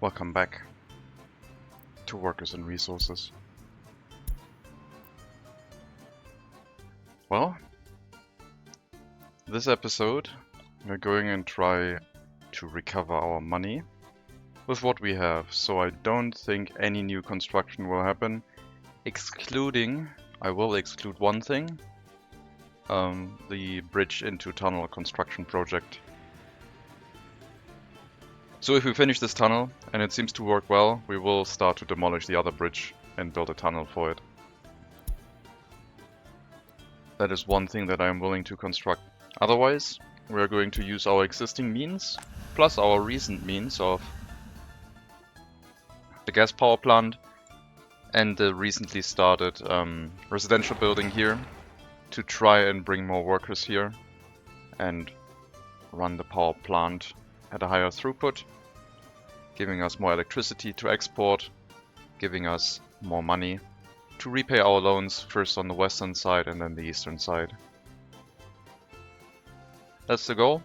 Welcome back to Workers and Resources. Well, this episode we're going and try to recover our money with what we have. So I don't think any new construction will happen, I will exclude one thing, the bridge into tunnel construction project. So if we finish this tunnel and it seems to work well, we will start to demolish the other bridge and build a tunnel for it. That is one thing that I am willing to construct. Otherwise, we are going to use our existing means, plus our recent means of the gas power plant and the recently started residential building here to try and bring more workers here and run the power plant at a higher throughput, giving us more electricity to export, giving us more money to repay our loans, first on the western side and then the eastern side. That's the goal.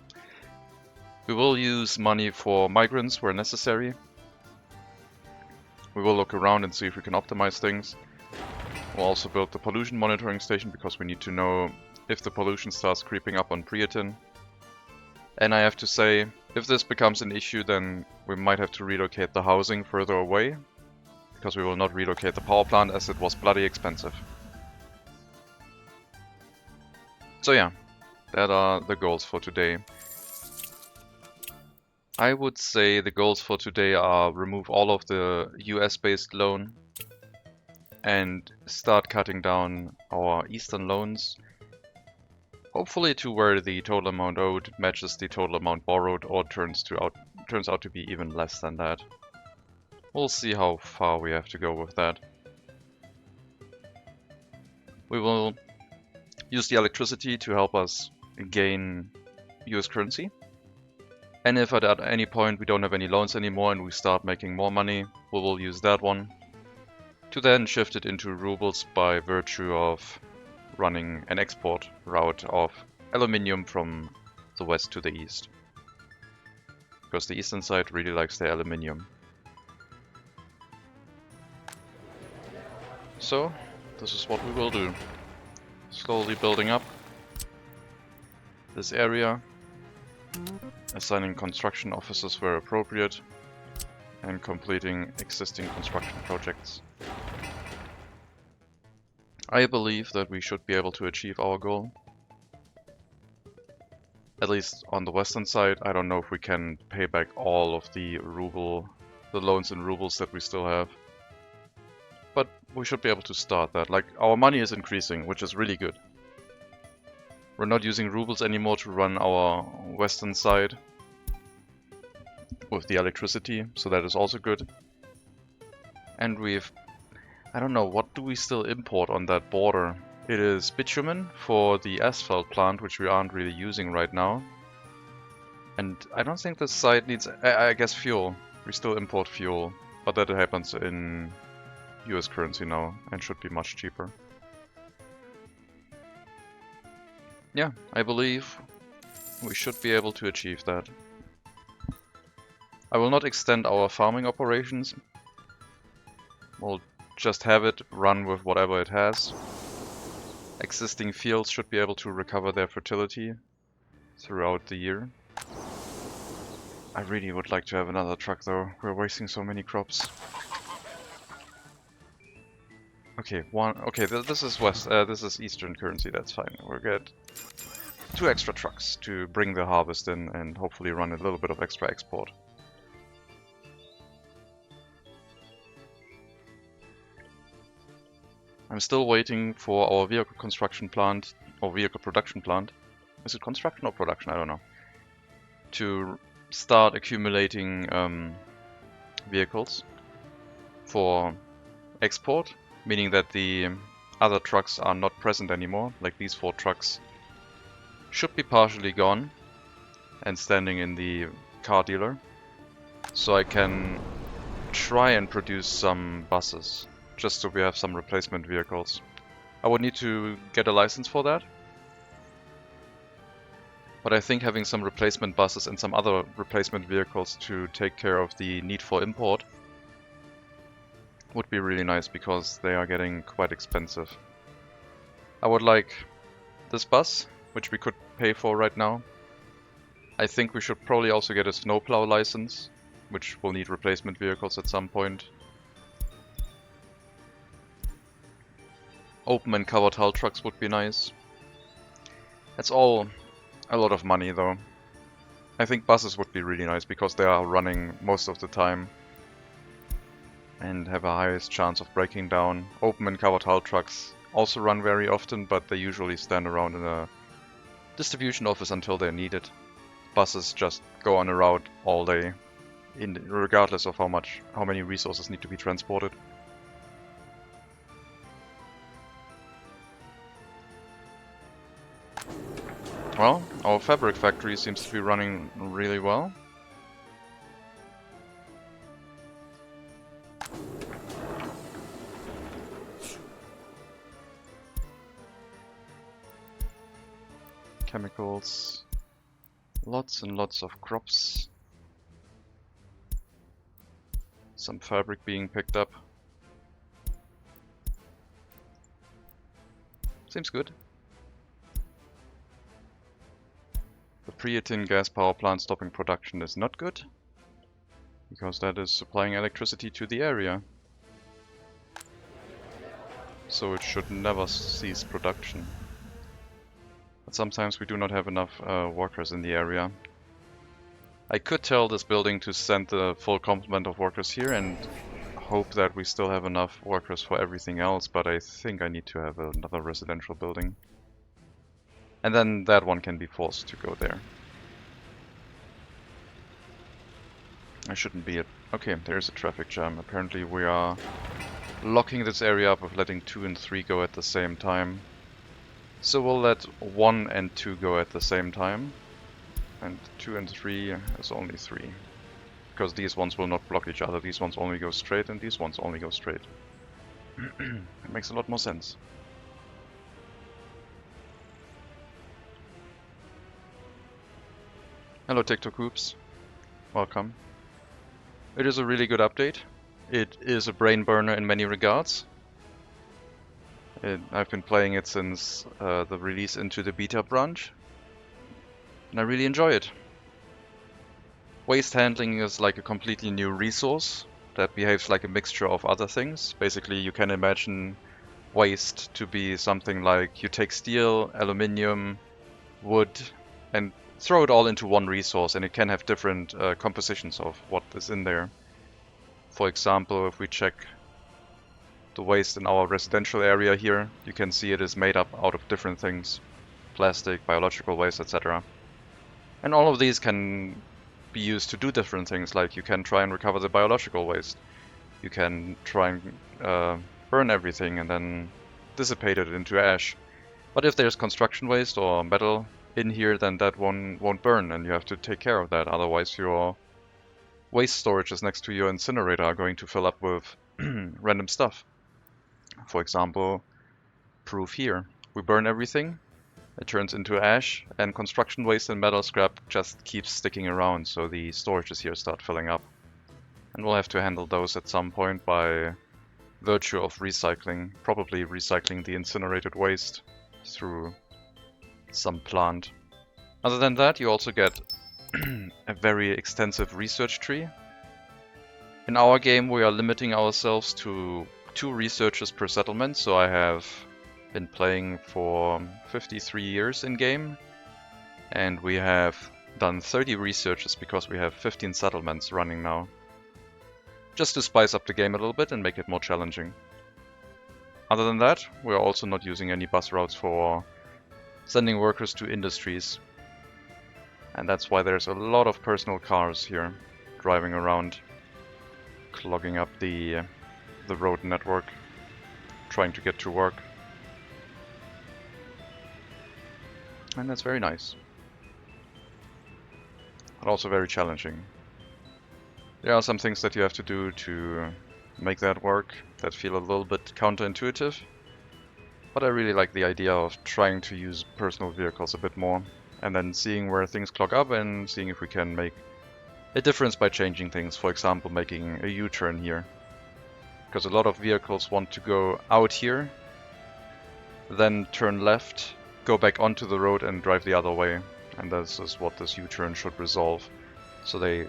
We will use money for migrants where necessary. We will look around and see if we can optimize things. We'll also build the pollution monitoring station because we need to know if the pollution starts creeping up on Priatin. And I have to say, if this becomes an issue, then we might have to relocate the housing further away, because we will not relocate the power plant as it was bloody expensive. So yeah, that are the goals for today. I would say the goals for today are remove all of the US-based loan and start cutting down our eastern loans. Hopefully to where the total amount owed matches the total amount borrowed or turns out to be even less than that. We'll see how far we have to go with that. We will use the electricity to help us gain US currency. And if at any point we don't have any loans anymore and we start making more money, we will use that one to then shift it into rubles by virtue of running an export route of aluminium from the west to the east. Because the eastern side really likes their aluminium. So, this is what we will do. Slowly building up this area, assigning construction officers where appropriate, and completing existing construction projects. I believe that we should be able to achieve our goal. At least on the western side. I don't know if we can pay back all of the loans in rubles that we still have. But we should be able to start that. Like, our money is increasing, which is really good. We're not using rubles anymore to run our western side with the electricity, so that is also good. And I don't know, what do we still import on that border? It is bitumen for the asphalt plant, which we aren't really using right now. And I don't think this site needs, I guess, fuel. We still import fuel, but that happens in US currency now and should be much cheaper. Yeah, I believe we should be able to achieve that. I will not extend our farming operations. We'll just have it run with whatever it has. Existing fields should be able to recover their fertility throughout the year. I really would like to have another truck though. We're wasting so many crops. Okay, this is this is eastern currency, that's fine. We'll get 2 extra trucks to bring the harvest in and hopefully run a little bit of extra export. I'm still waiting for our vehicle construction plant, or vehicle production plant. Is it construction or production? I don't know. To start accumulating vehicles for export, meaning that the other trucks are not present anymore, like these 4 trucks should be partially gone and standing in the car dealer. So I can try and produce some buses, just so we have some replacement vehicles. I would need to get a license for that. But I think having some replacement buses and some other replacement vehicles to take care of the need for import would be really nice, because they are getting quite expensive. I would like this bus, which we could pay for right now. I think we should probably also get a snowplow license, which will need replacement vehicles at some point. Open and covered hull trucks would be nice. That's all a lot of money though. I think buses would be really nice because they are running most of the time and have a highest chance of breaking down. Open and covered hull trucks also run very often, but they usually stand around in a distribution office until they're needed. Buses just go on a route all day, regardless of how many resources need to be transported. Well, our fabric factory seems to be running really well. Chemicals, lots and lots of crops. Some fabric being picked up. Seems good. The Priatin gas power plant stopping production is not good, because that is supplying electricity to the area. So it should never cease production. But sometimes we do not have enough workers in the area. I could tell this building to send the full complement of workers here and hope that we still have enough workers for everything else, but I think I need to have another residential building. And then that one can be forced to go there. I shouldn't be at... Okay, there's a traffic jam. Apparently we are locking this area up of letting 2 and 3 go at the same time. So we'll let 1 and 2 go at the same time. And 2 and 3 is only 3. Because these ones will not block each other. These ones only go straight and these ones only go straight. It makes a lot more sense. Hello TikTok Hoops. Welcome. It is a really good update. It is a brain burner in many regards. I've been playing it since the release into the beta branch, and I really enjoy it. Waste handling is like a completely new resource that behaves like a mixture of other things. Basically, you can imagine waste to be something like you take steel, aluminium, wood, and throw it all into one resource, and it can have different compositions of what is in there. For example, if we check the waste in our residential area here, you can see it is made up out of different things. Plastic, biological waste, etc. And all of these can be used to do different things, like you can try and recover the biological waste. You can try and burn everything and then dissipate it into ash. But if there's construction waste or metal in here, then that one won't burn, and you have to take care of that. Otherwise your waste storages next to your incinerator are going to fill up with random stuff. For example, proof here. We burn everything, it turns into ash, and construction waste and metal scrap just keeps sticking around, so the storages here start filling up. And we'll have to handle those at some point by virtue of recycling, probably recycling the incinerated waste through some plant. Other than that, you also get a very extensive research tree. In our game, we are limiting ourselves to 2 researchers per settlement, so I have been playing for 53 years in game, and we have done 30 researches because we have 15 settlements running now, just to spice up the game a little bit and make it more challenging. Other than that, we're also not using any bus routes for sending workers to industries, and that's why there's a lot of personal cars here driving around, clogging up the road network, trying to get to work. And that's very nice, but also very challenging. There are some things that you have to do to make that work that feel a little bit counterintuitive, but I really like the idea of trying to use personal vehicles a bit more. and then seeing where things clog up and seeing if we can make a difference by changing things. For example, making a U-turn here. Because a lot of vehicles want to go out here, then turn left, go back onto the road and drive the other way. And this is what this U-turn should resolve. So they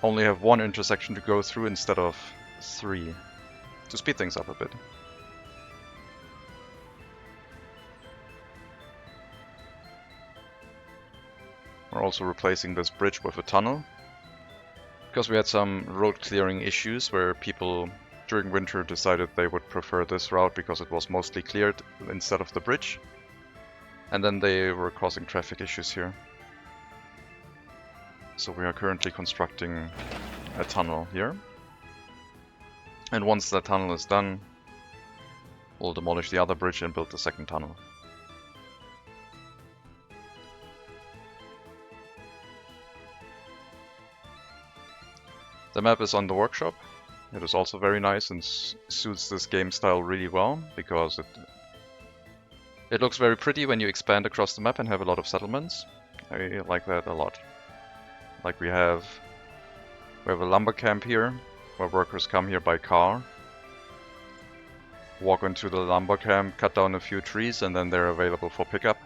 only have one intersection to go through instead of 3, to speed things up a bit. We're also replacing this bridge with a tunnel, because we had some road clearing issues where people during winter decided they would prefer this route because it was mostly cleared instead of the bridge. And then they were causing traffic issues here. So we are currently constructing a tunnel here. And once that tunnel is done, we'll demolish the other bridge and build the second tunnel. The map is on the workshop. It is also very nice and suits this game style really well, because it looks very pretty when you expand across the map and have a lot of settlements. I like that a lot. Like we have a lumber camp here, where workers come here by car, walk into the lumber camp, cut down a few trees, and then they're available for pickup.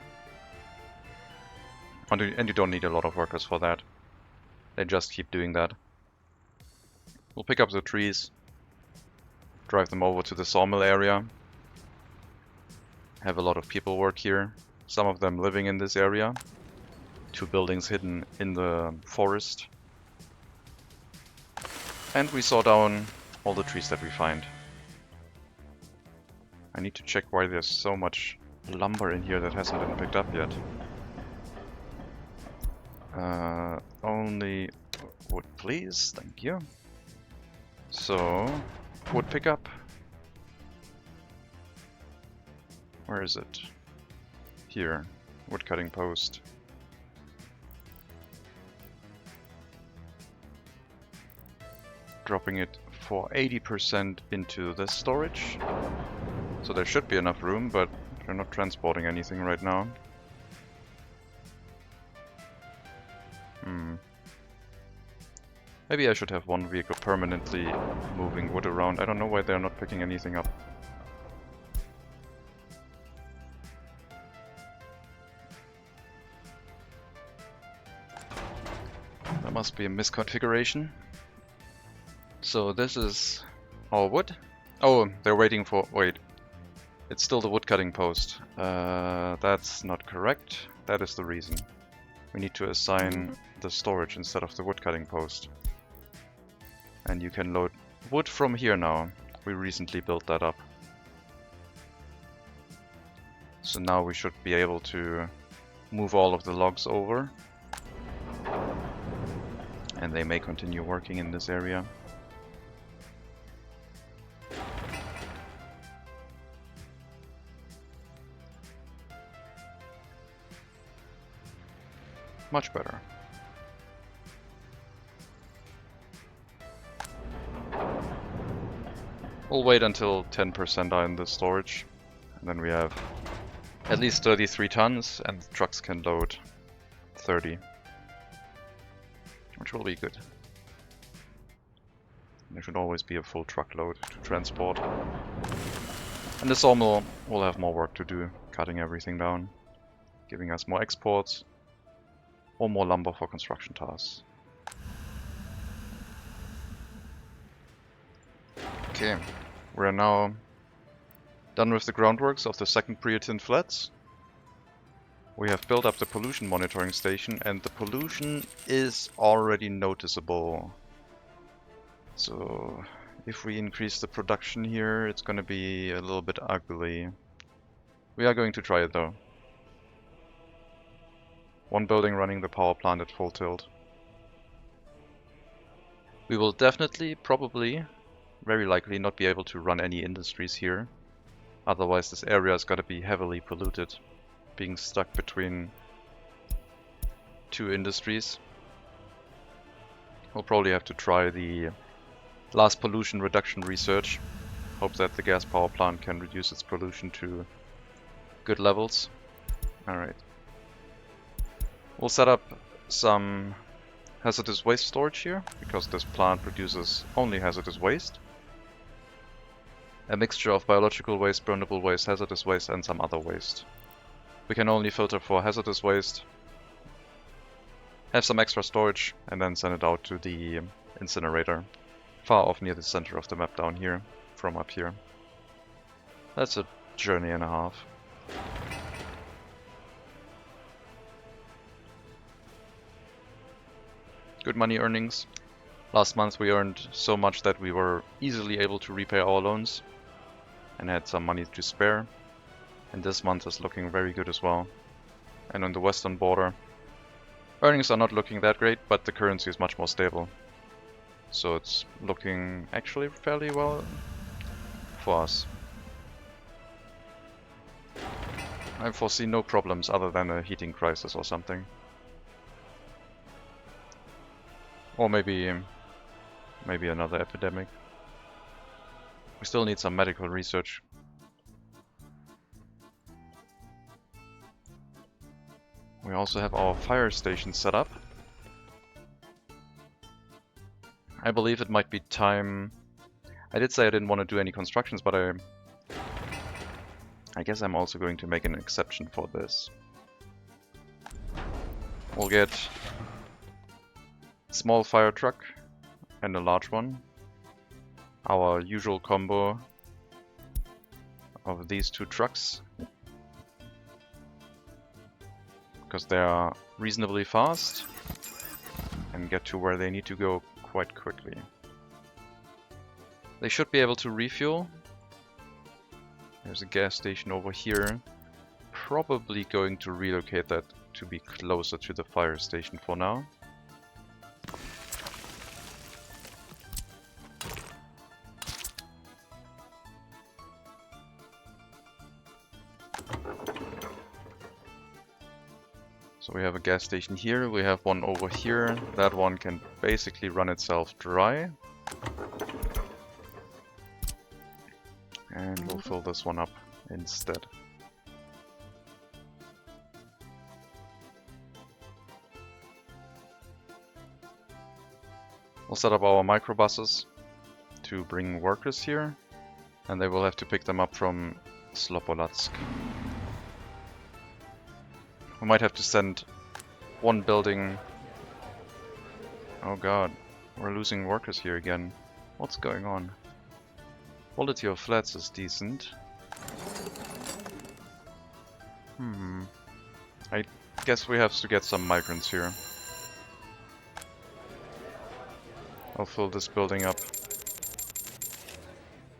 And you don't need a lot of workers for that. They just keep doing that. We'll pick up the trees, drive them over to the sawmill area, have a lot of people work here, some of them living in this area, 2 buildings hidden in the forest, and we saw down all the trees that we find. I need to check why there's so much lumber in here that hasn't been picked up yet. Only wood, please, thank you. So, wood pickup. Where is it? Here, wood cutting post. Dropping it for 80% into this storage. So there should be enough room, but we're not transporting anything right now. Maybe I should have one vehicle permanently moving wood around. I don't know why they're not picking anything up. That must be a misconfiguration. So this is our wood. Oh, they're waiting for... wait. It's still the wood cutting post. That's not correct. That is the reason. We need to assign the storage instead of the wood cutting post. And you can load wood from here now. We recently built that up. So now we should be able to move all of the logs over. And they may continue working in this area. Much better. We'll wait until 10% are in the storage, and then we have at least 33 tons, and the trucks can load 30, which will be good. There should always be a full truckload to transport. And the sawmill will have more work to do, cutting everything down, giving us more exports, or more lumber for construction tasks. Okay, we're now done with the groundworks of the second Priatin flats. We have built up the pollution monitoring station, and the pollution is already noticeable. So if we increase the production here, it's going to be a little bit ugly. We are going to try it though. One building running the power plant at full tilt. We will definitely, probably, very likely not be able to run any industries here. Otherwise this area is going to be heavily polluted, being stuck between 2 industries. We'll probably have to try the last pollution reduction research. Hope that the gas power plant can reduce its pollution to good levels. Alright. We'll set up some hazardous waste storage here, because this plant produces only hazardous waste. A mixture of biological waste, burnable waste, hazardous waste, and some other waste. We can only filter for hazardous waste, have some extra storage, and then send it out to the incinerator, far off near the center of the map down here, from up here. That's a journey and a half. Good money earnings. Last month we earned so much that we were easily able to repay our loans and had some money to spare. And this month is looking very good as well. And on the western border, earnings are not looking that great, but the currency is much more stable. So it's looking actually fairly well for us. I foresee no problems other than a heating crisis or something. Or maybe another epidemic. We still need some medical research. We also have our fire station set up. I believe it might be time... I did say I didn't want to do any constructions, but I guess I'm also going to make an exception for this. We'll get a small fire truck and a large one. Our usual combo of these two trucks, because they are reasonably fast and get to where they need to go quite quickly. They should be able to refuel. There's a gas station over here. Probably going to relocate that to be closer to the fire station for now. So we have a gas station here, we have one over here. That one can basically run itself dry. And we'll fill this one up instead. We'll set up our microbuses to bring workers here, and they will have to pick them up from Slopolatsk. We might have to send one building... Oh god, we're losing workers here again. What's going on? Quality of flats is decent. I guess we have to get some migrants here. I'll fill this building up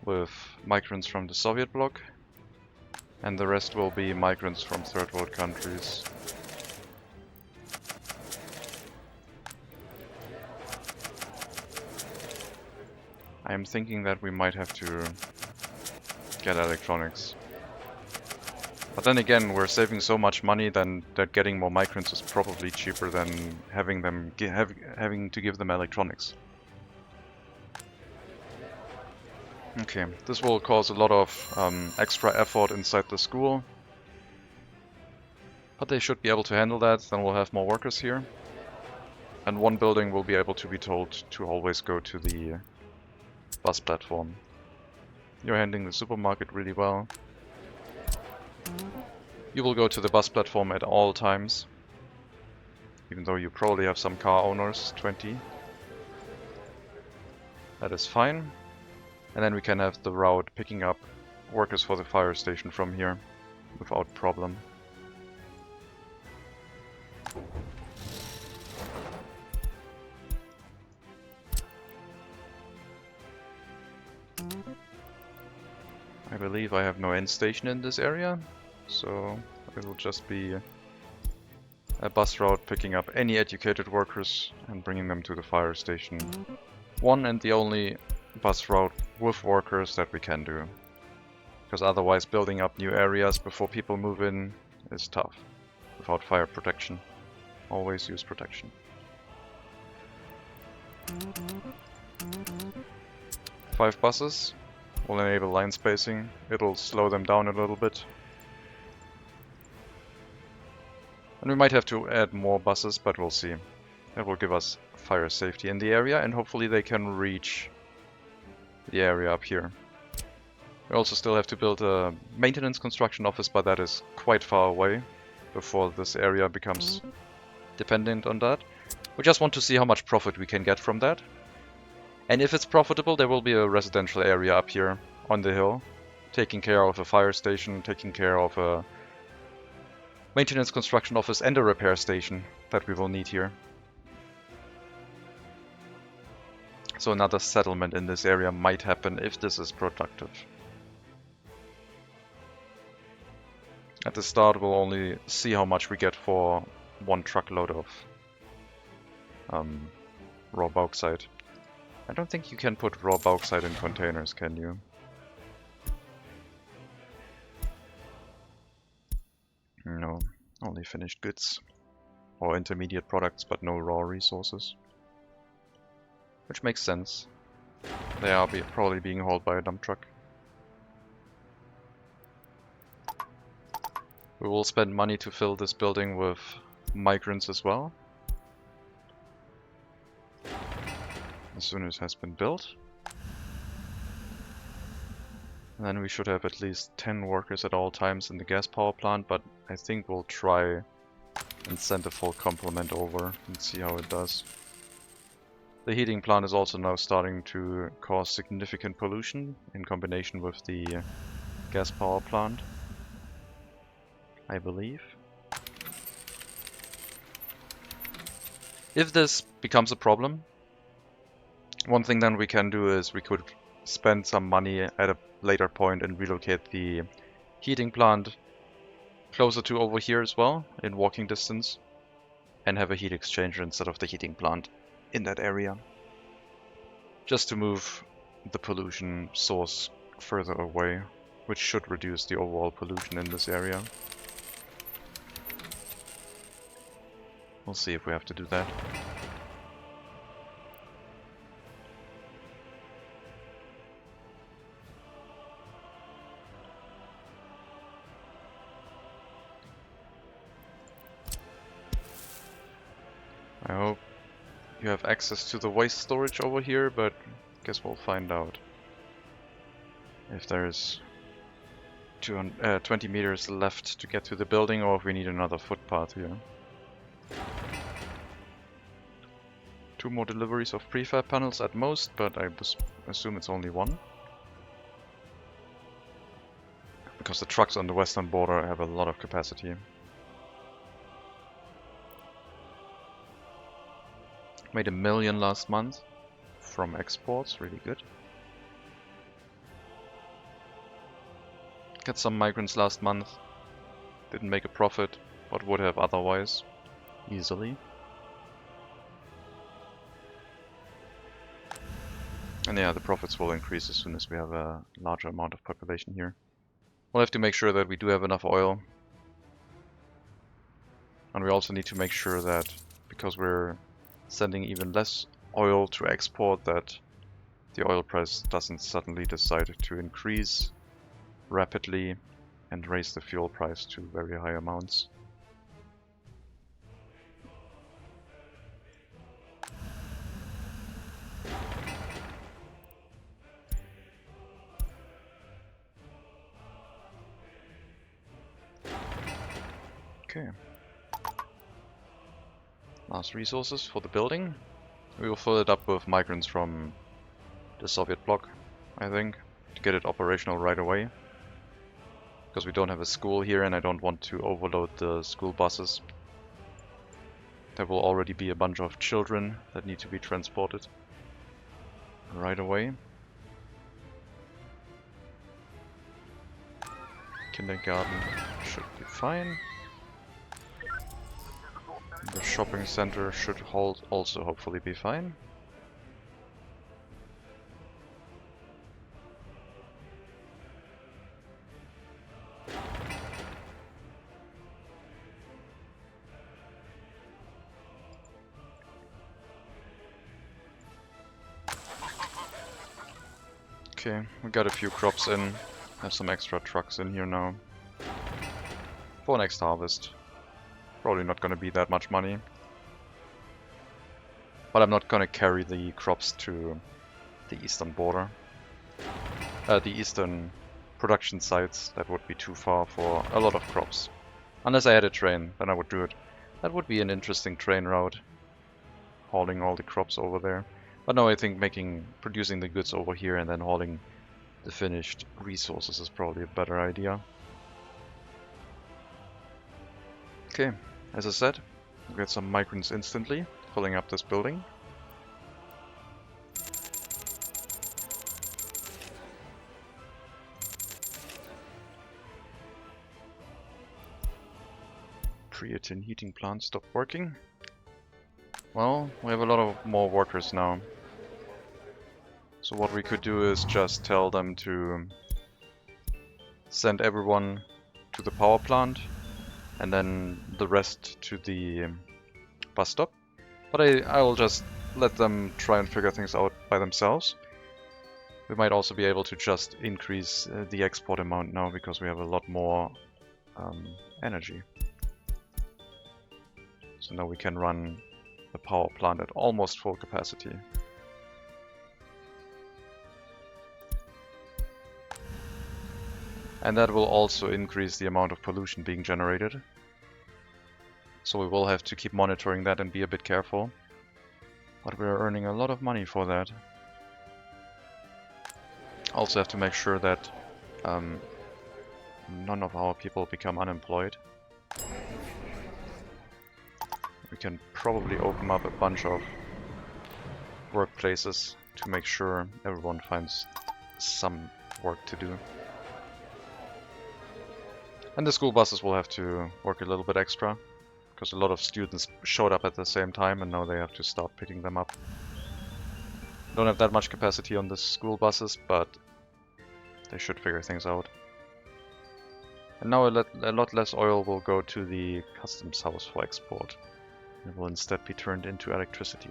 with migrants from the Soviet bloc, and the rest will be migrants from third world countries. I am thinking that we might have to get electronics. But then again, we're saving so much money then that getting more migrants is probably cheaper than having them having to give them electronics. Okay, this will cause a lot of extra effort inside the school. But they should be able to handle that, then we'll have more workers here. And one building will be able to be told to always go to the bus platform. You're handling the supermarket really well. You will go to the bus platform at all times. Even though you probably have some car owners, 20. That is fine. And then we can have the route picking up workers for the fire station from here without problem. I believe I have no end station in this area, so it will just be a bus route picking up any educated workers and bringing them to the fire station. One and the only bus route with workers that we can do. Because otherwise building up new areas before people move in is tough. Without fire protection. Always use protection. Five buses will enable line spacing. It'll slow them down a little bit. And we might have to add more buses, but we'll see. That will give us fire safety in the area, and hopefully they can reach the area up here. We also still have to build a maintenance construction office, but that is quite far away before this area becomes dependent on that. We just want to see how much profit we can get from that. And if it's profitable, there will be a residential area up here on the hill, taking care of a fire station, taking care of a maintenance construction office and a repair station that we will need here. So another settlement in this area might happen if this is productive. At the start we'll only see how much we get for one truckload of raw bauxite. I don't think you can put raw bauxite in containers, can you? No, only finished goods. Or intermediate products, but no raw resources. Which makes sense. They are probably being hauled by a dump truck. We will spend money to fill this building with migrants as well. As soon as it has been built. And then we should have at least 10 workers at all times in the gas power plant, but I think we'll try and send a full complement over and see how it does. The heating plant is also now starting to cause significant pollution in combination with the gas power plant, I believe. If this becomes a problem, one thing then we can do is we could spend some money at a later point and relocate the heating plant closer to over here as well, in walking distance, and have a heat exchanger instead of the heating plant in that area. Just to move the pollution source further away, which should reduce the overall pollution in this area. We'll see if we have to do that. I hope you have access to the waste storage over here, but I guess we'll find out. If there's 20 meters left to get to the building, or if we need another footpath here. 2 more deliveries of prefab panels at most, but I assume it's only 1. Because the trucks on the western border have a lot of capacity. Made $1 million last month from exports, really good. Got some migrants last month. Didn't make a profit, but would have otherwise, easily. And yeah, the profits will increase as soon as we have a larger amount of population here. We'll have to make sure that we do have enough oil. And we also need to make sure that, because we're sending even less oil to export, that the oil price doesn't suddenly decide to increase rapidly and raise the fuel price to very high amounts. Okay. Last resources for the building. We will fill it up with migrants from the Soviet bloc, I think, to get it operational right away. Because we don't have a school here and I don't want to overload the school buses. There will already be a bunch of children that need to be transported right away. Kindergarten should be fine. The shopping center should also hopefully be fine. Okay, we got a few crops in. Have some extra trucks in here now. For next harvest. Probably not gonna be that much money. But I'm not gonna carry the crops to the eastern border. The eastern production sites, that would be too far for a lot of crops. Unless I had a train, then I would do it. That would be an interesting train route, hauling all the crops over there. But no, I think producing the goods over here and then hauling the finished resources is probably a better idea. Okay, as I said, we'll get some migrants instantly, filling up this building. Creatine heating plant stopped working. Well, we have a lot of more workers now. So what we could do is just tell them to send everyone to the power plant and then the rest to the bus stop. But I will just let them try and figure things out by themselves. We might also be able to just increase the export amount now because we have a lot more energy. So now we can run the power plant at almost full capacity. And that will also increase the amount of pollution being generated. So we will have to keep monitoring that and be a bit careful. But we're earning a lot of money for that. Also have to make sure that none of our people become unemployed. We can probably open up a bunch of workplaces to make sure everyone finds some work to do. And the school buses will have to work a little bit extra, because a lot of students showed up at the same time and now they have to start picking them up. Don't have that much capacity on the school buses, but they should figure things out. And now a lot less oil will go to the customs house for export. It will instead be turned into electricity.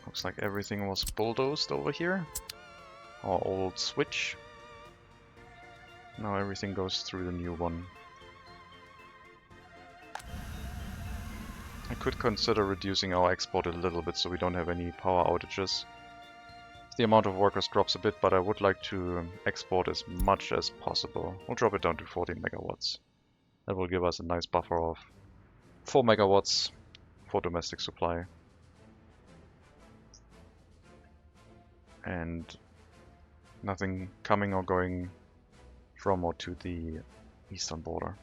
Looks like everything was bulldozed over here. Our old switch. Now everything goes through the new one. I could consider reducing our export a little bit so we don't have any power outages. The amount of workers drops a bit, but I would like to export as much as possible. We'll drop it down to 14 megawatts. That will give us a nice buffer of 4 megawatts for domestic supply. And nothing coming or going from or to the eastern border.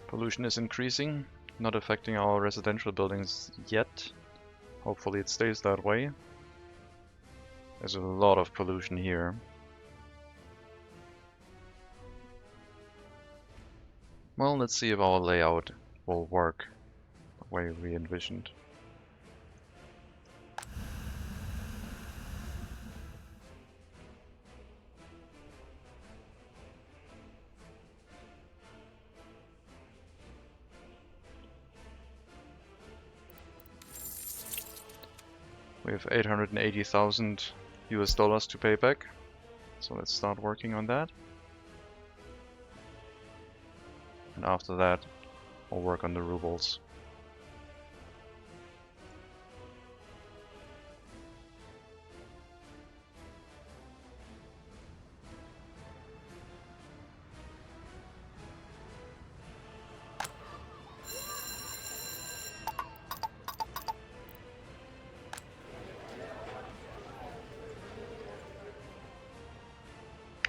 Pollution is increasing, not affecting our residential buildings yet. Hopefully it stays that way. There's a lot of pollution here. Well, let's see if our layout will work the way we envisioned. We have 880,000 US dollars to pay back, so let's start working on that. And after that, we'll work on the rubles.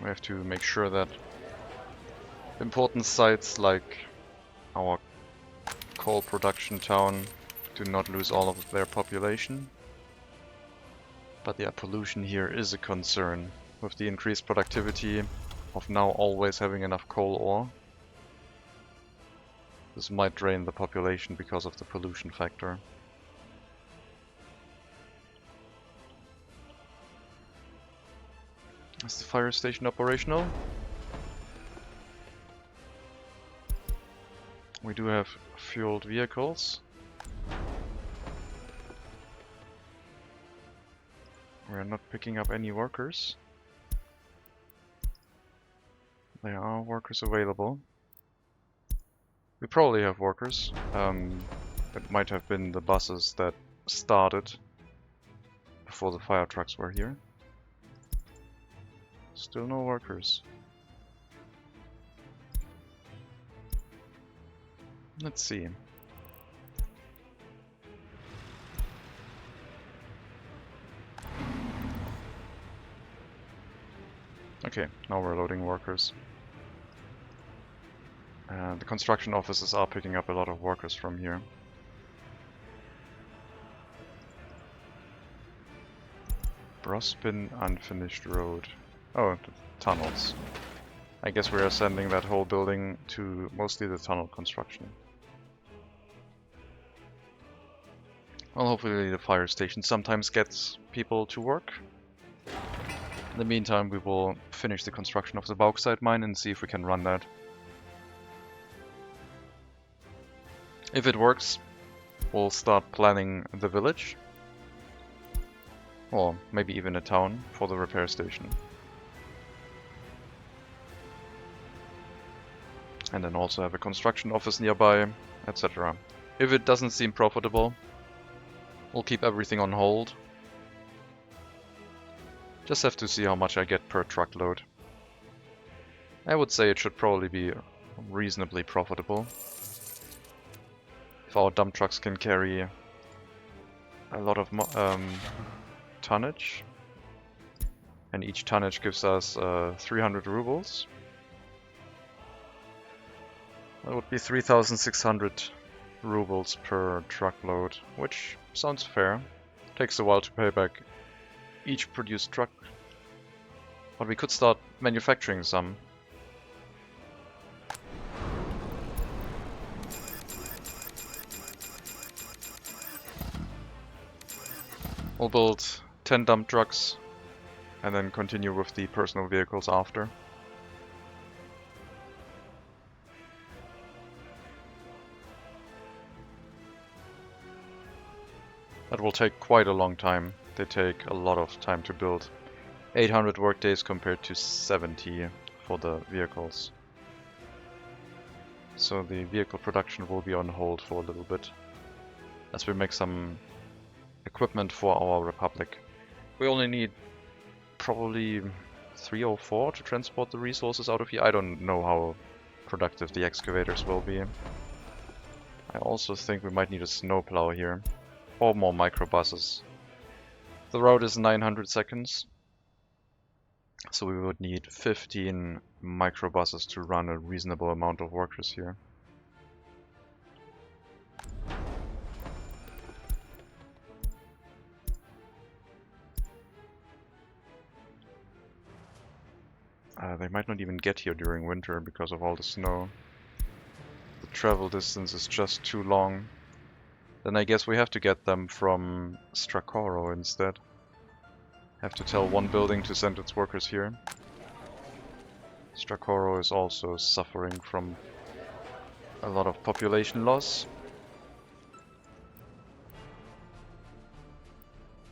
We have to make sure that important sites like our coal production town do not lose all of their population. But yeah, pollution here is a concern. With the increased productivity of now always having enough coal ore, this might drain the population because of the pollution factor. Is the fire station operational? We do have fueled vehicles. We're not picking up any workers. There are workers available. We probably have workers. It might have been the buses that started before the fire trucks were here. Still no workers. Let's see. Okay, now we're loading workers. The construction offices are picking up a lot of workers from here. Brospin unfinished road. Oh, the tunnels. I guess we are sending that whole building to mostly the tunnel construction. Well, hopefully the fire station sometimes gets people to work. In the meantime, we will finish the construction of the bauxite mine and see if we can run that. If it works, we'll start planning the village. Or maybe even a town for the repair station. And then also have a construction office nearby, etc. If it doesn't seem profitable, we'll keep everything on hold. Just have to see how much I get per truckload. I would say it should probably be reasonably profitable. If our dump trucks can carry a lot of tonnage, and each tonnage gives us 300 rubles. That would be 3,600 rubles per truckload, which sounds fair. Takes a while to pay back each produced truck, but we could start manufacturing some. We'll build 10 dump trucks and then continue with the personal vehicles after. That will take quite a long time. They take a lot of time to build. 800 workdays compared to 70 for the vehicles. So the vehicle production will be on hold for a little bit as we make some equipment for our republic. We only need probably 3 or 4 to transport the resources out of here. I don't know how productive the excavators will be. I also think we might need a snowplow here. Or more microbuses. The route is 900 seconds. So we would need 15 microbuses to run a reasonable amount of workers here. They might not even get here during winter because of all the snow. The travel distance is just too long. Then I guess we have to get them from Strakoro instead. Have to tell one building to send its workers here. Strakoro is also suffering from a lot of population loss.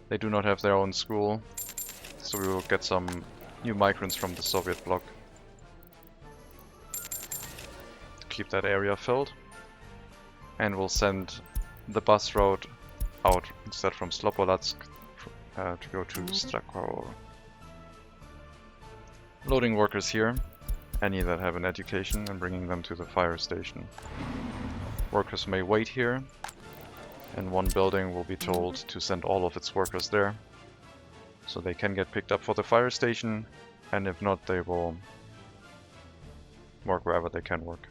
They do not have their own school, so we will get some new migrants from the Soviet bloc. Keep that area filled. And we'll send the bus route out instead from Slopolatsk to go to Strakoro. Loading workers here, any that have an education, and bringing them to the fire station. Workers may wait here, and one building will be told to send all of its workers there, so they can get picked up for the fire station, and if not, they will work wherever they can work.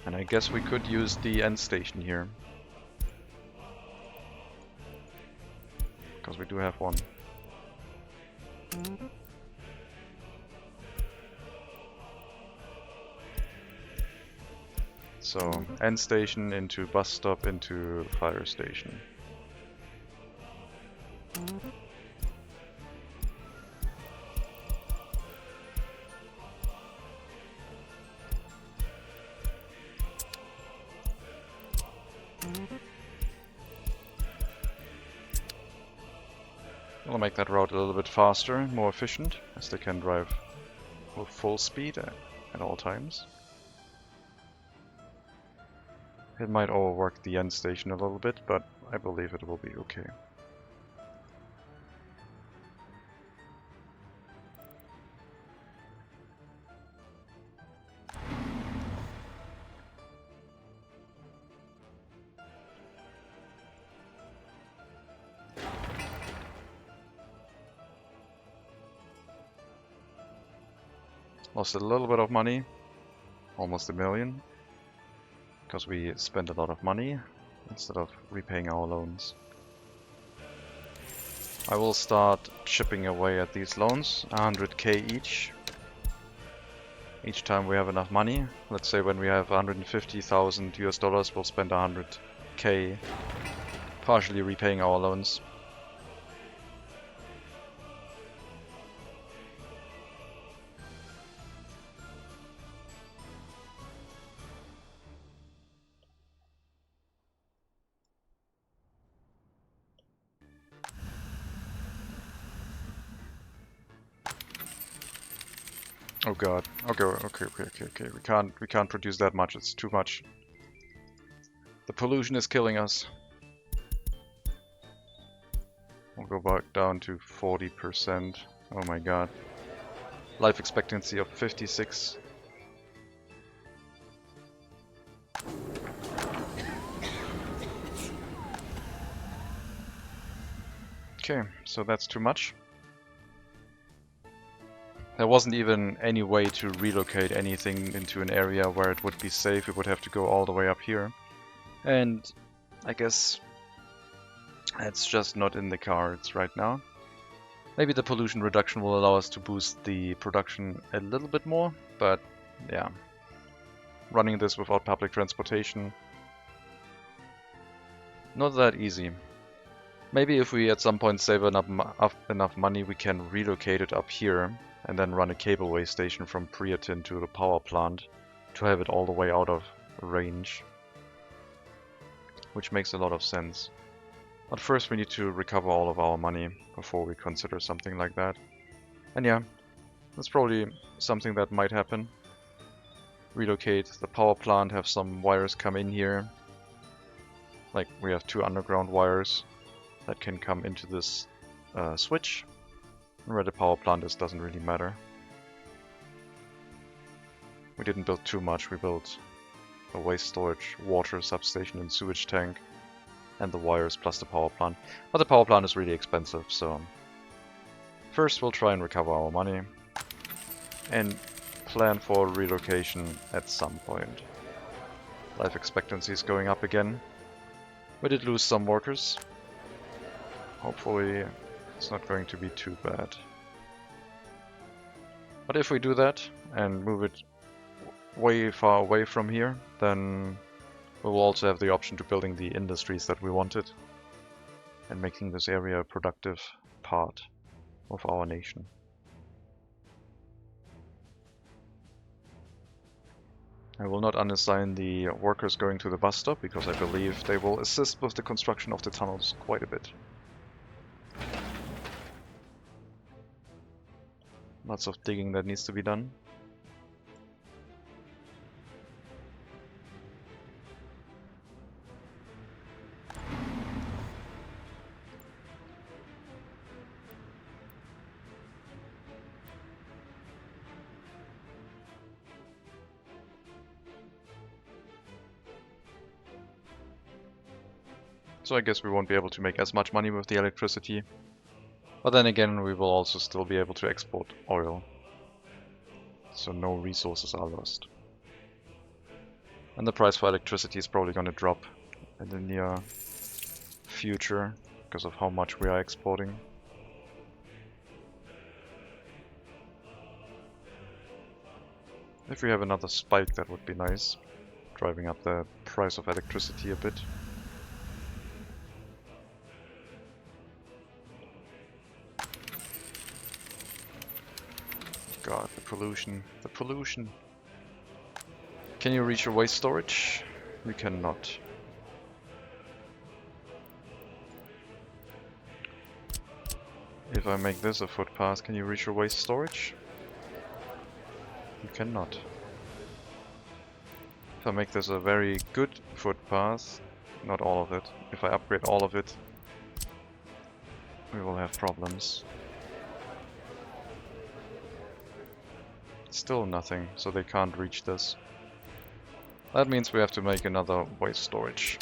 And I guess we could use the end station here, because we do have one. So, end station into bus stop into fire station. We'll make that route a little bit faster, more efficient, as they can drive with full speed at all times. It might overwork the end station a little bit, but I believe it will be okay. Lost a little bit of money, almost $1 million, because we spent a lot of money instead of repaying our loans. I will start chipping away at these loans, 100k each time we have enough money. Let's say when we have 150,000 US dollars, we'll spend 100k partially repaying our loans. Oh god. Okay. We can't produce that much. It's too much. The pollution is killing us. We'll go back down to 40%. Oh my god. Life expectancy of 56. Okay, so that's too much. There wasn't even any way to relocate anything into an area where it would be safe. It would have to go all the way up here. And I guess it's just not in the cards right now. Maybe the pollution reduction will allow us to boost the production a little bit more, but yeah. Running this without public transportation, not that easy. Maybe if we at some point save enough money, we can relocate it up here and then run a cableway station from Priatin to the power plant to have it all the way out of range. Which makes a lot of sense. But first we need to recover all of our money before we consider something like that. And yeah, that's probably something that might happen. Relocate the power plant, have some wires come in here. Like we have 2 underground wires that can come into this switch. Where the power plant is doesn't really matter. We didn't build too much. We built a waste storage, water substation and sewage tank, and the wires plus the power plant. But the power plant is really expensive, so first we'll try and recover our money and plan for relocation at some point. Life expectancy is going up again. We did lose some workers. Hopefully it's not going to be too bad. But if we do that and move it way far away from here, then we will also have the option to building the industries that we wanted and making this area a productive part of our nation. I will not unassign the workers going to the bus stop because I believe they will assist with the construction of the tunnels quite a bit. Lots of digging that needs to be done. So I guess we won't be able to make as much money with the electricity. But then again, we will also still be able to export oil. So no resources are lost. And the price for electricity is probably going to drop in the near future because of how much we are exporting. If we have another spike, that would be nice, driving up the price of electricity a bit. God, the pollution. Can you reach your waste storage? You cannot. If I make this a footpath, can you reach your waste storage? You cannot. If I make this a very good footpath, not all of it, if I upgrade all of it, we will have problems. Still nothing, so they can't reach this. That means we have to make another waste storage.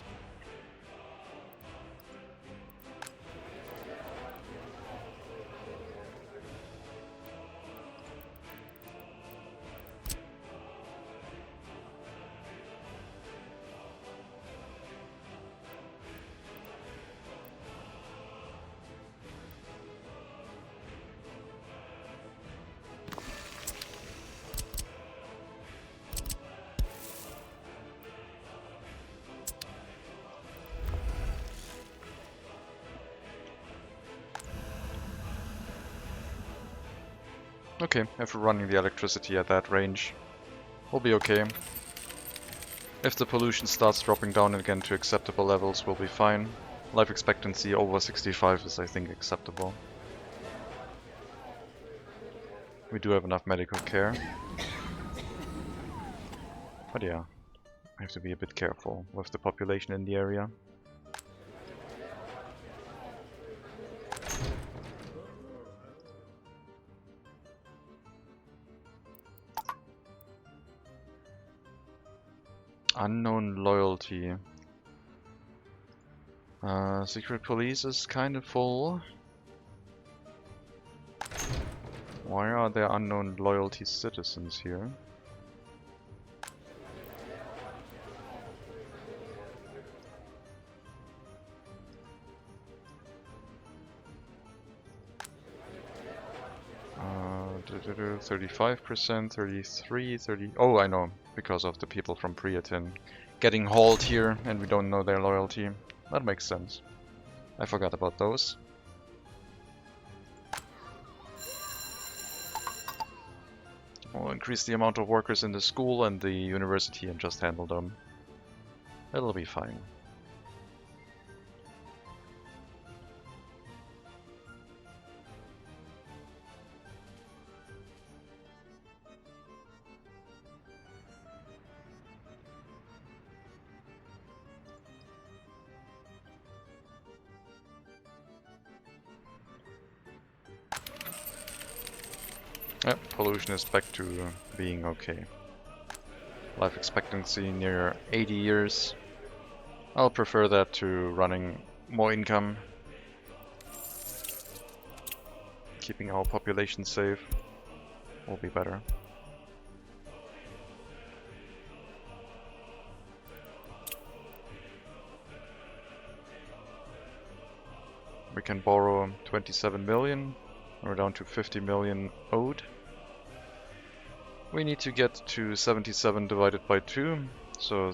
Okay, if we're running the electricity at that range, we'll be okay. If the pollution starts dropping down again to acceptable levels, we'll be fine. Life expectancy over 65 is, I think, acceptable. We do have enough medical care. But yeah, I have to be a bit careful with the population in the area. Unknown loyalty. Secret police is kind of full. Why are there unknown loyalty citizens here? Uh, 35%, 33, 30... Oh, I know. Because of the people from Priatin getting hauled here and we don't know their loyalty. That makes sense. I forgot about those. We'll increase the amount of workers in the school and the university and just handle them. It'll be fine. Yep, pollution is back to being okay. Life expectancy near 80 years. I'll prefer that to running more income. Keeping our population safe will be better. We can borrow 27 million. We're down to 50 million owed. We need to get to 77 divided by 2, so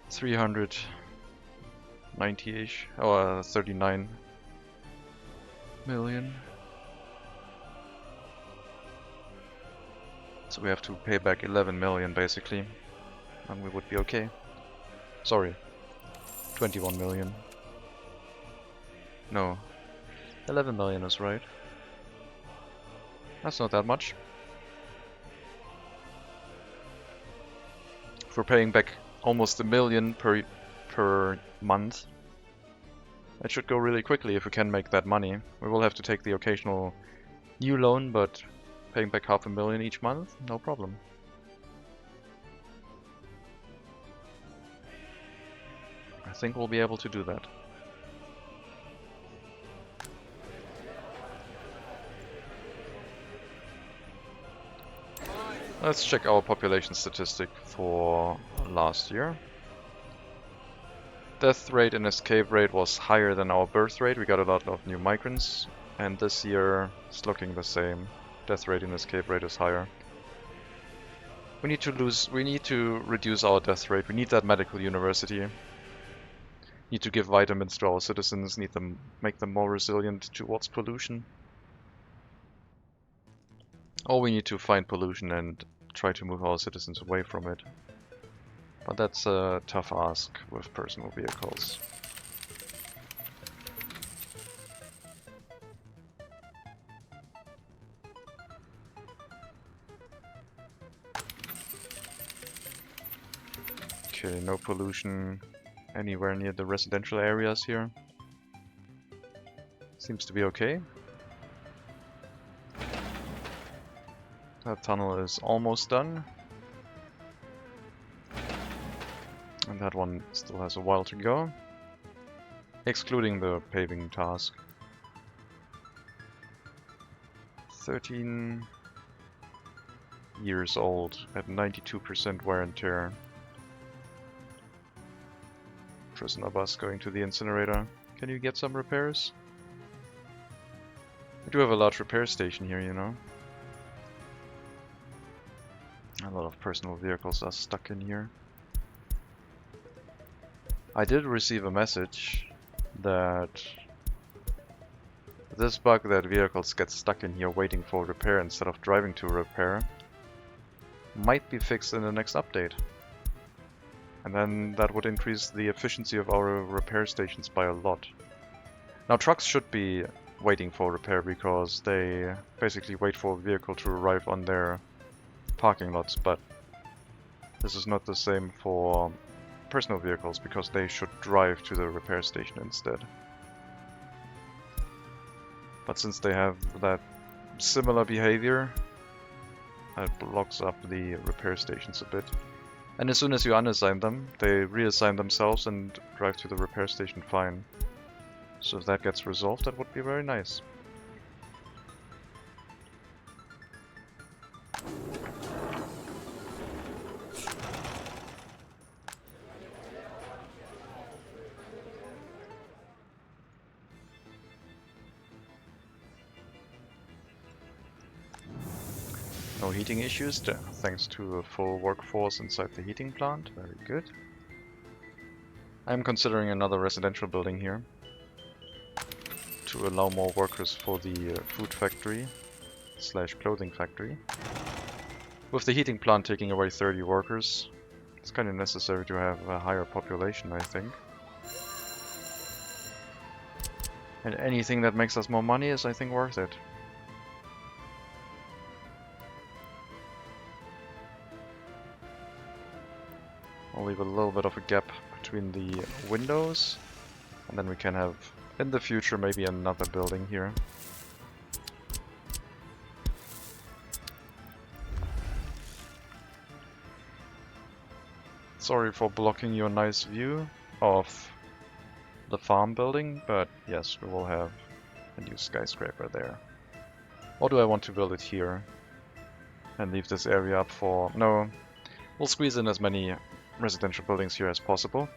390-ish, or 39 million. So we have to pay back 11 million basically, and we would be okay. Sorry, 21 million. No. 11 million is right. That's not that much. If we're paying back almost $1 million per month, it should go really quickly if we can make that money. We will have to take the occasional new loan, but paying back $500,000 each month, no problem. I think we'll be able to do that. Let's check our population statistic for last year. Death rate and escape rate was higher than our birth rate. We got a lot of new migrants, and this year it's looking the same. Death rate and escape rate is higher. We need to reduce our death rate. We need that medical university. Need to give vitamins to our citizens. Need them, make them more resilient towards pollution. Or we need to find pollution and try to move our citizens away from it. But that's a tough ask with personal vehicles. Okay, no pollution anywhere near the residential areas here. Seems to be okay. That tunnel is almost done. And that one still has a while to go. Excluding the paving task. 13 years old at 92% wear and tear. Prisoner bus going to the incinerator. Can you get some repairs? We do have a large repair station here, you know. A lot of personal vehicles are stuck in here. I did receive a message that this bug that vehicles get stuck in here waiting for repair instead of driving to repair might be fixed in the next update. And then that would increase the efficiency of our repair stations by a lot. Now trucks should be waiting for repair because they basically wait for a vehicle to arrive on their parking lots, but this is not the same for personal vehicles because they should drive to the repair station instead. But since they have that similar behavior, that blocks up the repair stations a bit. And as soon as you unassign them, they reassign themselves and drive to the repair station fine. So if that gets resolved, that would be very nice. No heating issues, thanks to a full workforce inside the heating plant. Very good. I'm considering another residential building here to allow more workers for the food factory / clothing factory. With the heating plant taking away 30 workers, it's kind of necessary to have a higher population, I think. And anything that makes us more money is, I think, worth it. I'll leave a little bit of a gap between the windows, and then we can have, in the future, maybe another building here. Sorry for blocking your nice view of the farm building, but yes, we will have a new skyscraper there. Or do I want to build it here and leave this area up for... No, we'll squeeze in as many residential buildings here as possible,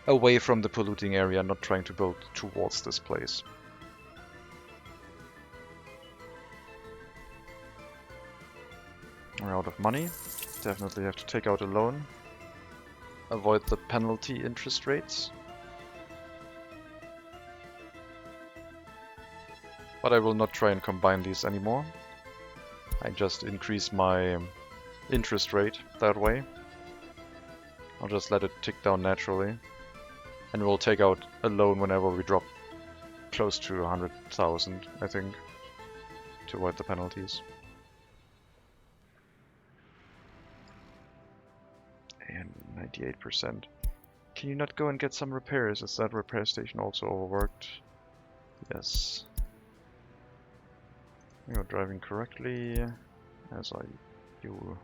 away from the polluting area, not trying to build towards this place. We're out of money. Definitely have to take out a loan. Avoid the penalty interest rates. But I will not try and combine these anymore. I just increase my interest rate that way. I'll just let it tick down naturally. And we'll take out a loan whenever we drop close to 100,000, I think, to avoid the penalties. And 98%. Can you not go and get some repairs? Is that repair station also overworked? Yes. You're driving correctly, as are you.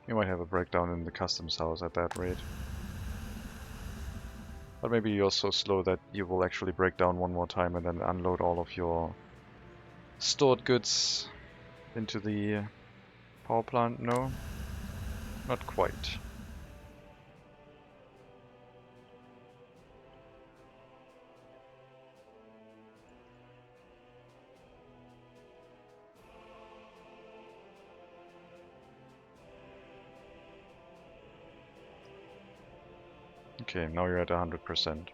You might have a breakdown in the customs house at that rate. But maybe you're so slow that you will actually break down one more time and then unload all of your stored goods into the power plant. No? Not quite. Okay, now you're at 100%.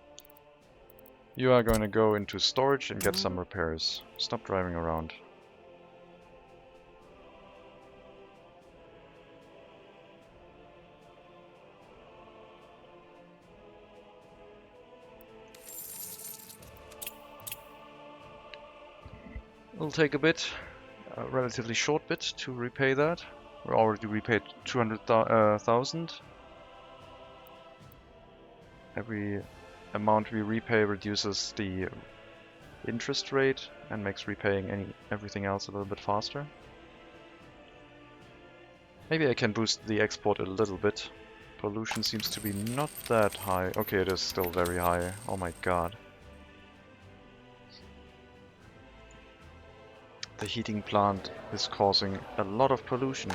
You are going to go into storage and get some repairs. Stop driving around. It'll take a bit, a relatively short bit to repay that. We already repaid 200,000. Every amount we repay reduces the interest rate and makes repaying everything else a little bit faster. Maybe I can boost the export a little bit. Pollution seems to be not that high. Okay, it is still very high. Oh my god. The heating plant is causing a lot of pollution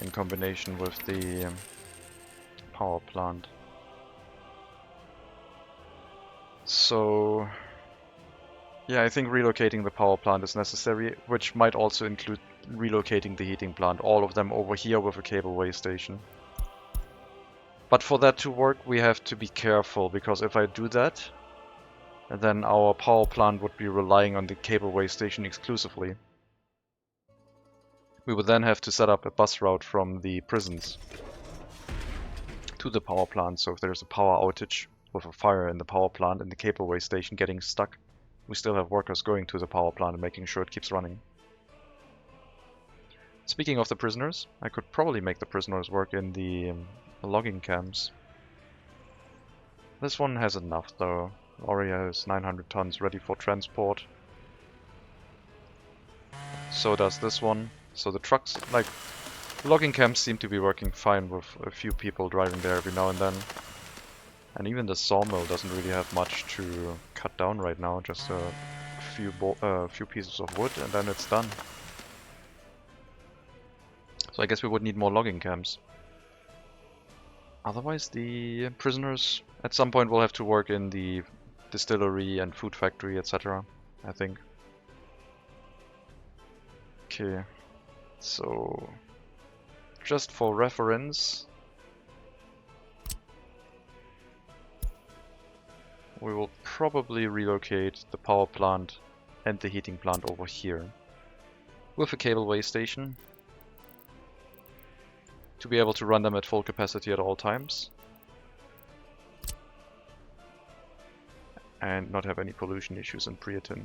in combination with the power plant. So yeah, I think relocating the power plant is necessary, which might also include relocating the heating plant, all of them over here with a cableway station. But for that to work, we have to be careful, because if I do that, then our power plant would be relying on the cableway station exclusively. We would then have to set up a bus route from the prisons to the power plant, so if there's a power outage with a fire in the power plant and the cableway station getting stuck, we still have workers going to the power plant and making sure it keeps running. Speaking of the prisoners, I could probably make the prisoners work in the logging camps. This one has enough though. Already has 900 tons ready for transport. So does this one. So the trucks, like, logging camps seem to be working fine with a few people driving there every now and then. And even the sawmill doesn't really have much to cut down right now, just a few pieces of wood and then it's done. So I guess we would need more logging camps. Otherwise the prisoners at some point will have to work in the distillery and food factory, etc. I think. Okay, so just for reference, we will probably relocate the power plant and the heating plant over here with a cableway station to be able to run them at full capacity at all times and not have any pollution issues in Priatin.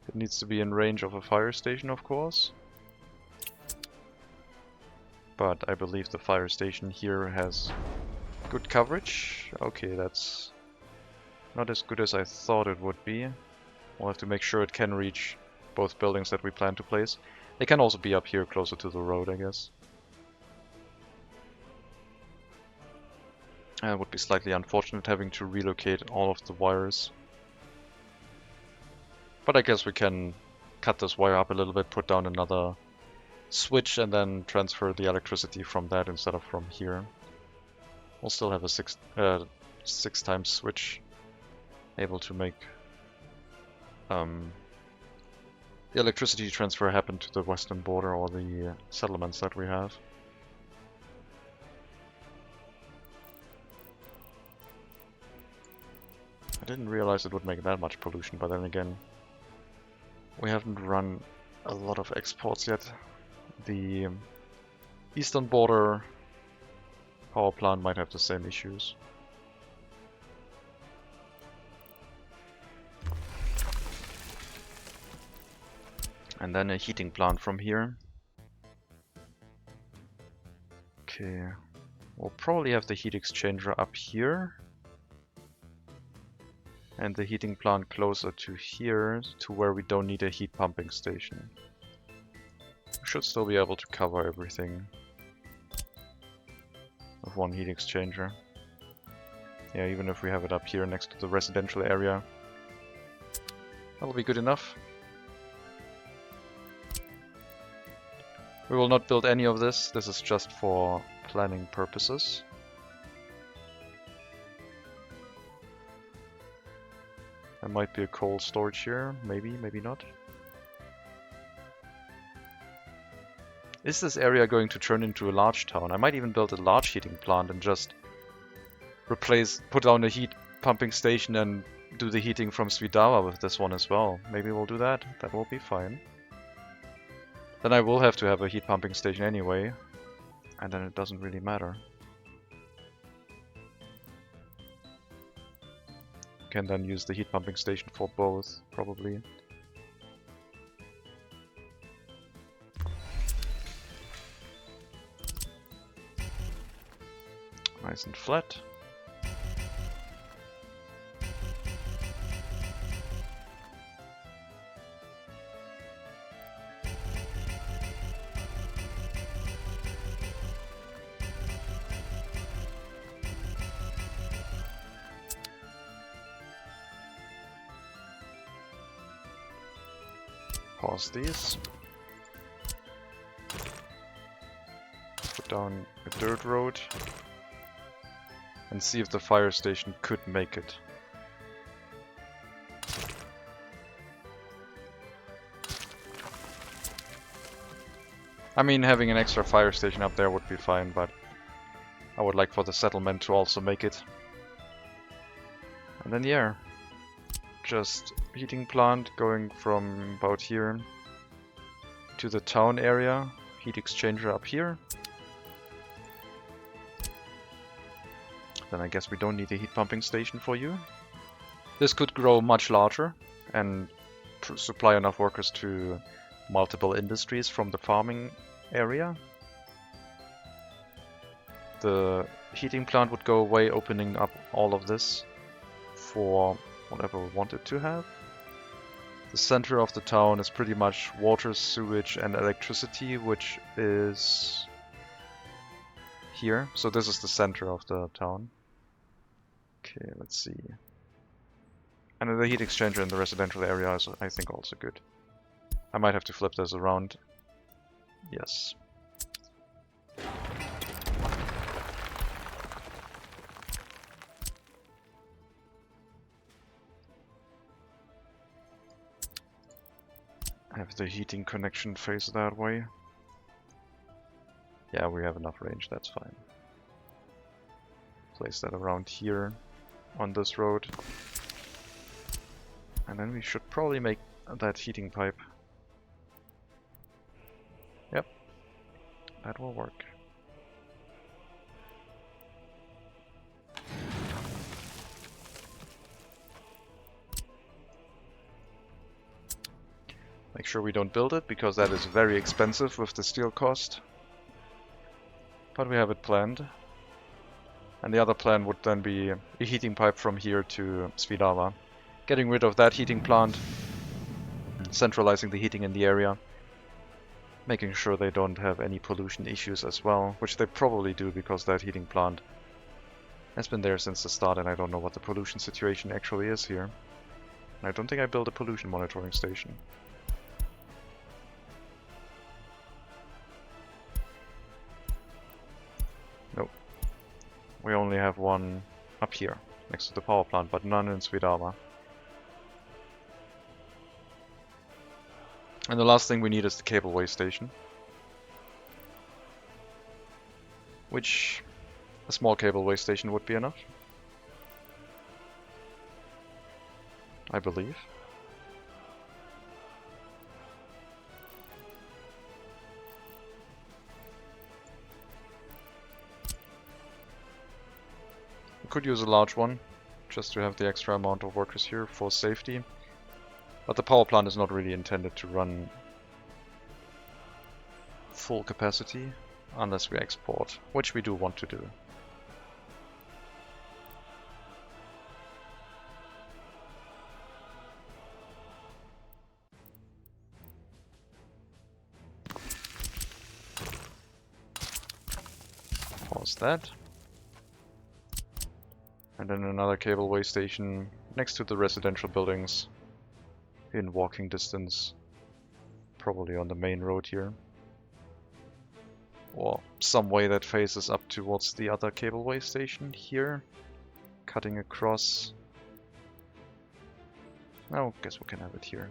It needs to be in range of a fire station, of course, but I believe the fire station here has good coverage. Okay, that's not as good as I thought it would be. We'll have to make sure it can reach both buildings that we plan to place. They can also be up here closer to the road, I guess. It would be slightly unfortunate having to relocate all of the wires. But I guess we can cut this wire up a little bit, put down another switch and then transfer the electricity from that instead of from here. We'll still have a 6 times switch able to make the electricity transfer happen to the western border or the settlements that we have. I didn't realize it would make that much pollution, but then again, we haven't run a lot of exports yet. The eastern border power plant might have the same issues. And then a heating plant from here. Okay, we'll probably have the heat exchanger up here. And the heating plant closer to here, to where we don't need a heat pumping station. We should still be able to cover everything with one heat exchanger. Yeah, even if we have it up here next to the residential area, that'll be good enough. We will not build any of this. This is just for planning purposes. There might be a coal storage here, maybe, maybe not. Is this area going to turn into a large town? I might even build a large heating plant and just put down a heat pumping station and do the heating from Svidava with this one as well. Maybe we'll do that. That will be fine. Then I will have to have a heat pumping station anyway, and then it doesn't really matter. can then use the heat pumping station for both, probably. Nice and flat. Pause these. Put down a dirt road. And see if the fire station could make it. I mean, having an extra fire station up there would be fine, but I would like for the settlement to also make it. And then yeah, just heating plant going from about here to the town area, heat exchanger up here. Then I guess we don't need a heat pumping station for you. This could grow much larger and supply enough workers to multiple industries from the farming area. The heating plant would go away, opening up all of this for whatever we wanted to have. The center of the town is pretty much water, sewage and electricity, which is here. So this is the center of the town. Okay, let's see. And the heat exchanger in the residential area is, I think, also good. I might have to flip this around. Yes. Have the heating connection face that way. Yeah, we have enough range, that's fine. Place that around here on this road. And then we should probably make that heating pipe. Yep, that will work. Make sure we don't build it, because that is very expensive with the steel cost. But we have it planned. And the other plan would then be a heating pipe from here to Svidava. Getting rid of that heating plant, centralizing the heating in the area, making sure they don't have any pollution issues as well, which they probably do because that heating plant has been there since the start and I don't know what the pollution situation actually is here. And I don't think I built a pollution monitoring station. Nope. We only have one up here, next to the power plant, but none in Svidava. And the last thing we need is the cableway station. Which a small cableway station would be enough, I believe. We could use a large one, just to have the extra amount of workers here for safety. But the power plant is not really intended to run full capacity unless we export, which we do want to do. Pause that. And then another cableway station next to the residential buildings in walking distance, probably on the main road here. Or some way that faces up towards the other cableway station here, cutting across. Oh, guess we can have it here.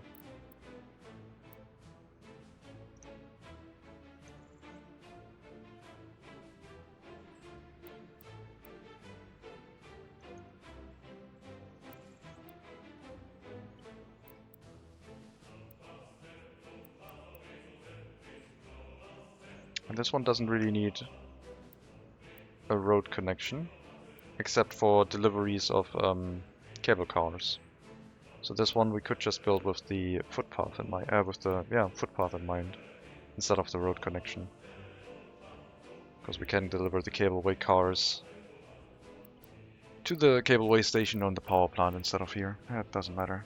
And this one doesn't really need a road connection, except for deliveries of cable cars. So this one we could just build with the footpath in mind, footpath in mind, instead of the road connection. Because we can deliver the cableway cars to the cableway station on the power plant instead of here. It doesn't matter.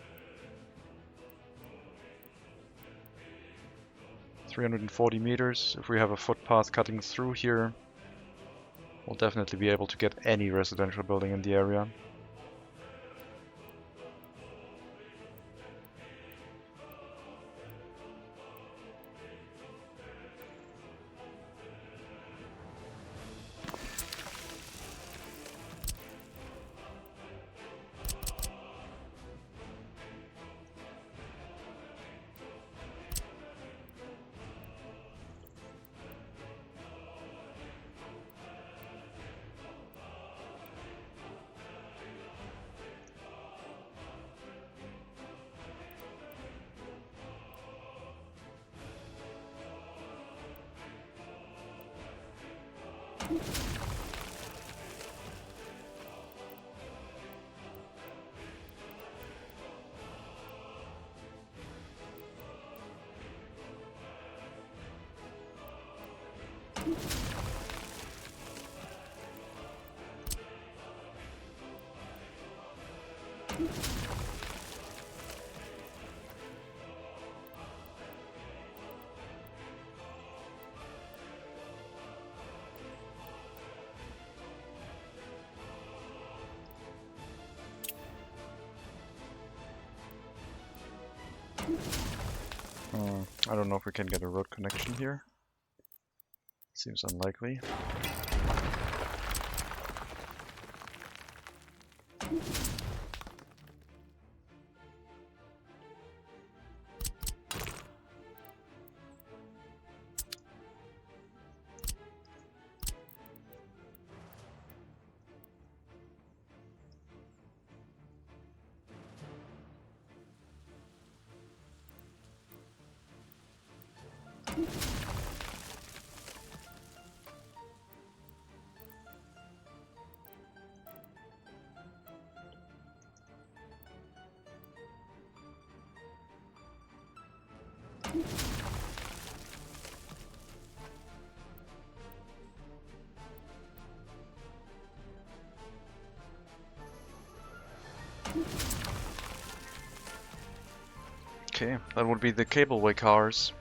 340 meters. If we have a footpath cutting through here, we'll definitely be able to get any residential building in the area. I don't know if we can get a road connection here. Seems unlikely. Okay, that would be the cableway cars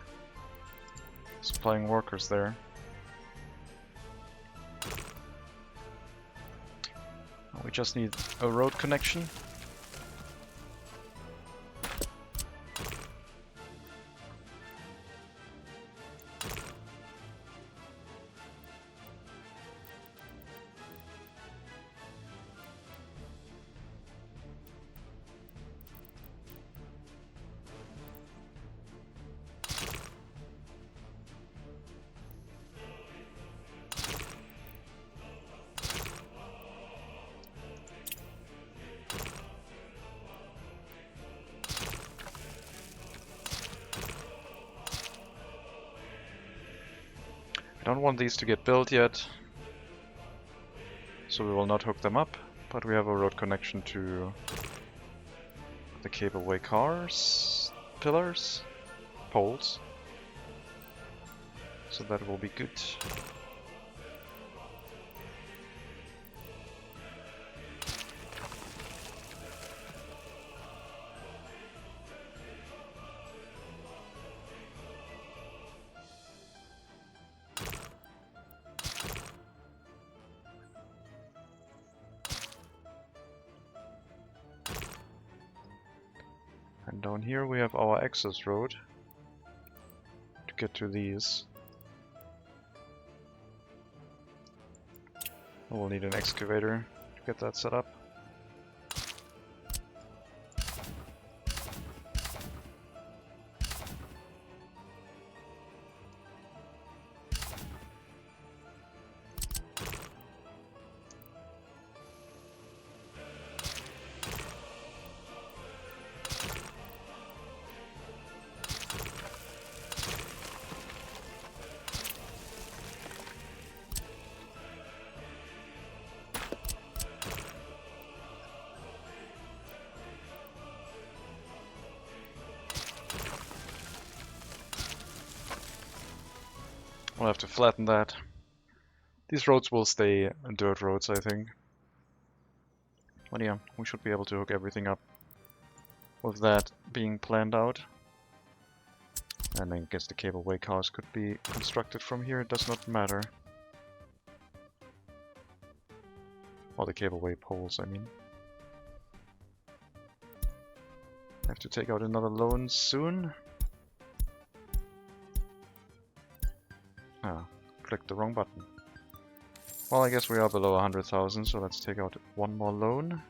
supplying workers there. We just need a road connection. I don't want these to get built yet, so we will not hook them up, but we have a road connection to the cableway cars, poles, so that will be good. And down here we have our access road to get to these. We'll need an excavator to get that set up. We'll have to flatten that. These roads will stay dirt roads, I think. But yeah, we should be able to hook everything up with that being planned out. And I guess the cableway cars could be constructed from here, it does not matter. Or the cableway poles, I mean. I have to take out another loan soon. Ah, clicked the wrong button. Well, I guess we are below 100,000, so let's take out one more loan.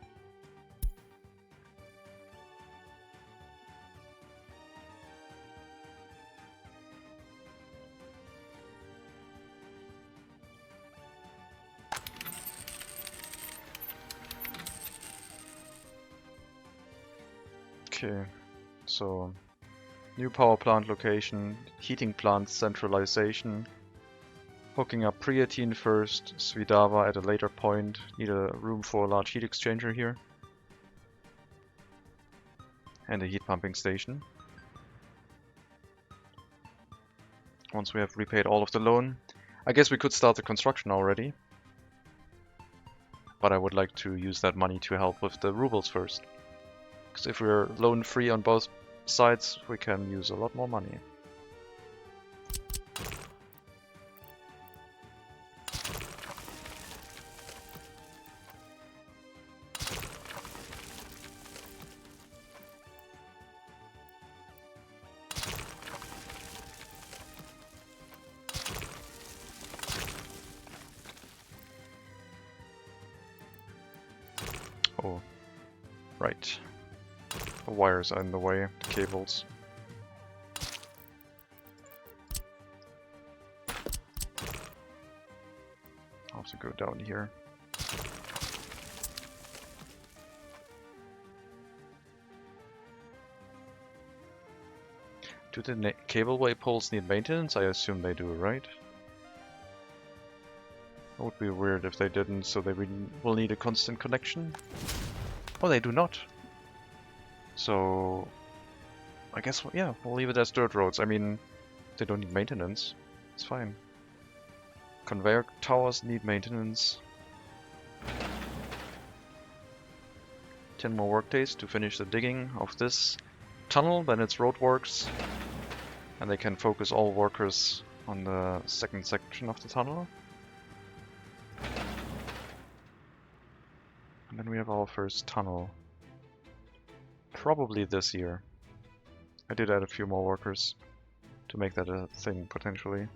Okay, so new power plant location, heating plant centralization, hooking up Priatine first, Svidava at a later point, need a room for a large heat exchanger here, and a heat pumping station. Once we have repaid all of the loan, I guess we could start the construction already, but I would like to use that money to help with the rubles first. Because if we're loan free on both sides, we can use a lot more money. Oh, right. The wires are in the way, the cables. I'll have to go down here. Do the cableway poles need maintenance? I assume they do, right? It would be weird if they didn't, so they will need a constant connection. Oh, they do not. So, I guess, yeah, we'll leave it as dirt roads. I mean, they don't need maintenance. It's fine. Conveyor towers need maintenance. 10 more workdays to finish the digging of this tunnel, then it's roadworks. And they can focus all workers on the second section of the tunnel. And then we have our first tunnel. Probably this year. I did add a few more workers to make that a thing, potentially.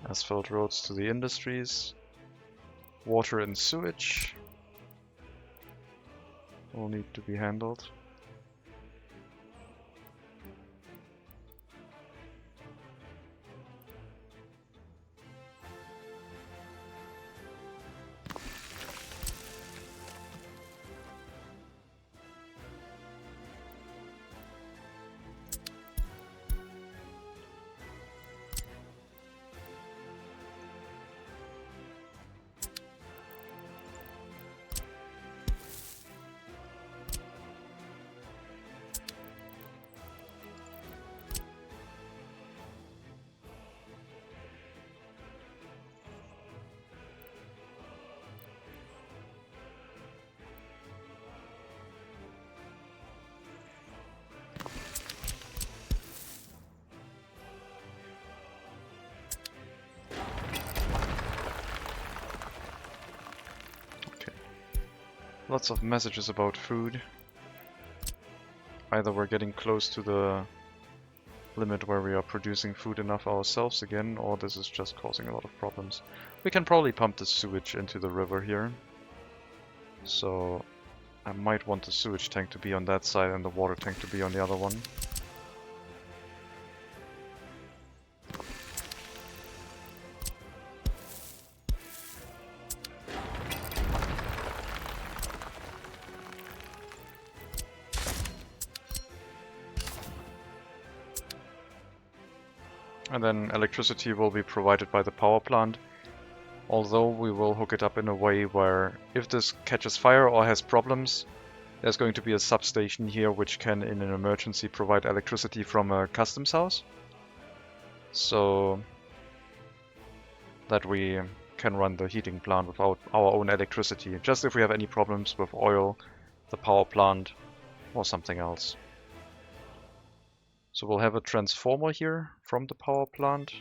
Asphalt roads to the industries. Water and sewage will need to be handled. Lots of messages about food. Either we're getting close to the limit where we are producing food enough ourselves again, or this is just causing a lot of problems. We can probably pump the sewage into the river here. So I might want the sewage tank to be on that side and the water tank to be on the other one. And then electricity will be provided by the power plant, although we will hook it up in a way where if this catches fire or has problems, there's going to be a substation here which can in an emergency provide electricity from a customs house, so that we can run the heating plant without our own electricity, just if we have any problems with oil, the power plant, or something else. So we'll have a transformer here from the power plant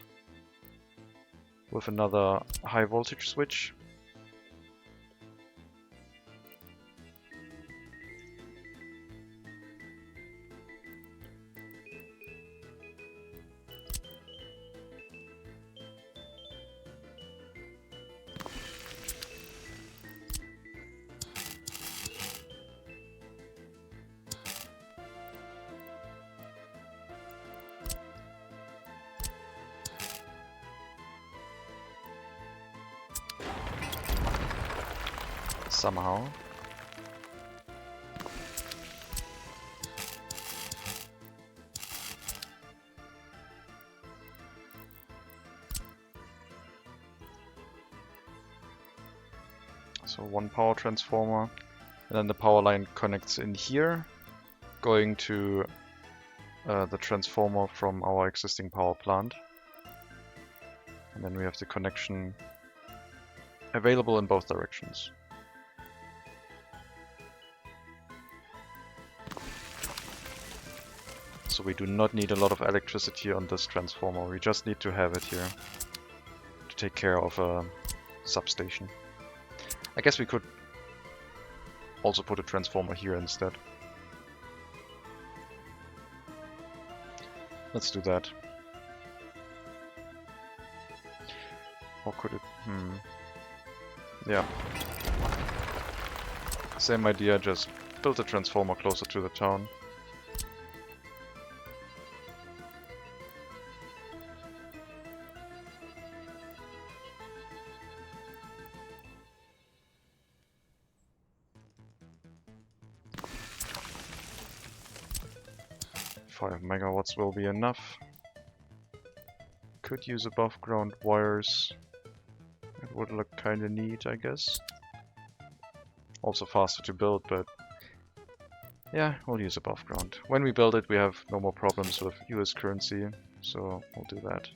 with another high voltage switch. Somehow. So one power transformer, and then the power line connects in here, going to the transformer from our existing power plant. And then we have the connection available in both directions. So we do not need a lot of electricity on this transformer, we just need to have it here to take care of a substation. I guess we could also put a transformer here instead. Let's do that. Or could it... Yeah. Same idea, just build a transformer closer to the town. Five megawatts will be enough. Could use above ground wires. It would look kinda neat, I guess. Also faster to build, but yeah, we'll use above ground. When we build it, we have no more problems with US currency, so we'll do that.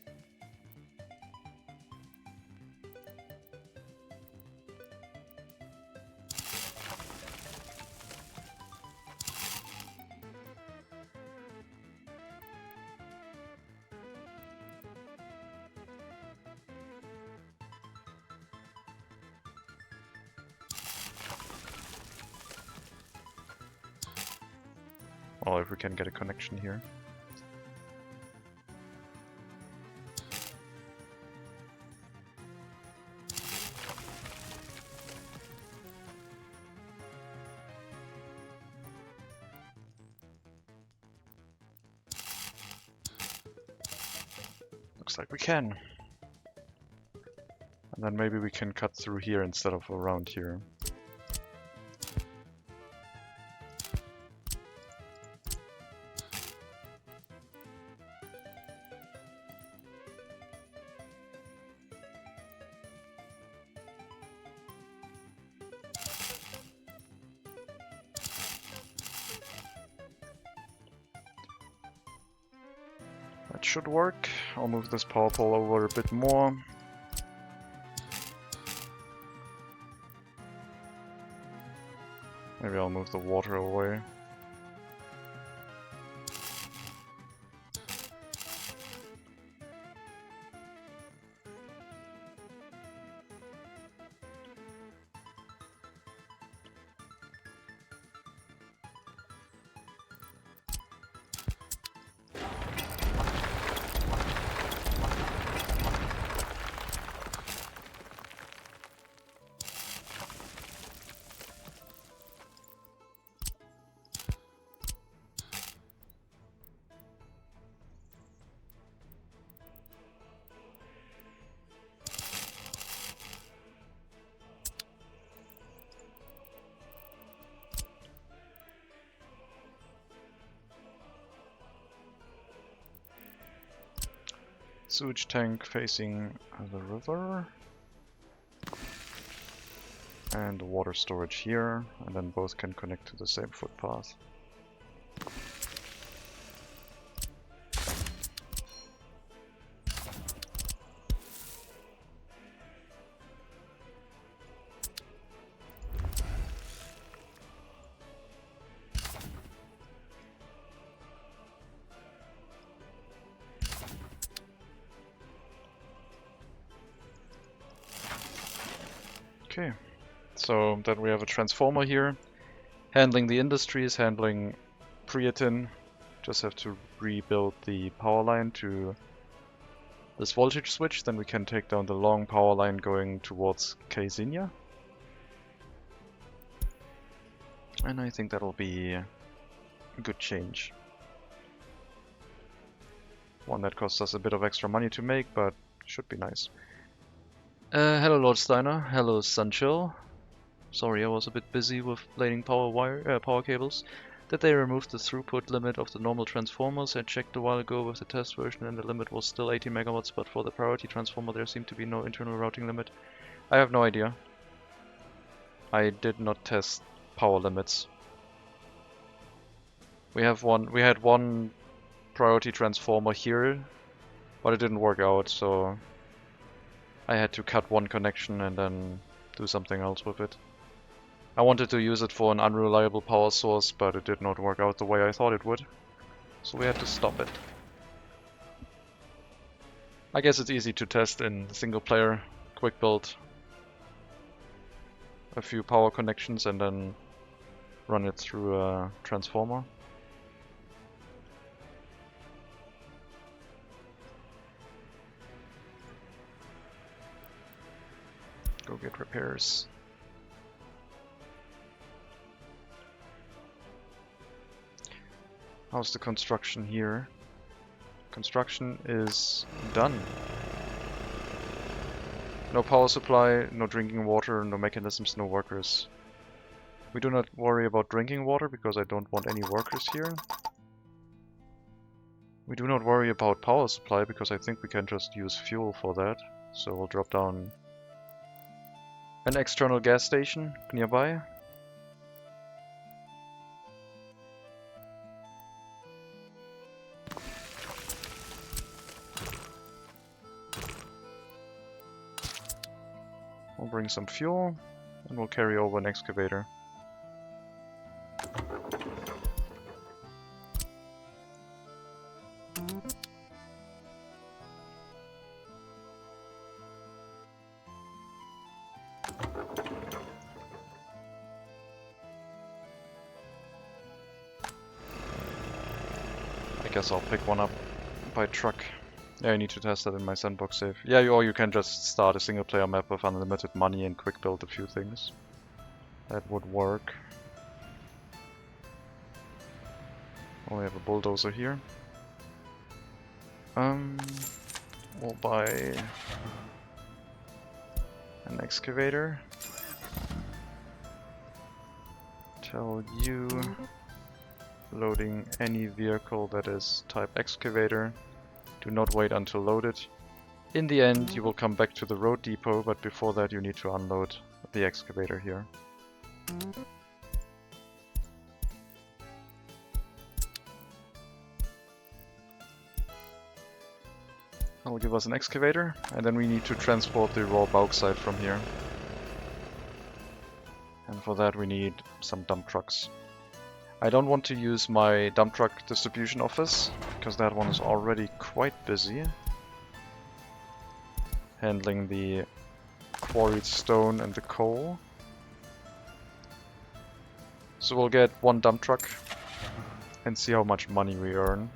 Well, if we can get a connection here. Looks like we can. And then maybe we can cut through here instead of around here. That should work. I'll move this power pole over a bit more. Maybe I'll move the water away. Sewage tank facing the river. And the water storage here, and then both can connect to the same footpath. Okay. So then we have a transformer here, handling the industries, handling creatine. Just have to rebuild the power line to this voltage switch, then we can take down the long power line going towards Carsachstan. And I think that'll be a good change. One that costs us a bit of extra money to make, but should be nice. Hello Lord Steiner, hello Sunchill. Sorry, I was a bit busy with laying power cables. Did they remove the throughput limit of the normal transformers? I checked a while ago with the test version and the limit was still 80 megawatts, but for the priority transformer there seemed to be no internal routing limit. I have no idea. I did not test power limits. We had one priority transformer here, but it didn't work out, so I had to cut one connection and then do something else with it. I wanted to use it for an unreliable power source, but it did not work out the way I thought it would. So we had to stop it. I guess it's easy to test in single player, quick build a few power connections and then run it through a transformer. Go get repairs. How's the construction here? Construction is done. No power supply, no drinking water, no mechanisms, no workers. We do not worry about drinking water because I don't want any workers here. We do not worry about power supply because I think we can just use fuel for that. So we'll drop down an external gas station nearby. We'll bring some fuel, and we'll carry over an excavator. I guess I'll pick one up by truck. Yeah, I need to test that in my sandbox save. Yeah, or you can just start a single player map with unlimited money and quick build a few things. That would work. Oh, we have a bulldozer here. We'll buy an excavator. Tell you loading any vehicle that is type excavator. Do not wait until loaded. In the end, you will come back to the road depot, but before that you need to unload the excavator here. That will give us an excavator, and then we need to transport the raw bauxite from here. And for that we need some dump trucks. I don't want to use my dump truck distribution office, because that one is already quite busy. Handling the quarried stone and the coal. So we'll get one dump truck and see how much money we earn.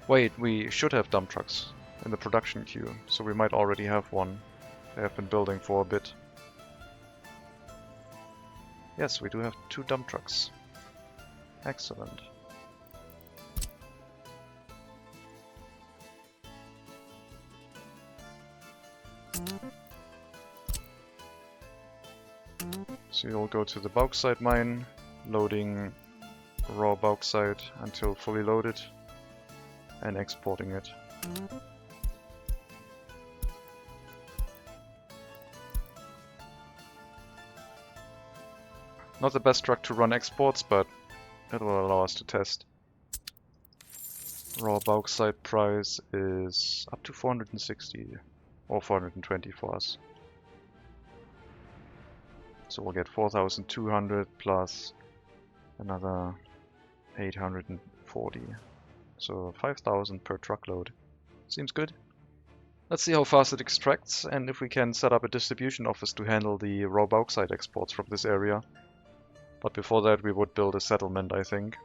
Wait, we should have dump trucks in the production queue, so we might already have one. They have been building for a bit. Yes, we do have 2 dump trucks. Excellent. So you'll go to the bauxite mine, loading raw bauxite until fully loaded, and exporting it. Not the best truck to run exports, but it will allow us to test. Raw bauxite price is up to 460 or 420 for us. So we'll get 4,200 plus another 840. So 5,000 per truckload. Seems good. Let's see how fast it extracts and if we can set up a distribution office to handle the raw bauxite exports from this area. But before that we would build a settlement, I think.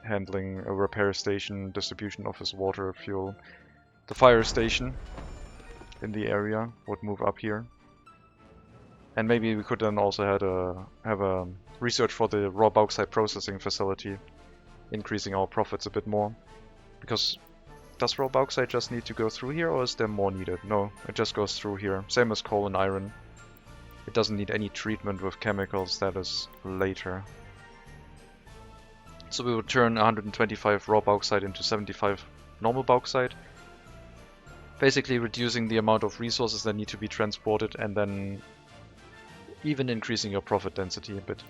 Handling a repair station, distribution office, water, fuel. The fire station in the area would move up here. And maybe we could then also have a research for the raw bauxite processing facility, increasing our profits a bit more. Because does raw bauxite just need to go through here, or is there more needed? No, it just goes through here. Same as coal and iron. It doesn't need any treatment with chemicals, that is later. So we would turn 125 raw bauxite into 75 normal bauxite. Basically reducing the amount of resources that need to be transported and then even increasing your profit density a bit.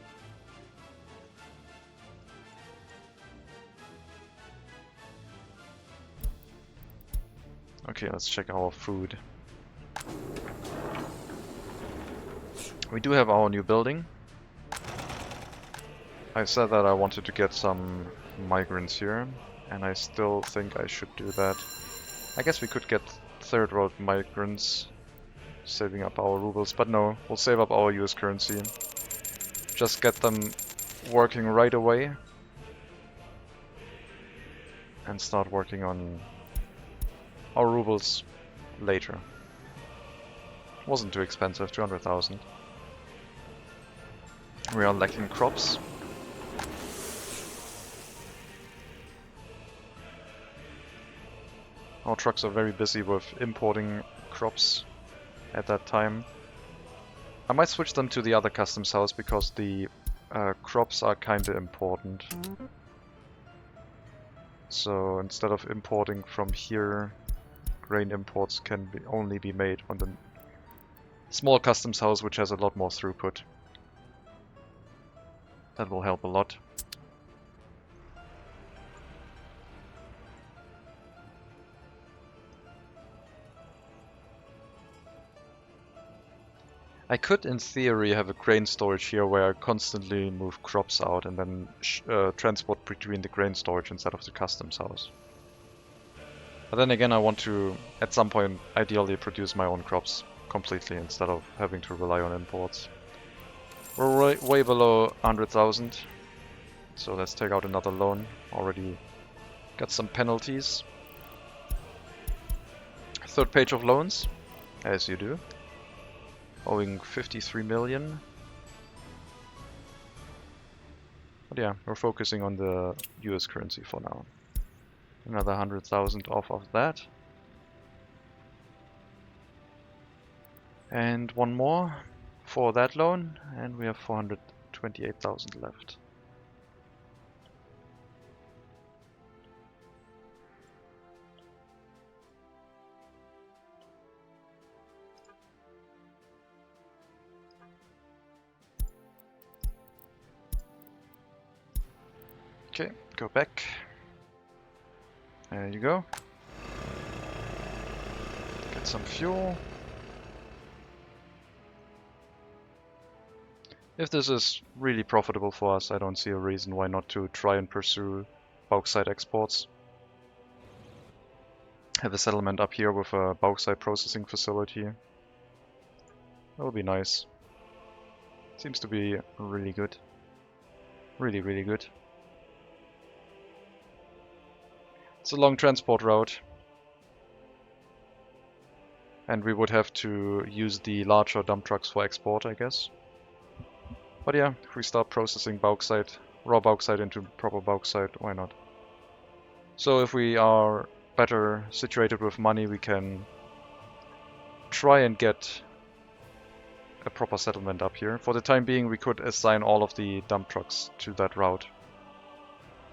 Okay, let's check our food. We do have our new building. I said that I wanted to get some migrants here, and I still think I should do that. I guess we could get third world migrants, saving up our rubles, but no, we'll save up our US currency. Just get them working right away and start working on our rubles later. Wasn't too expensive, 200,000. We are lacking crops. Our trucks are very busy with importing crops at that time. I might switch them to the other customs house because the crops are kinda important. So instead of importing from here, grain imports can only be made on the small customs house, which has a lot more throughput. That will help a lot. I could, in theory, have a grain storage here where I constantly move crops out and then transport between the grain storage instead of the customs house. But then again, I want to, at some point, ideally produce my own crops completely instead of having to rely on imports. We're way below 100,000, so let's take out another loan. Already got some penalties. Third page of loans, as you do. Owing 53 million. But yeah, we're focusing on the US currency for now. Another 100,000 off of that. And one more for that loan, and we have 428,000 left. Okay, go back. There you go. Get some fuel. If this is really profitable for us, I don't see a reason why not to try and pursue bauxite exports. Have a settlement up here with a bauxite processing facility. That will be nice. Seems to be really good. Really, really good. It's a long transport route. And we would have to use the larger dump trucks for export, I guess. But yeah, if we start processing bauxite, raw bauxite into proper bauxite, why not? So if we are better situated with money, we can try and get a proper settlement up here. For the time being, we could assign all of the dump trucks to that route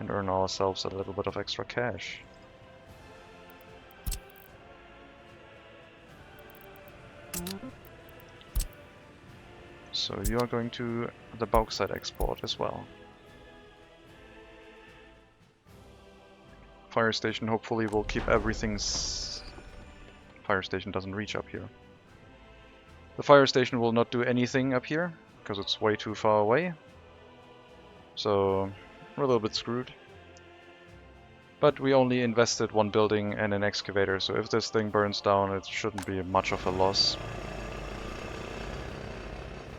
and earn ourselves a little bit of extra cash. So you are going to the bauxite export as well. Fire station hopefully will keep everything. Fire station doesn't reach up here. The fire station will not do anything up here because it's way too far away. So we're a little bit screwed. But we only invested one building and an excavator, so if this thing burns down, it shouldn't be much of a loss.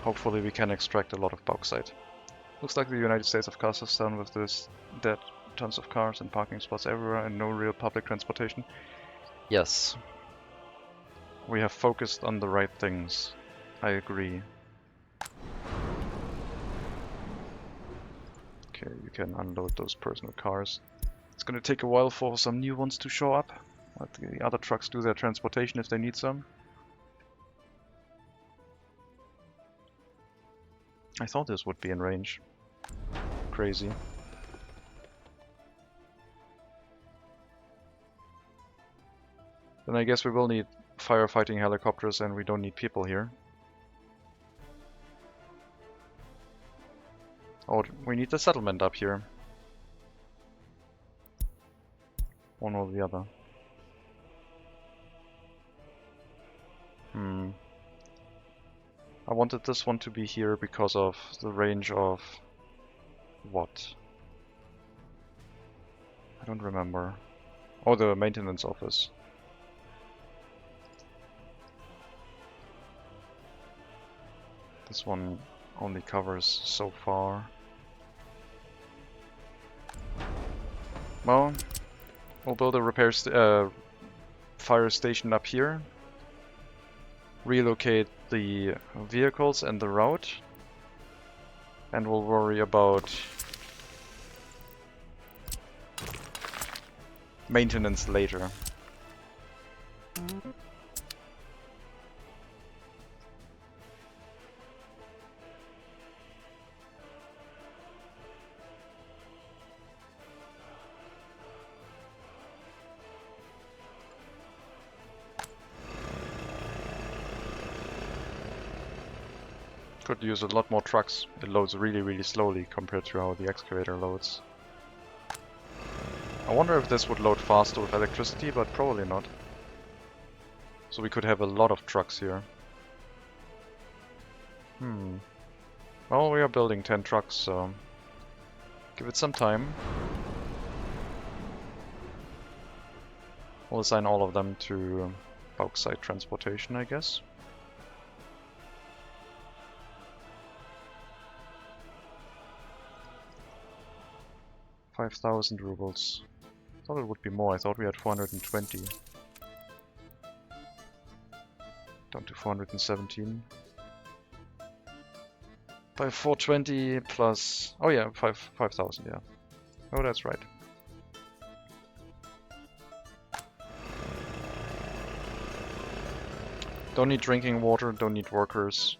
Hopefully we can extract a lot of bauxite. Looks like the United States of Carsachstan with this dead tons of cars and parking spots everywhere and no real public transportation. Yes. We have focused on the right things. I agree. Okay, you can unload those personal cars. It's gonna take a while for some new ones to show up. Let the other trucks do their transportation if they need some. I thought this would be in range. Crazy. Then I guess we will need firefighting helicopters and we don't need people here. Oh, we need the settlement up here. One or the other. I wanted this one to be here because of the range of... what? I don't remember. Oh, the maintenance office. This one only covers so far. Well, we'll build a fire station up here. Relocate the vehicles and the route. And we'll worry about maintenance later. Could use a lot more trucks. It loads really slowly compared to how the excavator loads. I wonder if this would load faster with electricity, but probably not. So we could have a lot of trucks here. Well, we are building 10 trucks, so give it some time. We'll assign all of them to bauxite transportation, I guess. 5,000 rubles. Thought it would be more. I thought we had 420. Down to 417. By 420 plus... oh yeah, 5,000, yeah. Oh, that's right. Don't need drinking water, don't need workers.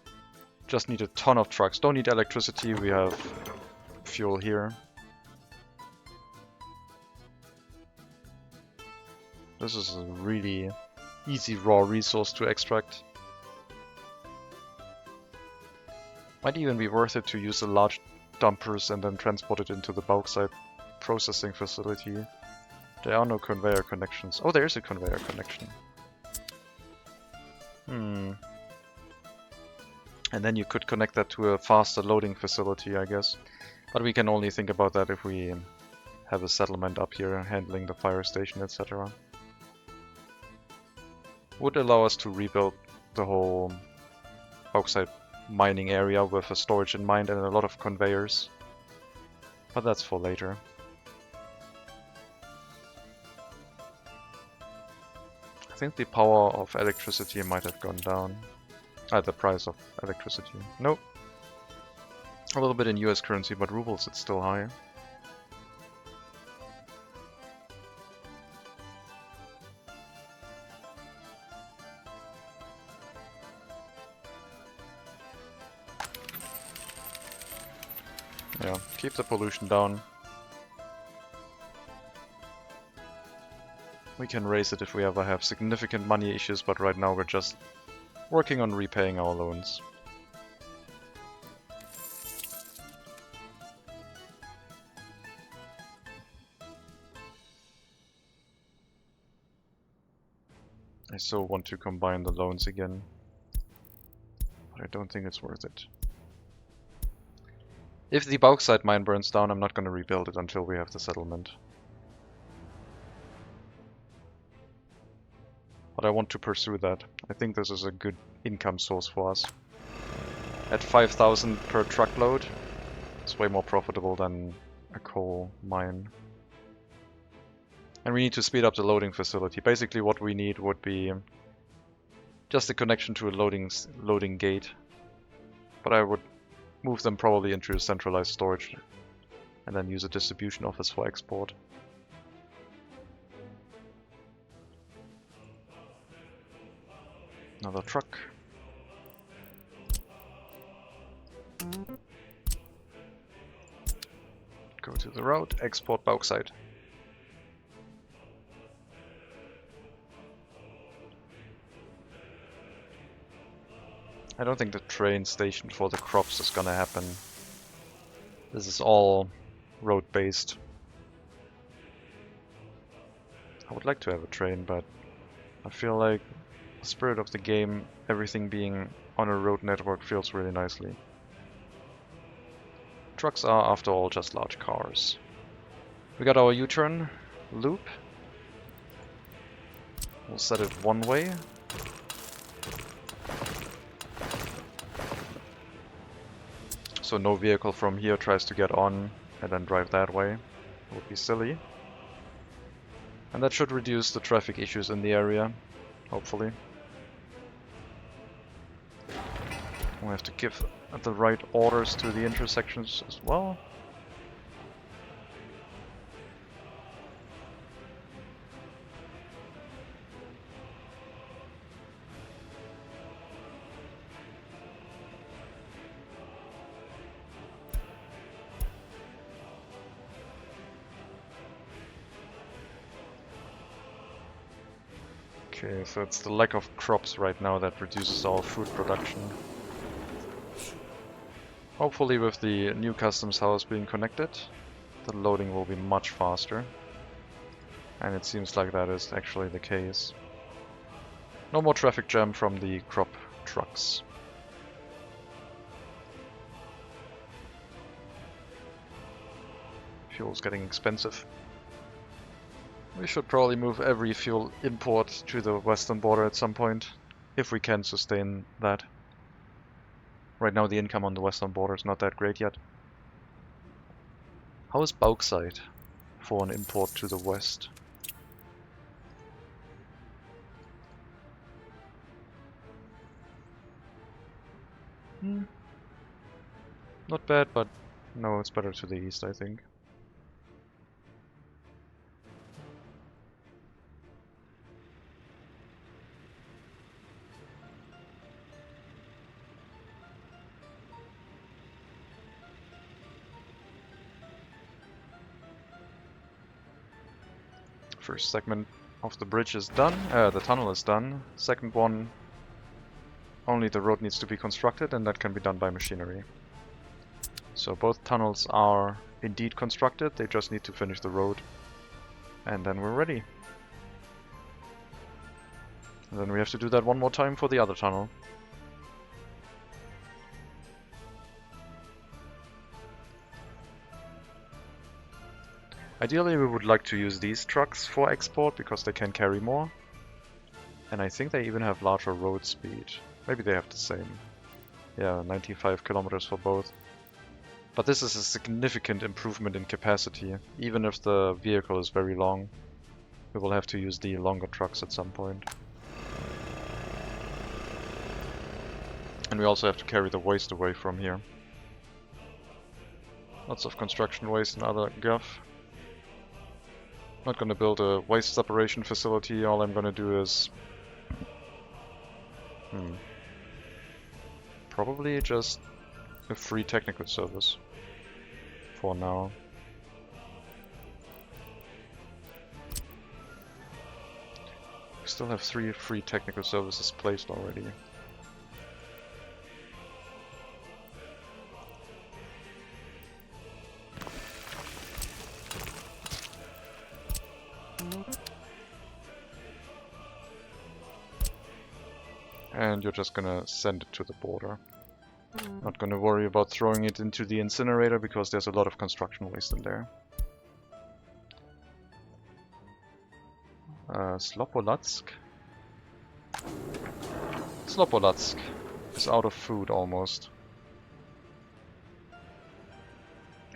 Just need a ton of trucks. Don't need electricity, we have fuel here. This is a really easy raw resource to extract. Might even be worth it to use the large dumpers and then transport it into the bauxite processing facility. There are no conveyor connections. Oh, there is a conveyor connection. And then you could connect that to a faster loading facility, I guess. But we can only think about that if we have a settlement up here handling the fire station, etc. Would allow us to rebuild the whole bauxite mining area with a storage in mind and a lot of conveyors. But that's for later. I think the power of electricity might have gone down. The price of electricity. Nope. A little bit in US currency, but rubles it's still higher. Yeah, keep the pollution down. We can raise it if we ever have significant money issues, but right now we're just working on repaying our loans. I so want to combine the loans again, but I don't think it's worth it. If the bauxite mine burns down, I'm not going to rebuild it until we have the settlement. But I want to pursue that. I think this is a good income source for us. At 5,000 per truckload, it's way more profitable than a coal mine. And we need to speed up the loading facility. Basically what we need would be just a connection to a loading gate. But I would move them probably into a centralized storage and then use a distribution office for export. Another truck. Go to the road, export bauxite. I don't think the train station for the crops is gonna happen. This is all road-based. I would like to have a train, but I feel like the spirit of the game, everything being on a road network, feels really nicely. Trucks are, after all, just large cars. We got our U-turn loop. We'll set it one way. So no vehicle from here tries to get on and then drive that way. It would be silly. And that should reduce the traffic issues in the area, hopefully. We'll have to give the right orders to the intersections as well. Okay, so it's the lack of crops right now that reduces our food production. Hopefully with the new customs house being connected, the loading will be much faster. And it seems like that is actually the case. No more traffic jam from the crop trucks. Fuel's getting expensive. We should probably move every fuel import to the western border at some point, if we can sustain that. Right now the income on the western border is not that great yet. How is bauxite for an import to the west? Not bad, but no, it's better to the east, I think. First segment of the bridge is done, the tunnel is done. Second one, only the road needs to be constructed, and that can be done by machinery. So both tunnels are indeed constructed, they just need to finish the road. And then we're ready. And then we have to do that one more time for the other tunnel. Ideally we would like to use these trucks for export because they can carry more. And I think they even have larger road speed. Maybe they have the same. Yeah, 95 kilometers for both. But this is a significant improvement in capacity. Even if the vehicle is very long, we will have to use the longer trucks at some point. And we also have to carry the waste away from here. Lots of construction waste and other guff. Not gonna build a waste separation facility, all I'm gonna do is probably just a free technical service for now. We still have 3 free technical services placed already. And you're just gonna send it to the border. Not gonna worry about throwing it into the incinerator because there's a lot of construction waste in there. Slopolatsk. Slopolatsk is out of food almost.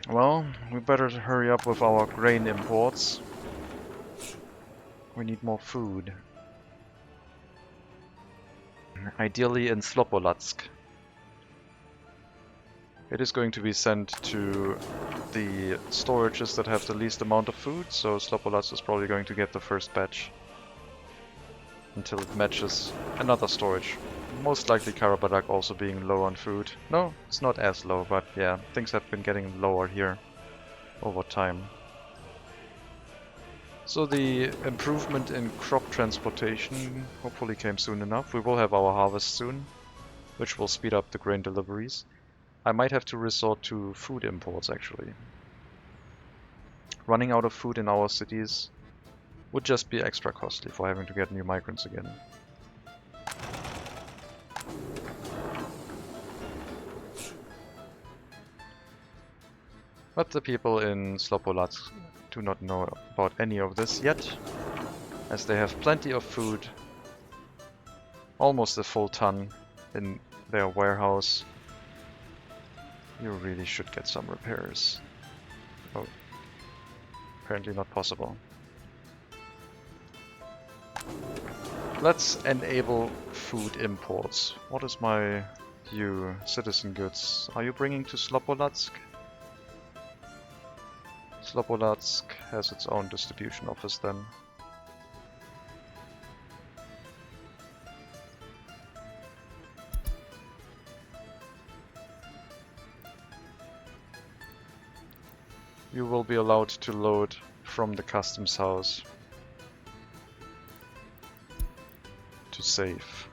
Well, we better hurry up with our grain imports. We need more food. Ideally in Slopolatsk. It is going to be sent to the storages that have the least amount of food, so Slopolatsk is probably going to get the first batch. Until it matches another storage. Most likely Karabadak also being low on food. No, it's not as low, but yeah, things have been getting lower here over time. So the improvement in crop transportation hopefully came soon enough. We will have our harvest soon, which will speed up the grain deliveries. I might have to resort to food imports actually. Running out of food in our cities would just be extra costly for having to get new migrants again. But the people in Slopolatsk do not know about any of this yet, as they have plenty of food, almost a full ton in their warehouse. You really should get some repairs. Oh, apparently not possible. Let's enable food imports. What is my view? Citizen goods. Are you bringing to Slopolatsk? Slopolatsk has its own distribution office then. You will be allowed to load from the customs house to save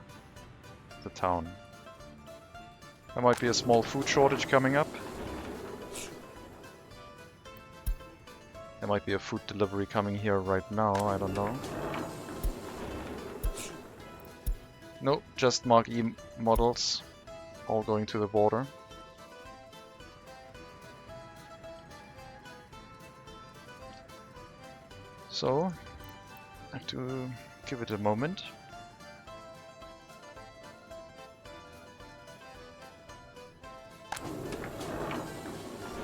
the town. There might be a small food shortage coming up. There might be a food delivery coming here right now, I don't know. Nope, just Mark E models, all going to the border. So, I have to give it a moment.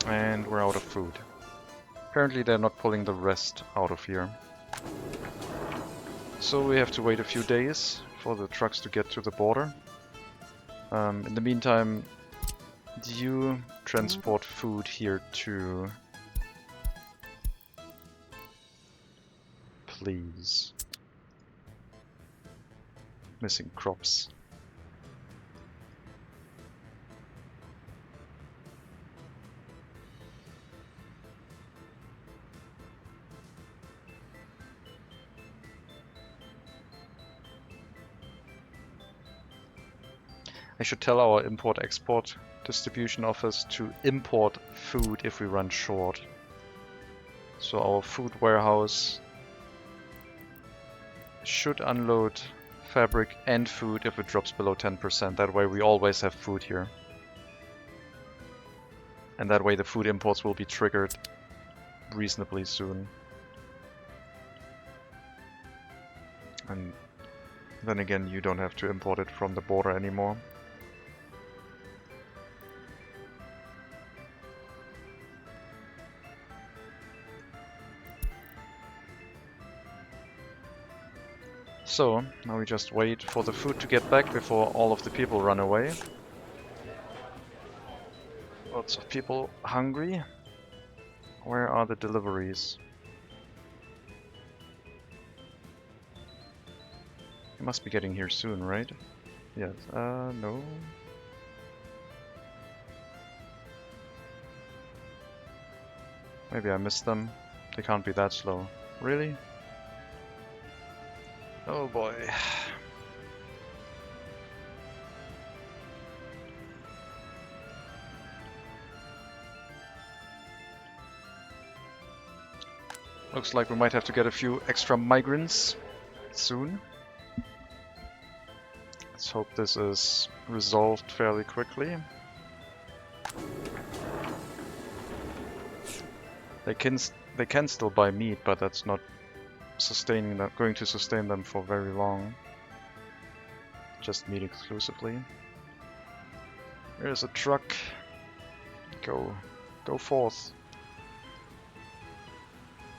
And we're out of food. Apparently they're not pulling the rest out of here. So we have to wait a few days for the trucks to get to the border. In the meantime, do you transport food here too? Please. Missing crops. I should tell our import-export distribution office to import food if we run short. So our food warehouse should unload fabric and food if it drops below 10%. That way we always have food here. And that way the food imports will be triggered reasonably soon. And then again, you don't have to import it from the border anymore. So, now we just wait for the food to get back before all of the people run away. Lots of people hungry. Where are the deliveries? You must be getting here soon, right? Yes, no. Maybe I missed them. They can't be that slow. Really? Oh boy. Looks like we might have to get a few extra migrants soon. Let's hope this is resolved fairly quickly. They can still buy meat, but that's not going to sustain them for very long. Just meat exclusively. Here's a truck. Go forth.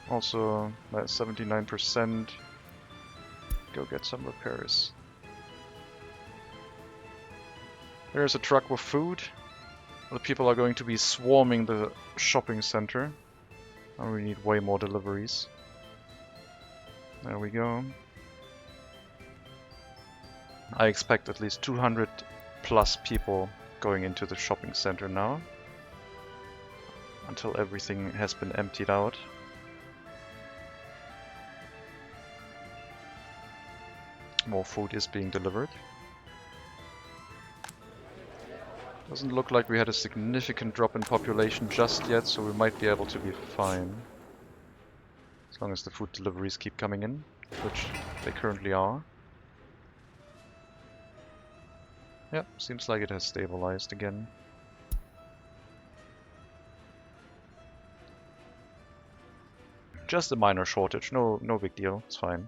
Also, that's 79%. Go get some repairs. There's a truck with food. The people are going to be swarming the shopping center. And we need way more deliveries. There we go. I expect at least 200 plus people going into the shopping center now. Until everything has been emptied out. More food is being delivered. Doesn't look like we had a significant drop in population just yet, so we might be able to be fine. As long as the food deliveries keep coming in, which they currently are. Yep, seems like it has stabilized again. Just a minor shortage, no big deal, it's fine.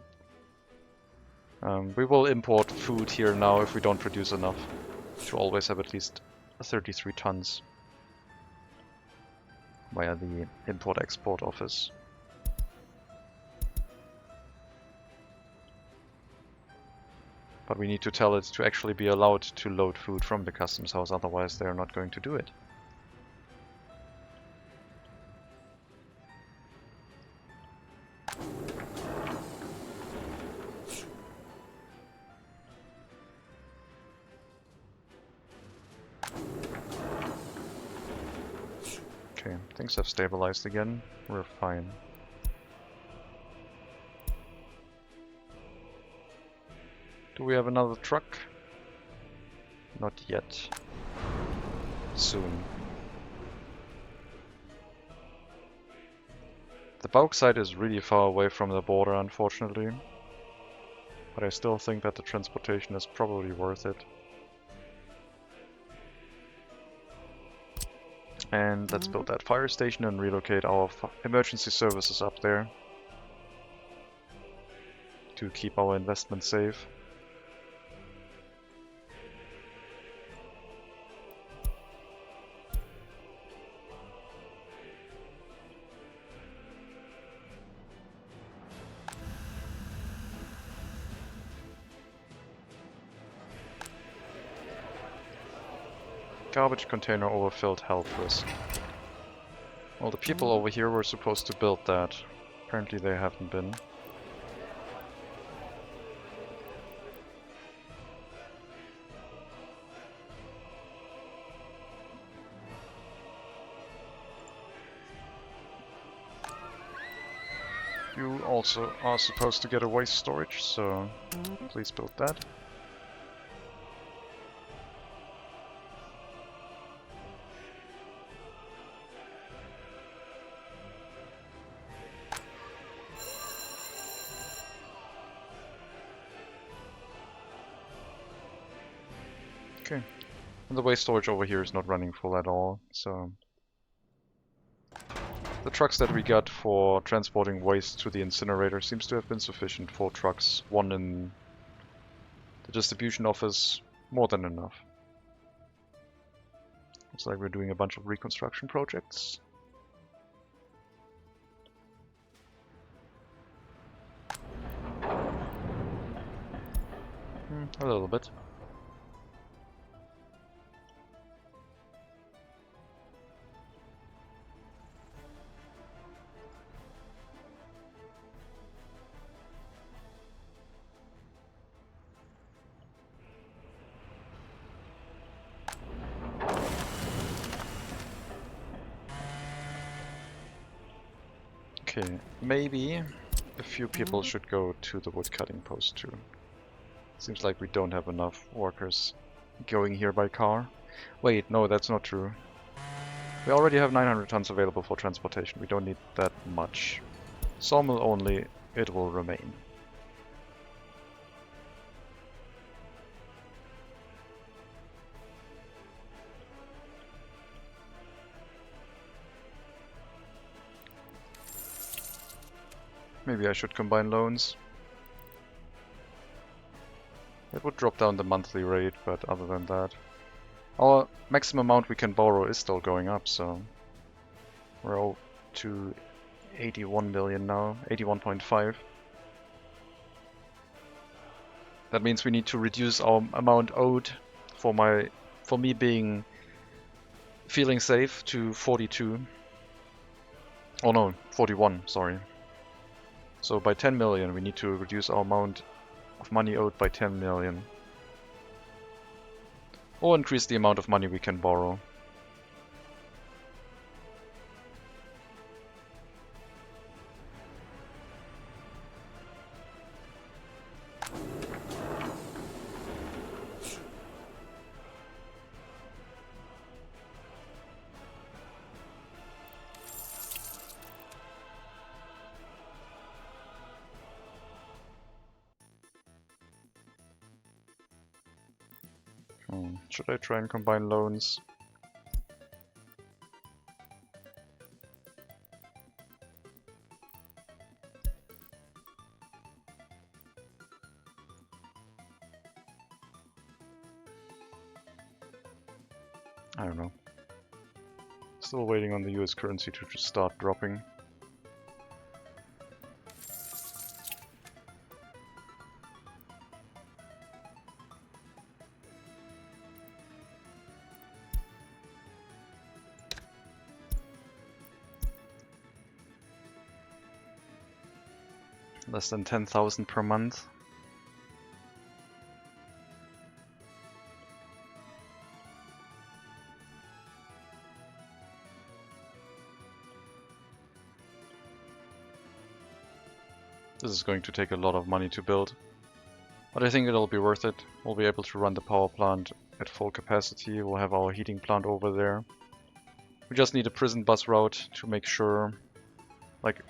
We will import food here now if we don't produce enough. To always have at least 33 tons via the import-export office. But we need to tell it to actually be allowed to load food from the customs house, otherwise they're not going to do it. Okay, things have stabilized again. We're fine. Do we have another truck? Not yet. Soon. The bulk site is really far away from the border, unfortunately. But I still think that the transportation is probably worth it. And let's build that fire station and relocate our emergency services up there. To keep our investment safe. Garbage container overfilled, health risk. Well, the people over here were supposed to build that. Apparently they haven't been. You also are supposed to get a waste storage, so please build that. Okay, and the waste storage over here is not running full at all, so the trucks that we got for transporting waste to the incinerator seems to have been sufficient. 4 trucks, 1 in the distribution office, more than enough. Looks like we're doing a bunch of reconstruction projects. A little bit. Okay, maybe a few people should go to the woodcutting post too. Seems like we don't have enough workers going here by car. Wait, no, that's not true. We already have 900 tons available for transportation. We don't need that much. Sawmill only, it will remain. Maybe I should combine loans. It would drop down the monthly rate, but other than that, our maximum amount we can borrow is still going up, so we're all to 81 million now, 81.5. That means we need to reduce our amount owed for me being feeling safe to 42. Oh no, 41, sorry. So by 10 million we need to reduce our amount of money owed by 10 million. Or increase the amount of money we can borrow. Should I try and combine loans? I don't know. Still waiting on the US currency to just start dropping. Less than 10,000 per month. This is going to take a lot of money to build, but I think it'll be worth it. We'll be able to run the power plant at full capacity. We'll have our heating plant over there. We just need a prison bus route to make sure, like,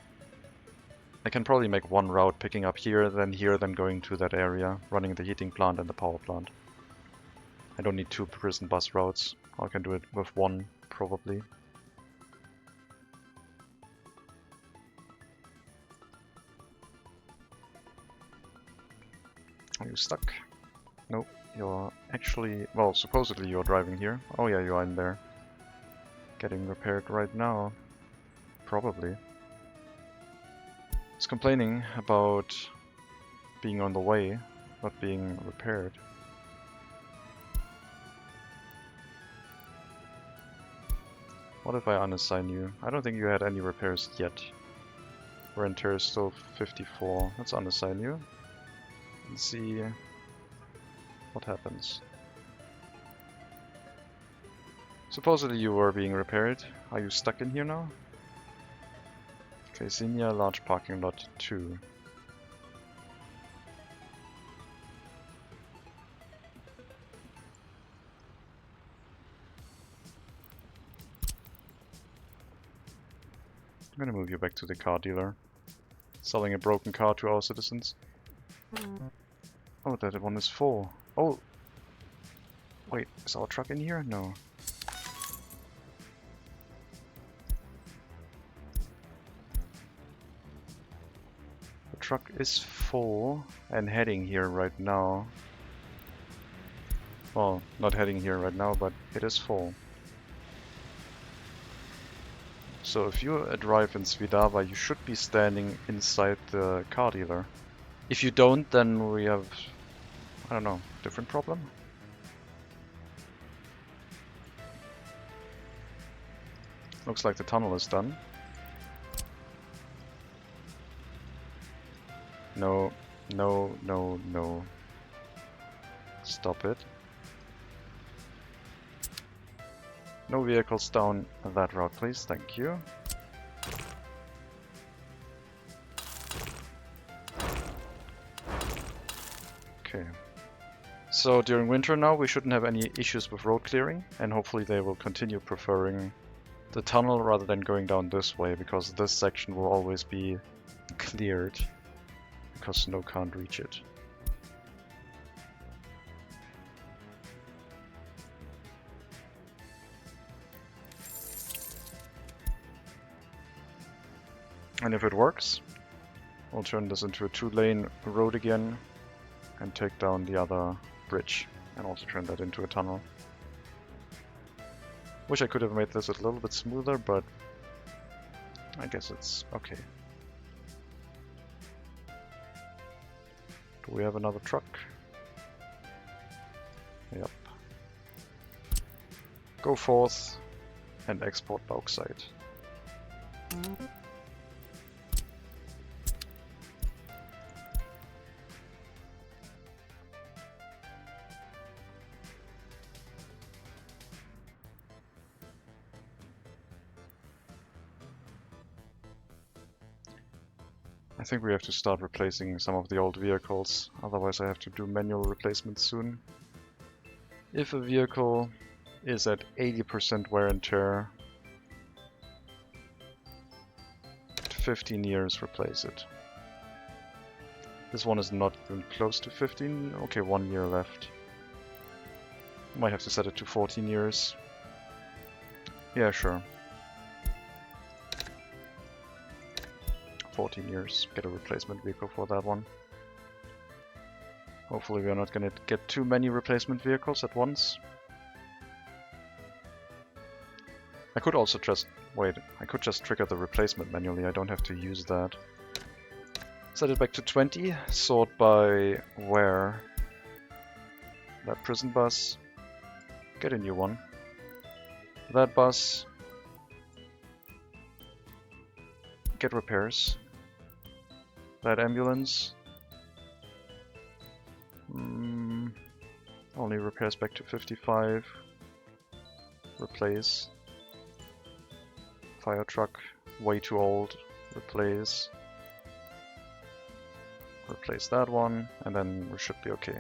I can probably make one route picking up here, then going to that area, running the heating plant and the power plant. I don't need two prison bus routes. I can do it with one, probably. Are you stuck? Nope, you're actually... well, supposedly you're driving here. Oh yeah, you are in there. Getting repaired right now. Probably. It's complaining about being on the way, not being repaired. What if I unassign you? I don't think you had any repairs yet. Wear and tear is still 54. Let's unassign you and see what happens. Supposedly you were being repaired. Are you stuck in here now? Okay, Xenia, large parking lot 2. I'm gonna move you back to the car dealer. Selling a broken car to our citizens. Oh, that one is full. Oh! Wait, is our truck in here? No. The truck is full and heading here right now. Well, not heading here right now, but it is full. So if you arrive in Svidava, you should be standing inside the car dealer. If you don't, then we have, I don't know, different problem? Looks like the tunnel is done. No, no, no, no. Stop it. No vehicles down that route, please. Thank you. Okay. So during winter now, we shouldn't have any issues with road clearing, and hopefully they will continue preferring the tunnel rather than going down this way, because this section will always be cleared, because snow can't reach it. And if it works, We'll turn this into a 2-lane road again and take down the other bridge and also turn that into a tunnel. Wish I could have made this a little bit smoother, but I guess it's okay. Do we have another truck? Yep. Go forth and export bauxite. I think we have to start replacing some of the old vehicles, otherwise I have to do manual replacements soon. If a vehicle is at 80% wear and tear, at 15 years replace it. This one is not even close to 15, okay, 1 year left. Might have to set it to 14 years. Yeah, sure. 14 years, get a replacement vehicle for that one. Hopefully we're not gonna get too many replacement vehicles at once. I could also just, wait, I could just trigger the replacement manually, I don't have to use that. Set it back to 20, sort by where. That prison bus, get a new one. That bus, get repairs. That ambulance, only repairs back to 55. Replace. Fire truck, way too old. Replace. Replace that one, and then we should be okay.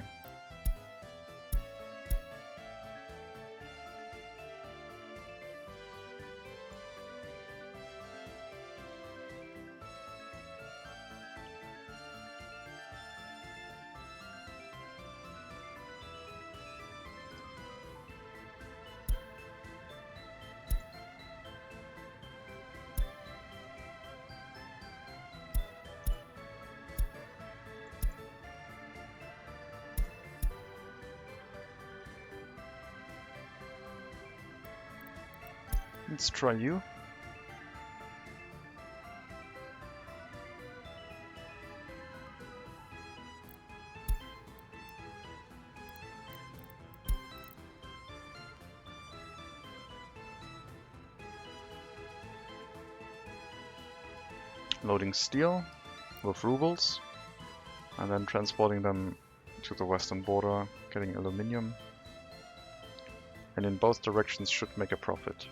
Let's try you. Loading steel with rubles and then transporting them to the western border, getting aluminium. And in both directions should make a profit.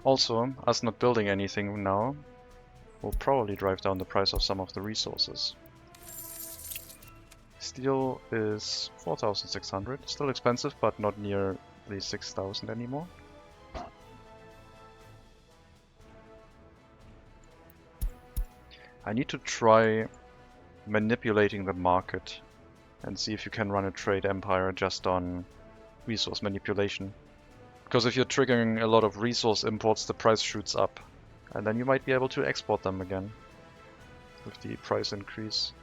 Also, us not building anything now will probably drive down the price of some of the resources. Steel is 4,600, still expensive, but not near the 6,000 anymore. I need to try manipulating the market and see if you can run a trade empire just on resource manipulation. Because if you're triggering a lot of resource imports, the price shoots up. And then you might be able to export them again with the price increase.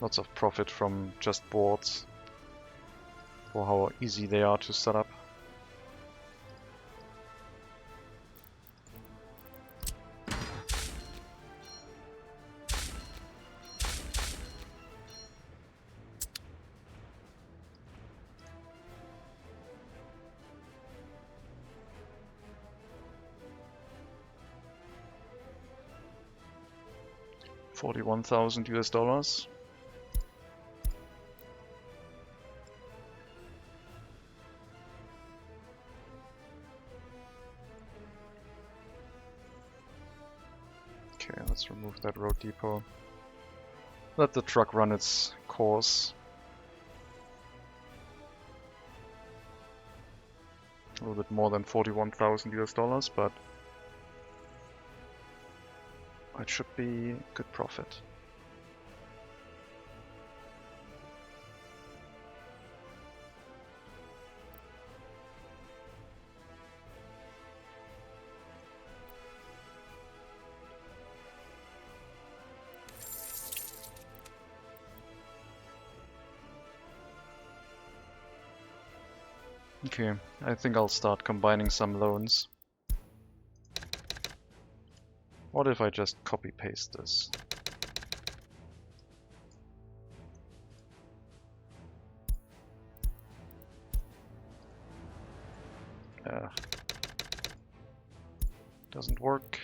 Lots of profit from just boards for how easy they are to set up. 41,000 US dollars. Okay, let's remove that road depot. Let the truck run its course. A little bit more than 41,000 US dollars, but it should be good profit. Okay, I think I'll start combining some loans. What if I just copy paste this? Doesn't work.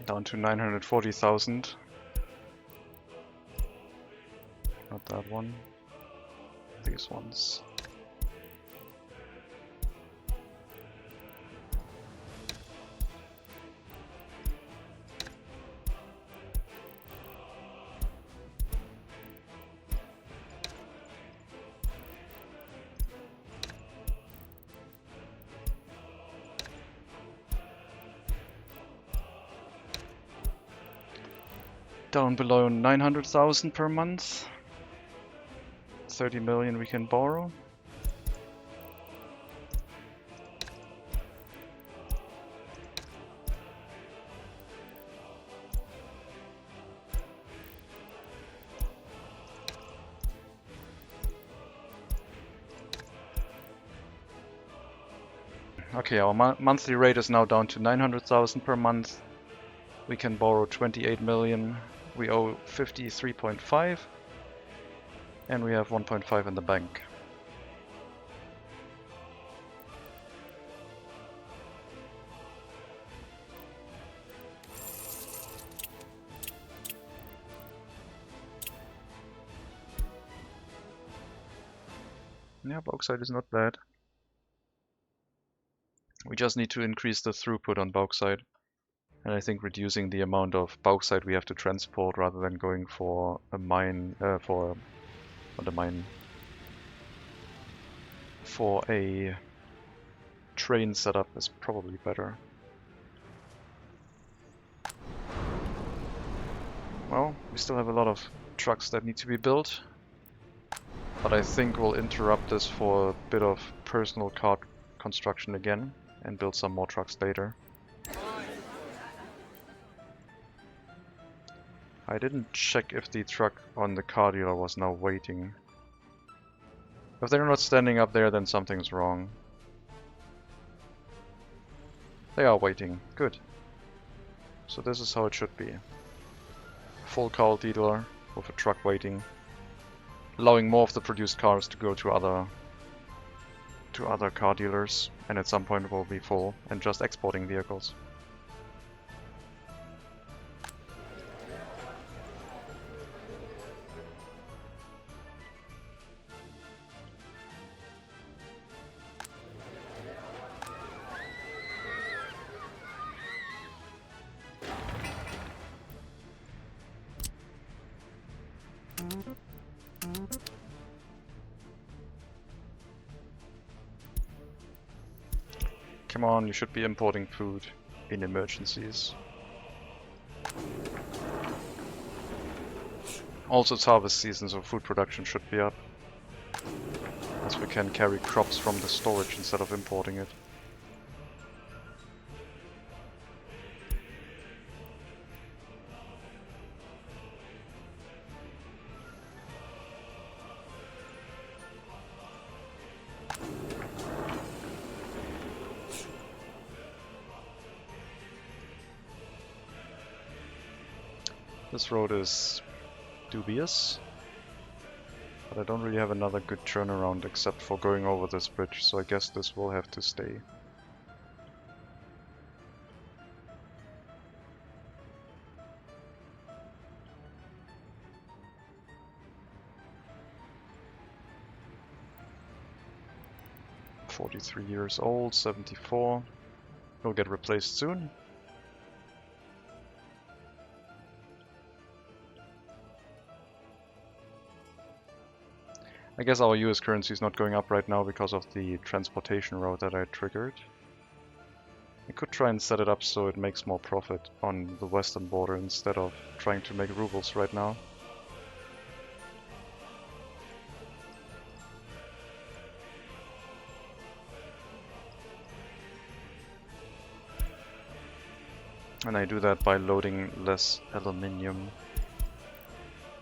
Down to 940,000. Not that one. These ones. Down below 900,000 per month. 30 million we can borrow. Okay, our monthly rate is now down to 900,000 per month. We can borrow 28 million. We owe 53.5. And we have 1.5 in the bank. Yeah, bauxite is not bad. We just need to increase the throughput on bauxite. And I think reducing the amount of bauxite we have to transport rather than going for a mine, for a train setup is probably better. Well, we still have a lot of trucks that need to be built, but I think we'll interrupt this for a bit of personal car construction again and build some more trucks later. I didn't check if the truck on the car dealer was now waiting. If they're not standing up there, then something's wrong. They are waiting. Good. So this is how it should be. Full car dealer with a truck waiting, allowing more of the produced cars to go to other car dealers, and at some point will be full and just exporting vehicles. Come on, you should be importing food in emergencies. Also, it's harvest season, so food production should be up. As we can carry crops from the storage instead of importing it. This road is dubious, but I don't really have another good turnaround except for going over this bridge, so I guess this will have to stay. "43 years old, 74. Will get replaced soon. I guess our US currency is not going up right now because of the transportation route that I triggered. I could try and set it up so it makes more profit on the western border instead of trying to make rubles right now. And I do that by loading less aluminium.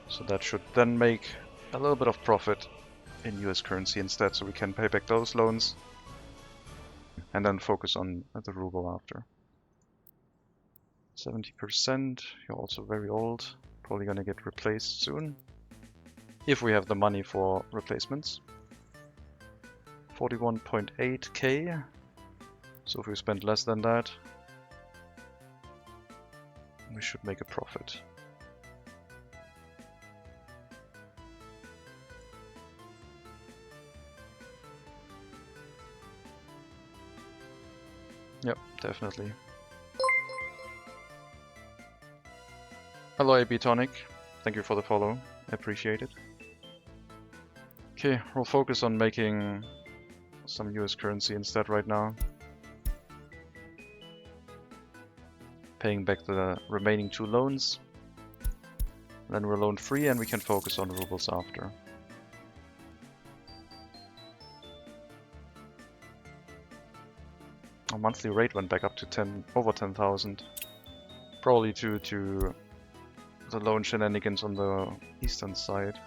So that should then make a little bit of profit in US currency instead, so we can pay back those loans and then focus on the ruble after. 70%, you're also very old, probably gonna get replaced soon, if we have the money for replacements. 41.8k, so if we spend less than that, we should make a profit. Yep, definitely. Hello AB Tonic, thank you for the follow, I appreciate it. Okay, we'll focus on making some US currency instead right now. Paying back the remaining 2 loans. Then we're loan free and we can focus on rubles after. Our monthly rate went back up to over 10,000. Probably due to the loan shenanigans on the eastern side.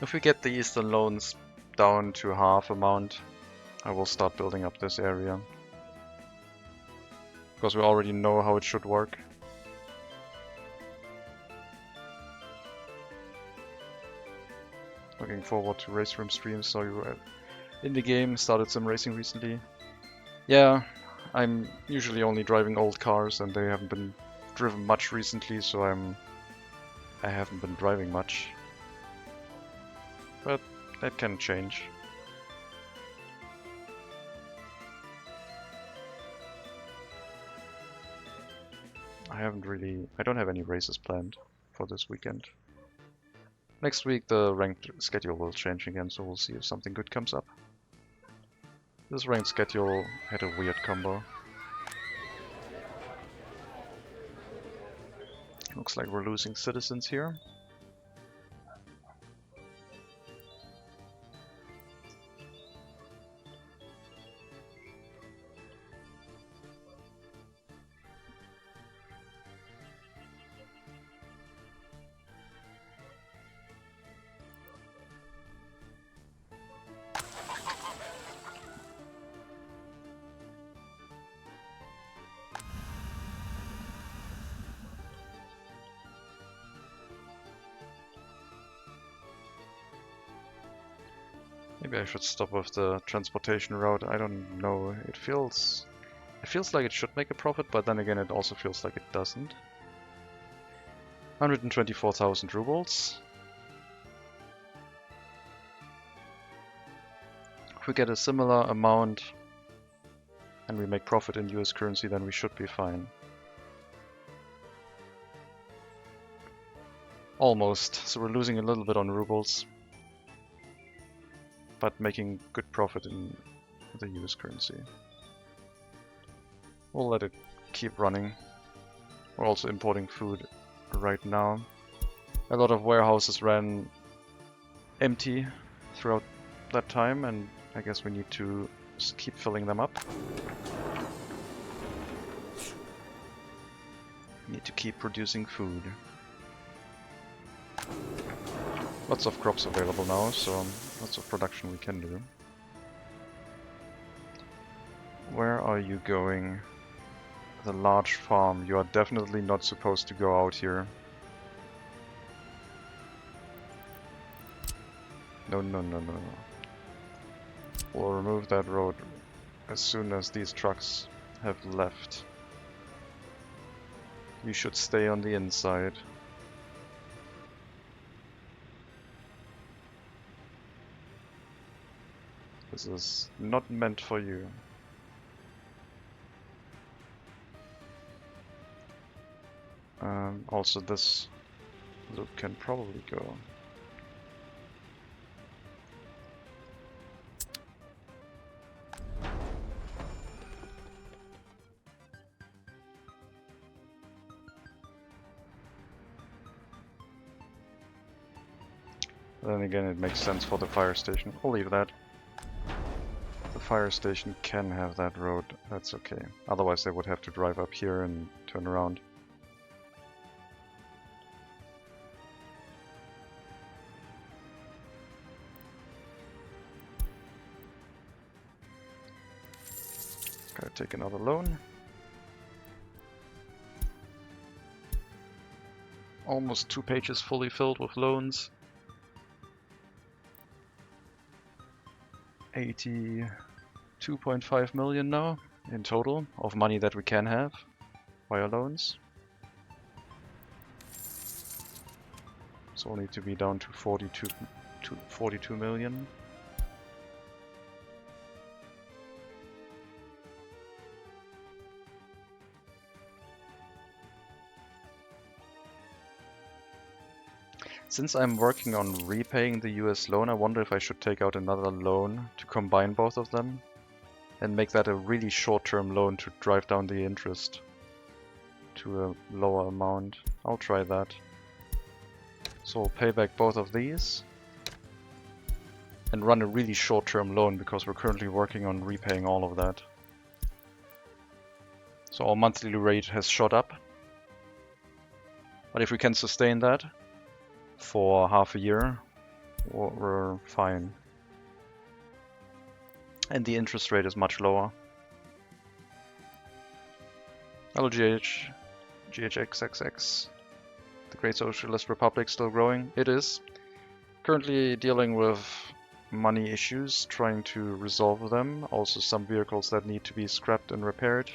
If we get the eastern loans down to half amount, I will start building up this area. Because we already know how it should work. Looking forward to race room streams. So you were in the game, started some racing recently. Yeah, I'm usually only driving old cars and they haven't been driven much recently, so I haven't been driving much. But that can change. I don't have any races planned for this weekend. Next week the ranked schedule will change again, so we'll see if something good comes up. This ranked schedule had a weird combo. Looks like we're losing citizens here. Maybe I should stop with the transportation route. I don't know. It feels like it should make a profit, but then again it also feels like it doesn't. 124,000 rubles. If we get a similar amount and we make profit in US currency, then we should be fine. Almost. So we're losing a little bit on rubles, but making good profit in the US currency. We'll let it keep running. We're also importing food right now. A lot of warehouses ran empty throughout that time, and I guess we need to just keep filling them up. We need to keep producing food. Lots of crops available now, so lots of production we can do. Where are you going? The large farm. You are definitely not supposed to go out here. No, no, no, no, no. We'll remove that road as soon as these trucks have left. You should stay on the inside. This is not meant for you. Also, this loop can probably go. Then again, it makes sense for the fire station. I'll leave that. The fire station can have that road, that's okay. Otherwise they would have to drive up here and turn around. Gotta take another loan. Almost 2 pages fully filled with loans. 82.5 million now in total of money that we can have via loans. So we'll need to be down to 42 million. Since I'm working on repaying the US loan, I wonder if I should take out another loan to combine both of them and make that a really short-term loan to drive down the interest to a lower amount. I'll try that. So I'll pay back both of these and run a really short-term loan because we're currently working on repaying all of that. So our monthly rate has shot up. But if we can sustain that for half a year, we're fine. And the interest rate is much lower. LGH, GHXXX, the Great Socialist Republic still growing? It is. Currently dealing with money issues, trying to resolve them. Also some vehicles that need to be scrapped and repaired.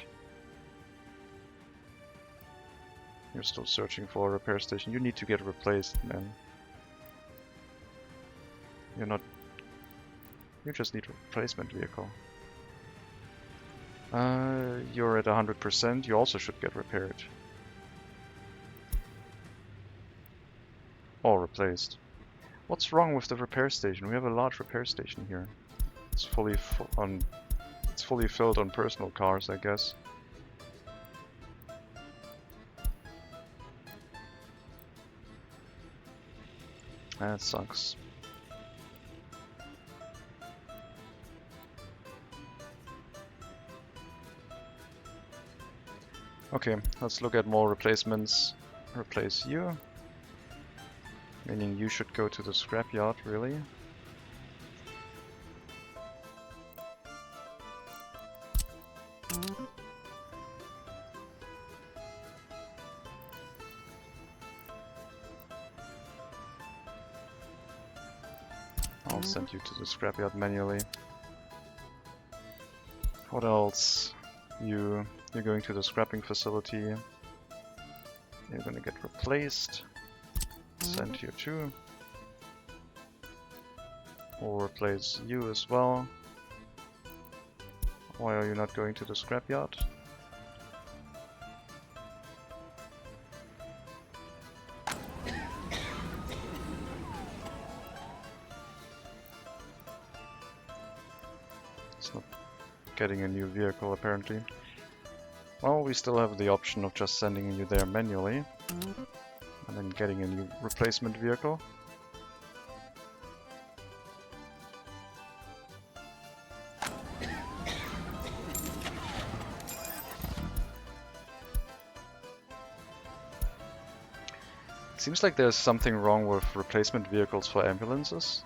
You're still searching for a repair station. You need to get replaced, man. You're not... You just need a replacement vehicle. You're at 100%. You also should get repaired. Or replaced. What's wrong with the repair station? We have a large repair station here. It's fully filled on personal cars, I guess. That sucks. Okay, let's look at more replacements. Replace you. Meaning you should go to the scrapyard, really. I'll send you to the scrapyard manually. What else? You're going to the scrapping facility. You're gonna get replaced. Send here too. We'll replace you as well. Why are you not going to the scrapyard? It's not getting a new vehicle apparently. Well, we still have the option of just sending you there manually and then getting a new replacement vehicle. It seems like there's something wrong with replacement vehicles for ambulances.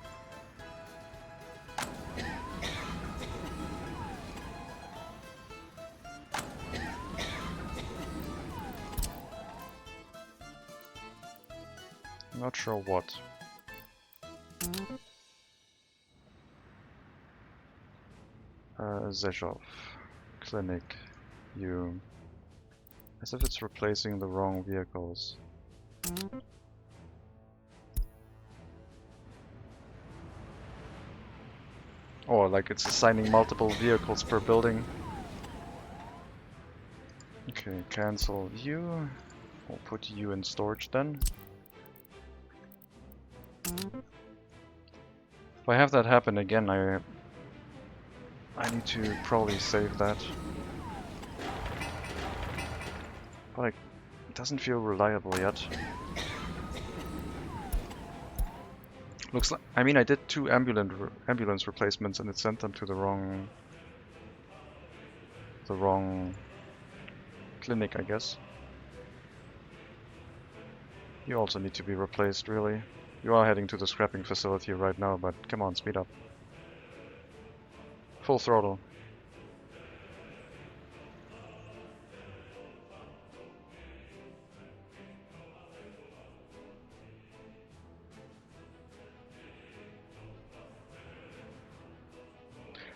Not sure what. Zezhov. Clinic. You. As if it's replacing the wrong vehicles. Or like it's assigning multiple vehicles per building. Okay, cancel you. We'll put you in storage then. If I have that happen again, I need to probably save that. But it doesn't feel reliable yet. Looks like, I mean, I did 2 ambulance replacements and it sent them to the wrong clinic, I guess. You also need to be replaced, really. You are heading to the scrapping facility right now, but come on, speed up. Full throttle.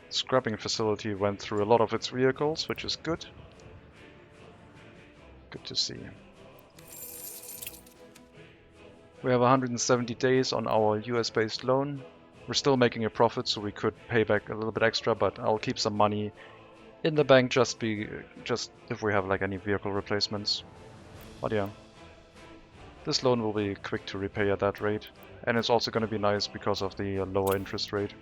Scrapping facility went through a lot of its vehicles, which is good. Good to see. We have 170 days on our US-based loan. We're still making a profit, so we could pay back a little bit extra, but I'll keep some money in the bank just if we have like any vehicle replacements. But yeah, this loan will be quick to repay at that rate, and it's also going to be nice because of the lower interest rate.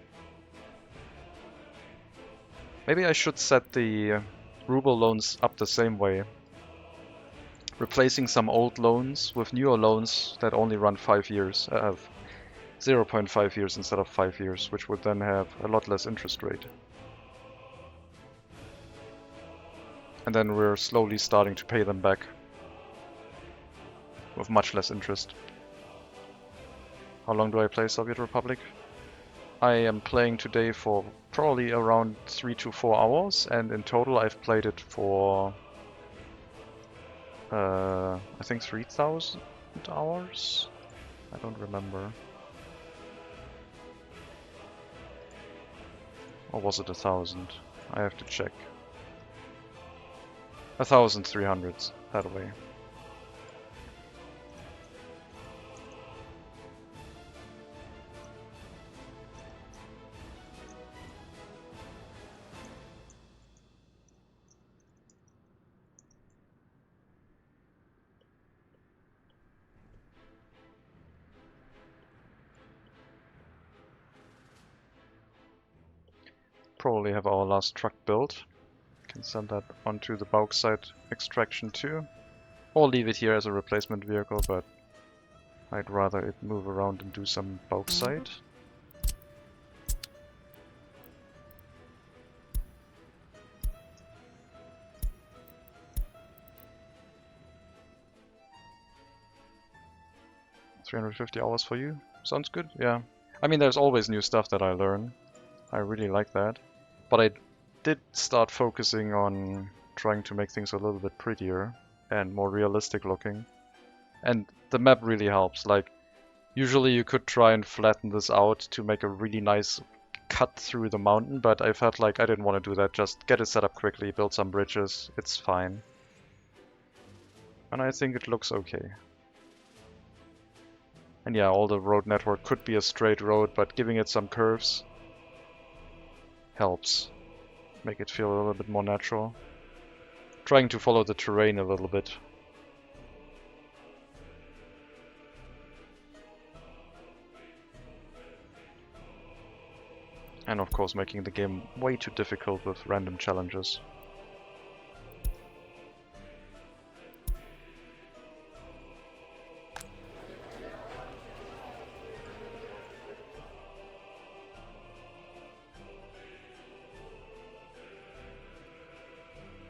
Maybe I should set the ruble loans up the same way. Replacing some old loans with newer loans that only run 5 years, 0.5 years instead of 5 years, which would then have a lot less interest rate. And then we're slowly starting to pay them back with much less interest. How long do I play Soviet Republic? I am playing today for probably around 3 to 4 hours, and in total I've played it for I think 3,000 hours? I don't remember. Or was it 1,000? I have to check. 1,300 that way. Probably have our last truck built. Can send that onto the bauxite extraction too. Or leave it here as a replacement vehicle, but I'd rather it move around and do some bauxite. $350 hours for you. Sounds good, yeah. I mean, there's always new stuff that I learn. I really like that. But I did start focusing on trying to make things a little bit prettier and more realistic looking. And the map really helps. Like, usually you could try and flatten this out to make a really nice cut through the mountain, but I felt like I didn't want to do that. Just get it set up quickly, build some bridges, it's fine. And I think it looks okay. And yeah, all the road network could be a straight road, but giving it some curves helps. make it feel a little bit more natural. Trying to follow the terrain a little bit. And of course making the game way too difficult with random challenges.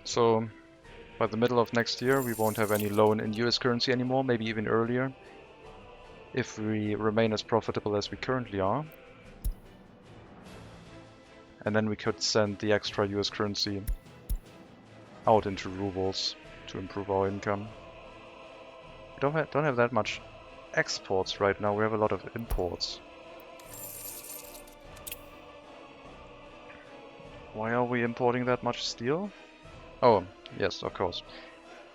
So by the middle of next year we won't have any loan in US currency anymore, maybe even earlier, if we remain as profitable as we currently are. And then we could send the extra US currency out into rubles to improve our income. We don't have that much exports right now, we have a lot of imports. Why are we importing that much steel? Oh, yes, of course.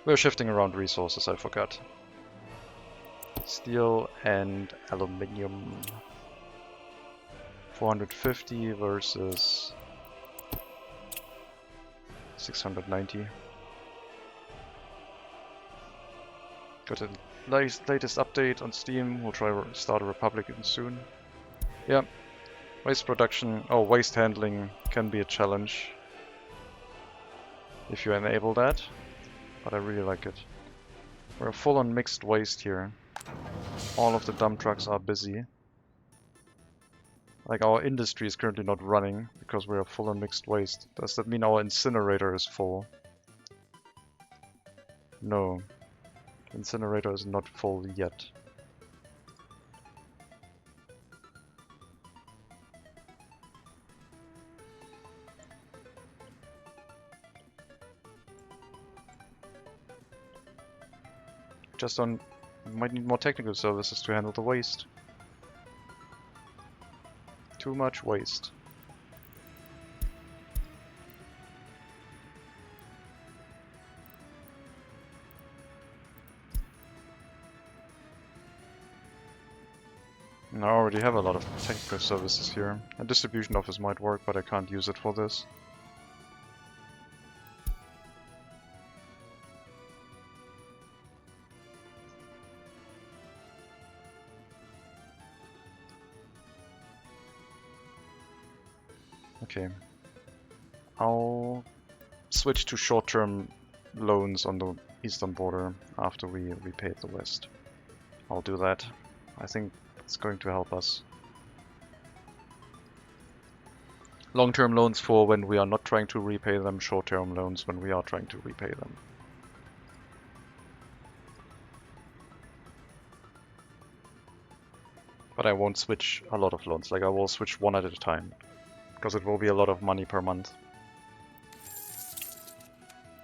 We're shifting around resources, I forgot. Steel and aluminium. 450 versus 690. Got the latest update on Steam. We'll try to start a Republic soon. Yeah. Waste production, waste handling can be a challenge if you enable that, but I really like it. We're full on mixed waste here. All of the dump trucks are busy. Like, our industry is currently not running because we are full on mixed waste. Does that mean our incinerator is full? No. Incinerator is not full yet. Just on, might need more technical services to handle the waste. Too much waste. And I already have a lot of technical services here. A distribution office might work, but I can't use it for this. Okay. I'll switch to short-term loans on the eastern border after we repay the west. I'll do that. I think it's going to help us. Long-term loans for when we are not trying to repay them, short-term loans when we are trying to repay them. But I won't switch a lot of loans, like I will switch one at a time, because it will be a lot of money per month.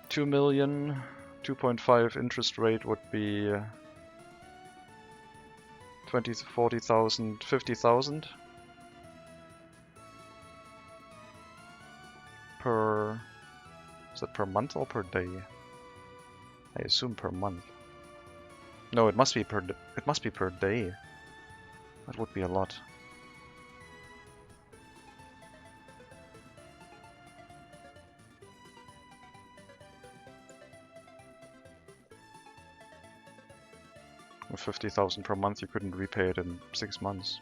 2 million, 2.5 interest rate would be 20, 40,000, 50,000 per... Is that per month or per day? I assume per month. No, it must be per day. That would be a lot. With 50,000 per month, you couldn't repay it in 6 months.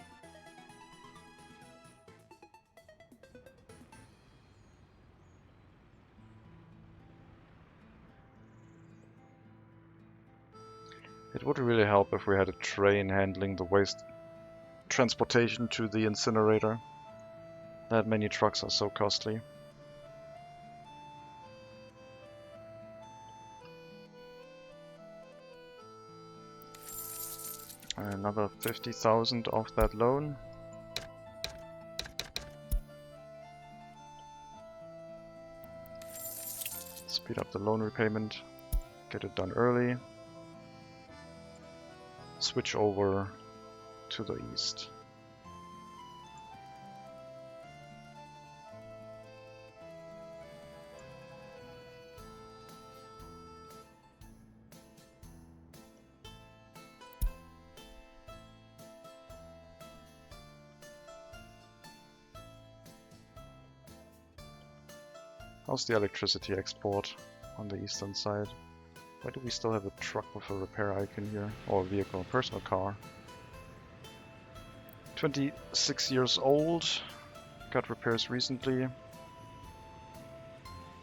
It would really help if we had a train handling the waste transportation to the incinerator. That many trucks are so costly. Another 50,000 off that loan. Speed up the loan repayment. Get it done early. Switch over to the east. How's the electricity export on the eastern side? Why do we still have a truck with a repair icon here? Or a vehicle, a personal car. 26 years old. Got repairs recently.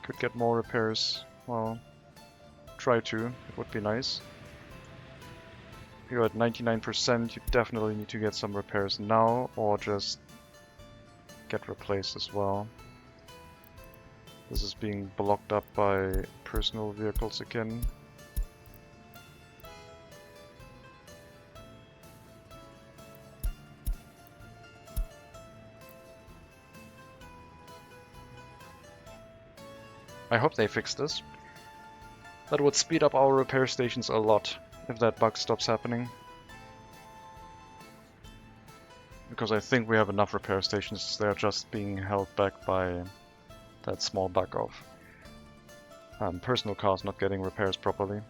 Could get more repairs. Well, try to. It would be nice. You're at 99%. You definitely need to get some repairs now, or just get replaced as well. This is being blocked up by personal vehicles again. I hope they fix this. That would speed up our repair stations a lot if that bug stops happening. Because I think we have enough repair stations, they're just being held back by that small bug of personal cars not getting repairs properly.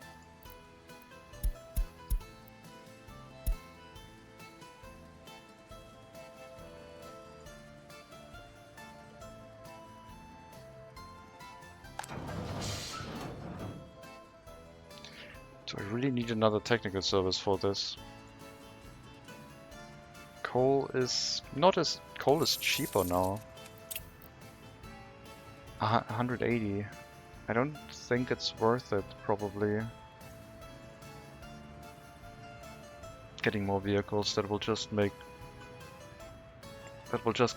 Do I really need another technical service for this? Coal is cheaper now. 180. I don't think it's worth it, probably. Getting more vehicles that will just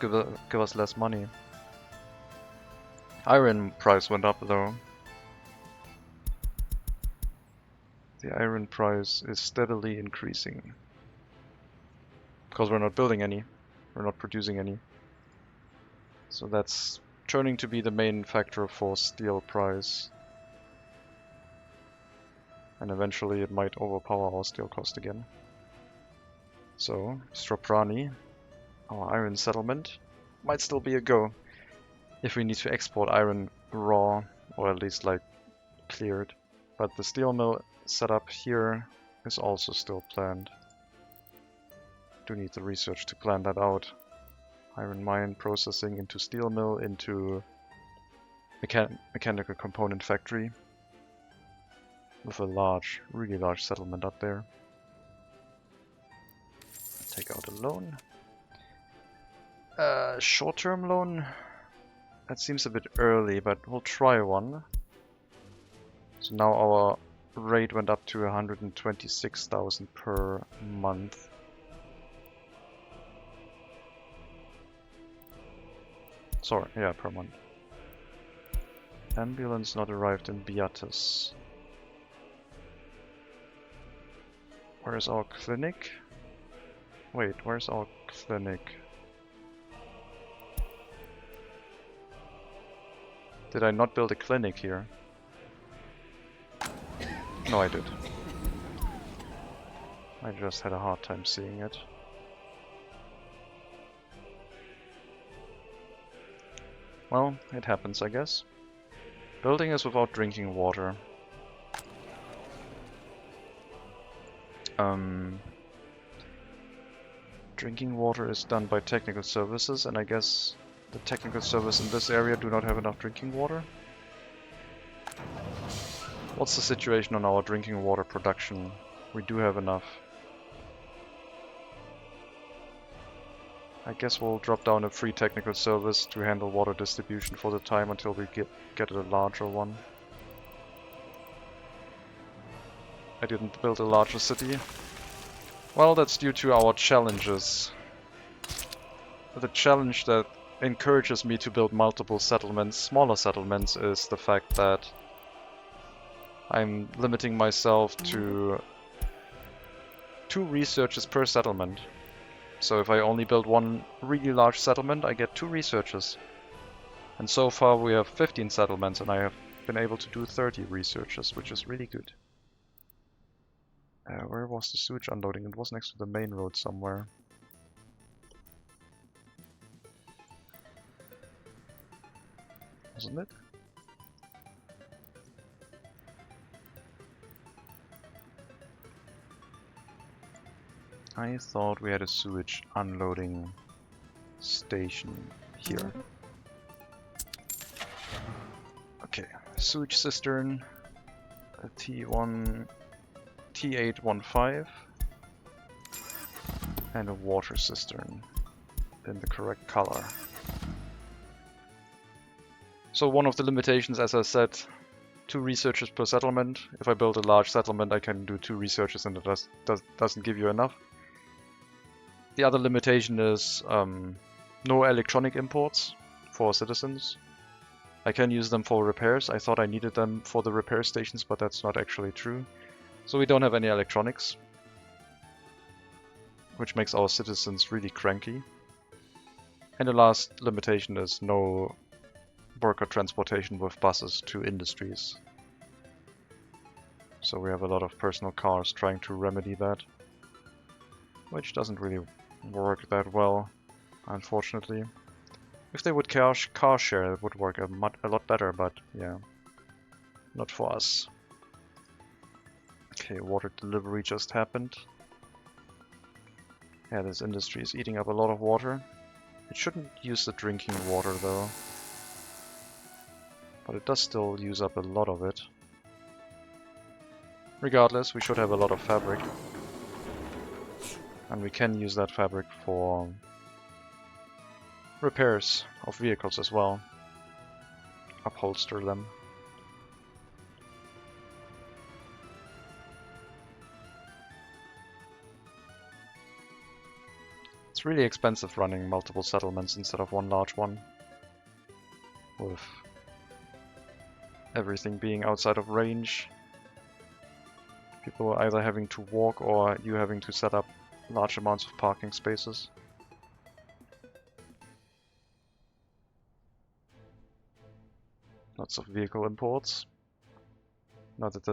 give us less money. Iron price went up though. The iron price is steadily increasing. Because we're not building any. We're not producing any. So that's turning to be the main factor for steel price. And eventually it might overpower our steel cost again. So, Stroprani, our iron settlement, might still be a go. If we need to export iron raw, or at least like cleared. But the steel mill setup here is also still planned. Do need the research to plan that out. Iron mine processing into steel mill, into mechanical component factory. With a really large settlement up there. Take out a loan. Short-term loan? That seems a bit early, but we'll try one. So now our rate went up to 126,000 per month. Sorry, yeah, per month. Ambulance not arrived in Beatus. Where's our clinic? Wait, where's our clinic? Did I not build a clinic here? No, I did. I just had a hard time seeing it. Well, it happens, I guess. Building is without drinking water. Drinking water is done by technical services, and I guess the technical service in this area do not have enough drinking water. What's the situation on our drinking water production? We do have enough. I guess we'll drop down a free technical service to handle water distribution for the time until we get a larger one. I didn't build a larger city. Well, that's due to our challenges. The challenge that encourages me to build multiple settlements, smaller settlements, is the fact that I'm limiting myself to 2 researchers per settlement. So if I only build one really large settlement, I get 2 researchers. And so far we have 15 settlements, and I have been able to do 30 researchers, which is really good. Where was the sewage unloading? It was next to the main road somewhere. Wasn't it? I thought we had a sewage unloading station here. Okay, sewage cistern, a T815, and a water cistern in the correct color. So one of the limitations, as I said, 2 researchers per settlement. If I build a large settlement, I can do 2 researchers and it doesn't give you enough. The other limitation is no electronic imports for citizens. I can use them for repairs. I thought I needed them for the repair stations, but that's not actually true. So we don't have any electronics, which makes our citizens really cranky. And the last limitation is no worker transportation with buses to industries. So we have a lot of personal cars trying to remedy that, which doesn't really work that well, unfortunately. If they would car share, it would work a lot better, but yeah, not for us. Okay, water delivery just happened. Yeah, this industry is eating up a lot of water. It shouldn't use the drinking water though, but it does still use up a lot of it. Regardless, we should have a lot of fabric, and we can use that fabric for repairs of vehicles as well. Upholster them. It's really expensive running multiple settlements instead of one large one, with everything being outside of range. People either having to walk or you having to set up large amounts of parking spaces. Lots of vehicle imports. Now that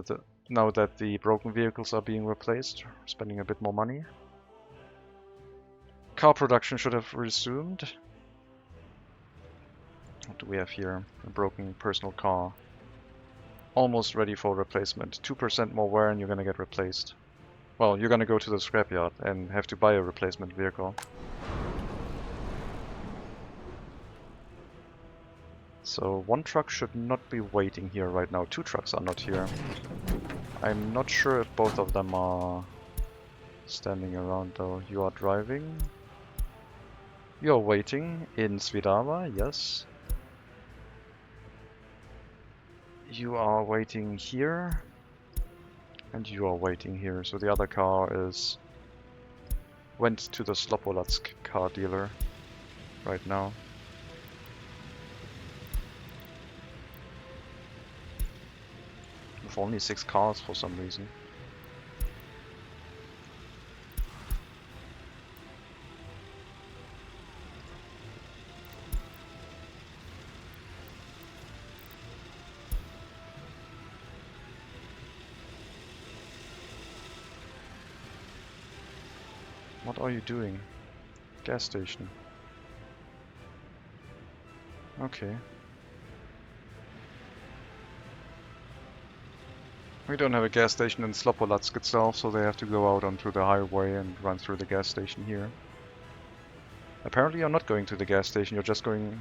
the broken vehicles are being replaced, we're spending a bit more money. Car production should have resumed. What do we have here? A broken personal car. Almost ready for replacement. 2% more wear and you're gonna get replaced. Well, you're gonna go to the scrapyard and have to buy a replacement vehicle. So 1 truck should not be waiting here right now. 2 trucks are not here. I'm not sure if both of them are standing around though. You are driving. You're waiting in Svidava, yes. You are waiting here. And you are waiting here. So the other car went to the Slopolatsk car dealer right now. With only 6 cars for some reason. What are you doing? Gas station. Okay. We don't have a gas station in Slopolatsk itself, so they have to go out onto the highway and run through the gas station here. Apparently you're not going to the gas station, you're just going...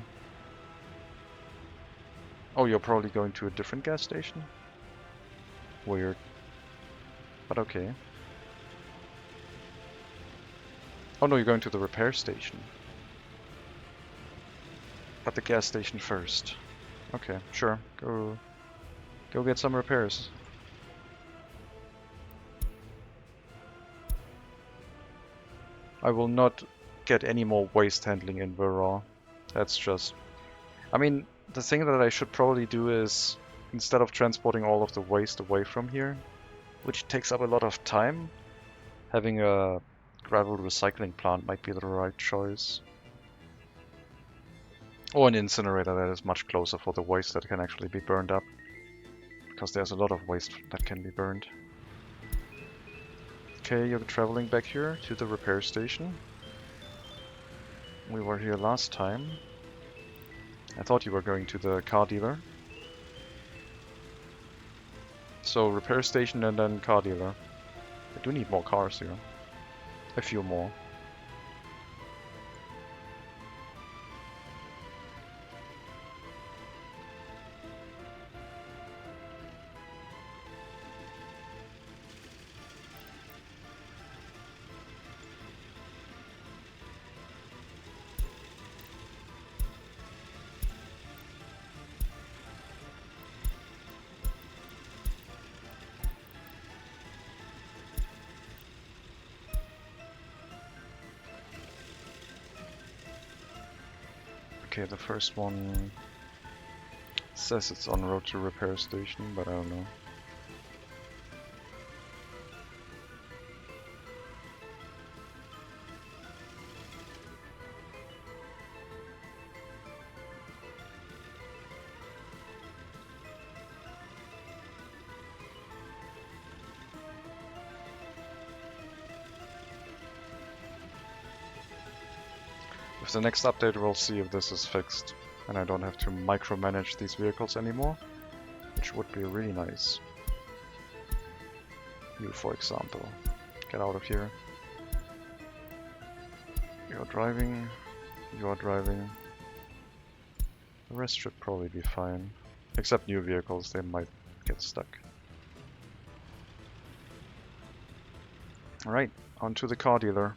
Oh, you're probably going to a different gas station? Weird. But okay. Oh no, you're going to the repair station. But the gas station first. Okay, sure. Go get some repairs. I will not get any more waste handling in Virral. That's just... I mean, the thing that I should probably do is, instead of transporting all of the waste away from here, which takes up a lot of time, having a gravel recycling plant might be the right choice. Or an incinerator that is much closer for the waste that can actually be burned up. Because there's a lot of waste that can be burned. Okay, you're traveling back here to the repair station. We were here last time. I thought you were going to the car dealer. So repair station and then car dealer. I do need more cars here. A few more. Okay, the first one says it's en route to repair station, but I don't know. With the next update we'll see if this is fixed and I don't have to micromanage these vehicles anymore, which would be really nice. You, for example, get out of here. You're driving, you're driving. The rest should probably be fine, except new vehicles, they might get stuck. Alright, on to the car dealer.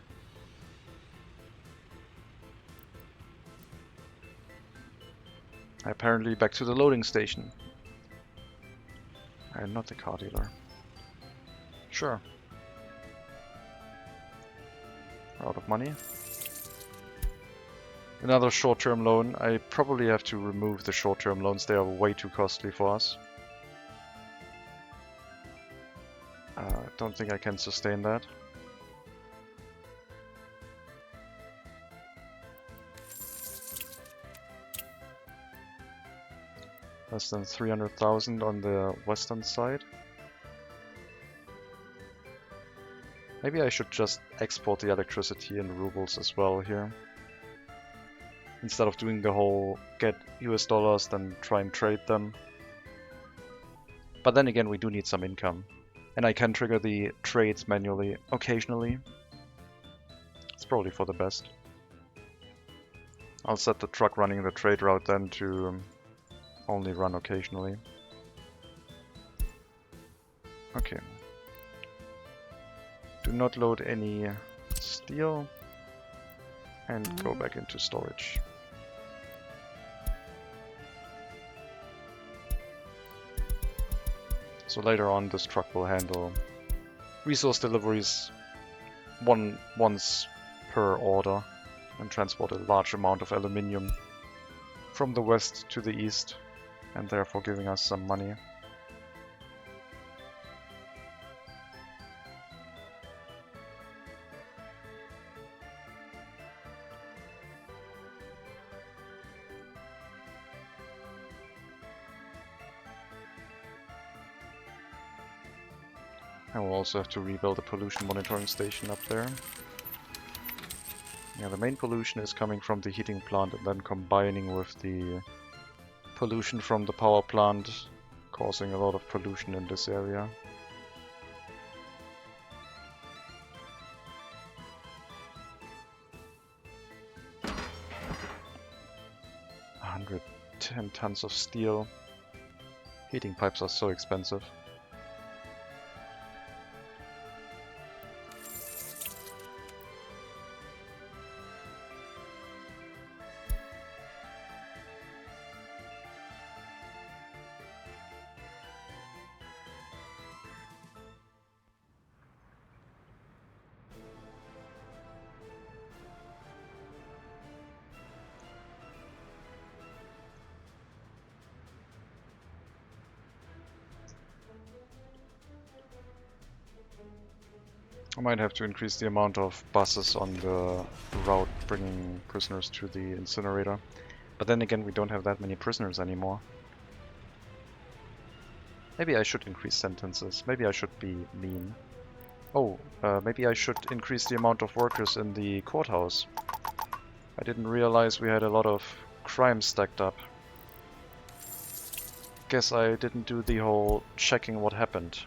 Apparently back to the loading station. And not the car dealer. Sure. We're out of money. Another short-term loan. I probably have to remove the short-term loans. They are way too costly for us. Don't think I can sustain that. Less than 300,000 on the western side. Maybe I should just export the electricity in rubles as well here. Instead of doing the whole get US dollars, then try and trade them. But then again, we do need some income. And I can trigger the trades manually, occasionally. It's probably for the best. I'll set the truck running the trade route then to only run occasionally. Okay. Do not load any steel and go back into storage. So later on this truck will handle resource deliveries once per order and transport a large amount of aluminium from the west to the east, and therefore giving us some money. And we'll also have to rebuild a pollution monitoring station up there. Yeah, the main pollution is coming from the heating plant and then combining with the pollution from the power plant, causing a lot of pollution in this area. $110 tons of steel. Heating pipes are so expensive. I might have to increase the amount of buses on the route bringing prisoners to the incinerator. But then again, we don't have that many prisoners anymore. Maybe I should increase sentences. Maybe I should be mean. Oh, maybe I should increase the amount of workers in the courthouse. I didn't realize we had a lot of crime stacked up. Guess I didn't do the whole checking what happened.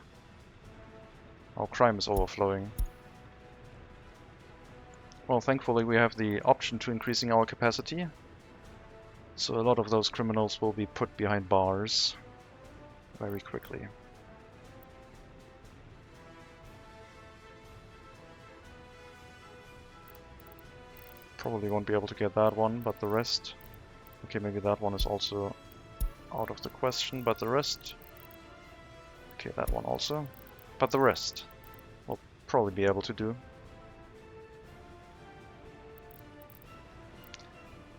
Our crime is overflowing. Well, thankfully we have the option to increasing our capacity. So a lot of those criminals will be put behind bars very quickly. Probably won't be able to get that one, but the rest... Okay, maybe that one is also out of the question, but the rest... Okay, that one also. But the rest we'll probably be able to do.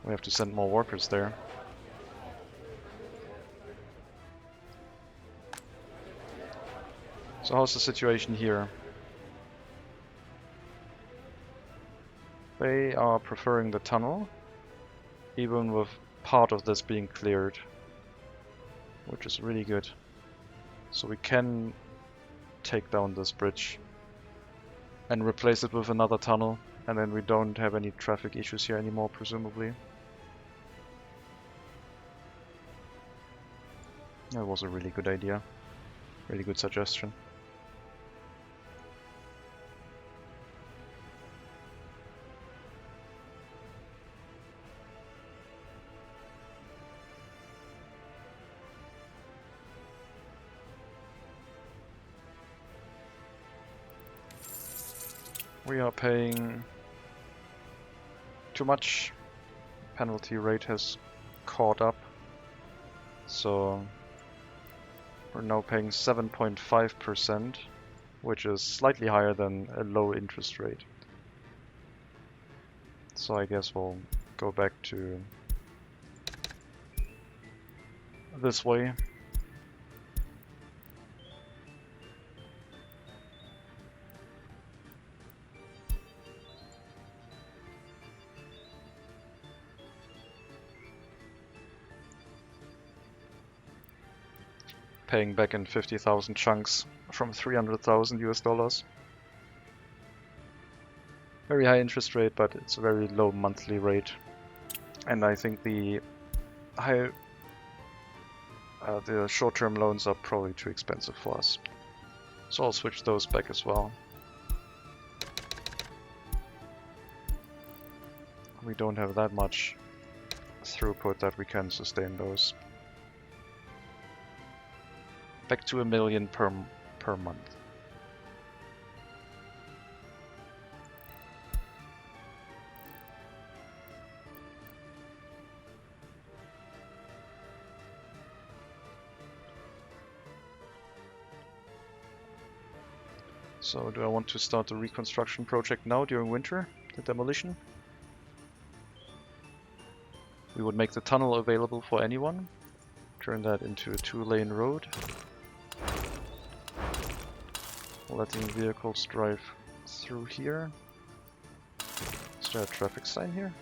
We have to send more workers there. So how's the situation here? They are preferring the tunnel, even with part of this being cleared, which is really good. So we can take down this bridge and replace it with another tunnel, and then we don't have any traffic issues here anymore, presumably. That was a really good idea. Really good suggestion. We are paying too much. Penalty rate has caught up. So we're now paying 7.5%, which is slightly higher than a low interest rate. So I guess we'll go back to this way. Paying back in 50,000 chunks from 300,000 US dollars. Very high interest rate, but it's a very low monthly rate. And I think the short-term loans are probably too expensive for us. So I'll switch those back as well. We don't have that much throughput that we can sustain those. Back to 1 million per month. So do I want to start the reconstruction project now during winter, the demolition? We would make the tunnel available for anyone, turn that into a 2-lane road, letting vehicles drive through here. Is there a traffic sign here?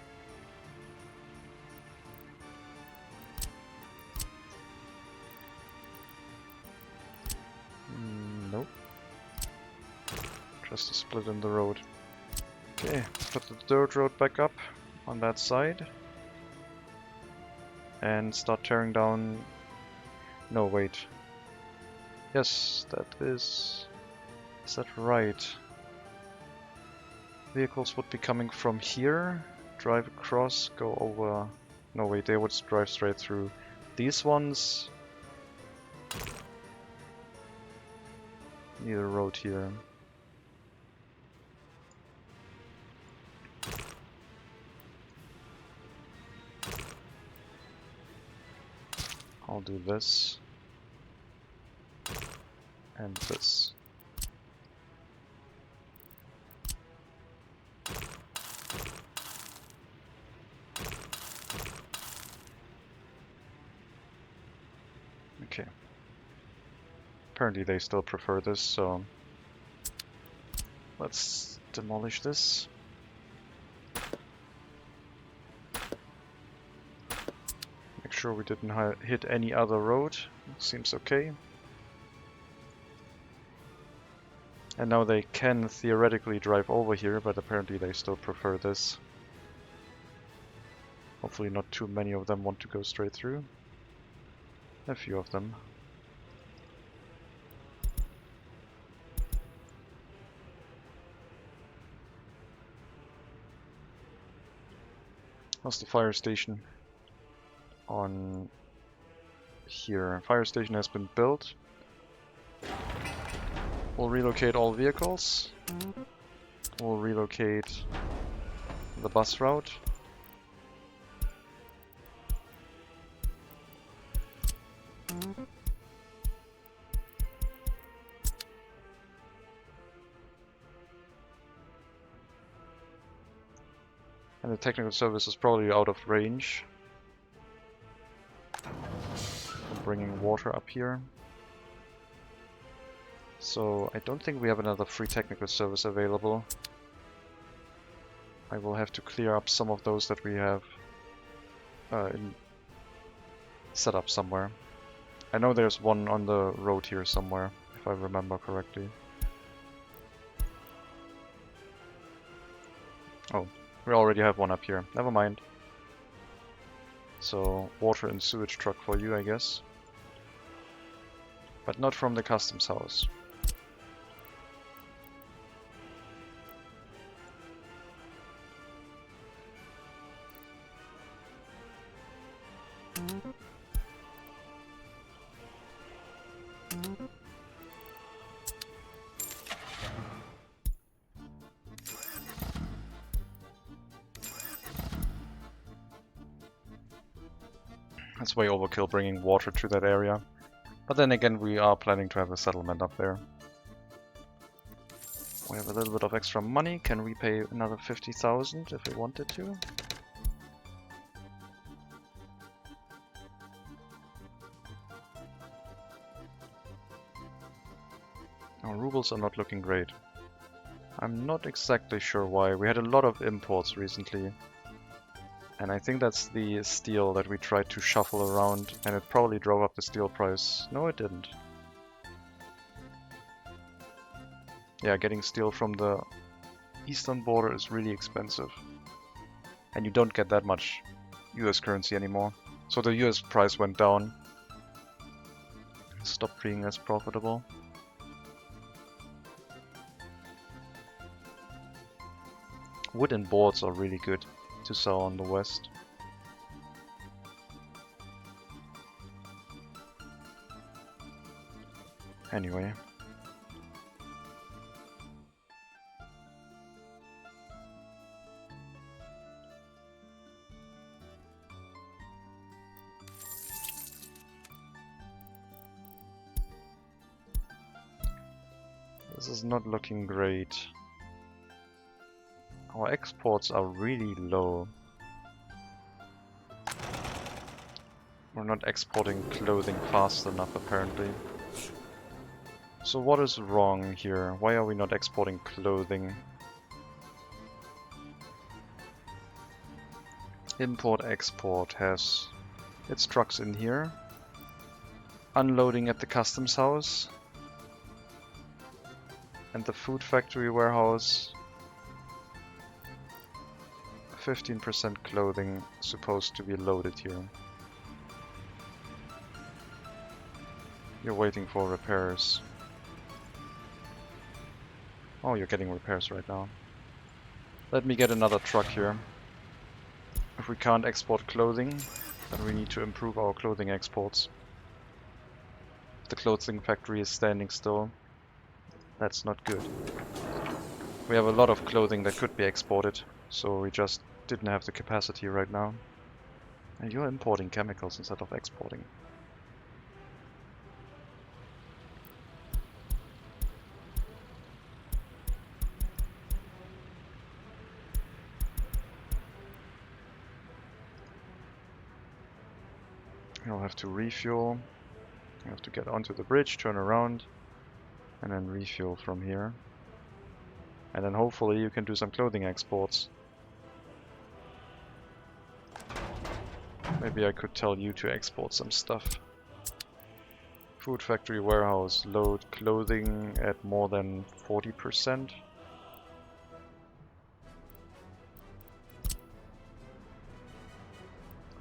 Nope. Just a split in the road. Okay, let's put the dirt road back up on that side. And start tearing down... No, wait. Yes, that is... Is that right? Vehicles would be coming from here, drive across, go over... No, wait, they would drive straight through. These ones... Need a road here. I'll do this. And this. Okay. Apparently they still prefer this, so let's demolish this. Make sure we didn't hit any other road. Seems okay. And now they can theoretically drive over here, but apparently they still prefer this. Hopefully not too many of them want to go straight through. A few of them. How's the fire station? On here. Fire station has been built. We'll relocate all vehicles. We'll relocate the bus route. And The technical service is probably out of range. I'm bringing water up here. So I don't think we have another free technical service available. I will have to clear up some of those that we have set up somewhere. I know there's one on the road here somewhere, if I remember correctly. Oh, we already have one up here. Never mind. So, water and sewage truck for you, I guess. But not from the customs house. That's way overkill bringing water to that area. But then again, we are planning to have a settlement up there. We have a little bit of extra money. Can we pay another 50,000 if we wanted to? Our rubles are not looking great. I'm not exactly sure why. We had a lot of imports recently. And I think that's the steel that we tried to shuffle around, and it probably drove up the steel price. No, it didn't. Yeah, getting steel from the eastern border is really expensive. And you don't get that much US currency anymore. So the US price went down. Stopped being as profitable. Wood and boards are really good to sell on the west. Anyway. This is not looking great. Our exports are really low. We're not exporting clothing fast enough, apparently. So what is wrong here? Why are we not exporting clothing? Import-export has its trucks in here. Unloading at the customs house. And the food factory warehouse. 15% clothing supposed to be loaded here. You're waiting for repairs. Oh, you're getting repairs right now. Let me get another truck here. If we can't export clothing, then we need to improve our clothing exports. If the clothing factory is standing still, that's not good. We have a lot of clothing that could be exported, so we just didn't have the capacity right now. And you're importing chemicals instead of exporting. You'll have to refuel. You have to get onto the bridge, turn around, and then refuel from here. And then hopefully you can do some clothing exports. Maybe I could tell you to export some stuff. Food factory warehouse, load clothing at more than 40%.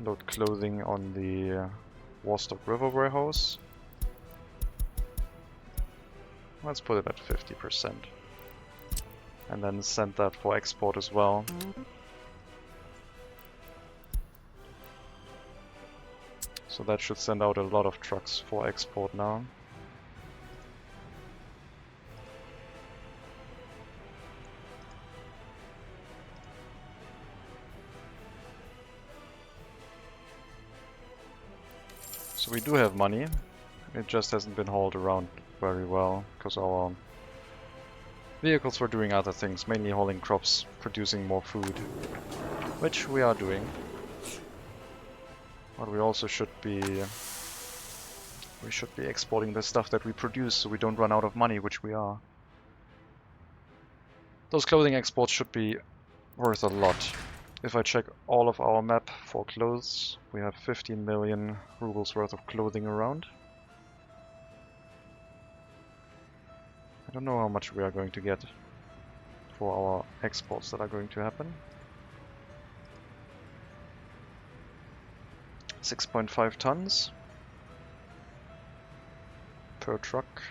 Load clothing on the Warstock River warehouse. Let's put it at 50%. And then send that for export as well. So that should send out a lot of trucks for export now. So we do have money. It just hasn't been hauled around very well because our vehicles were doing other things, mainly hauling crops, producing more food. which we are doing. But we also should be exporting the stuff that we produce so we don't run out of money, which we are. Those clothing exports should be worth a lot. If I check all of our map for clothes, we have 15 million rubles worth of clothing around. I don't know how much we are going to get for our exports that are going to happen. 6.5 tons per truck.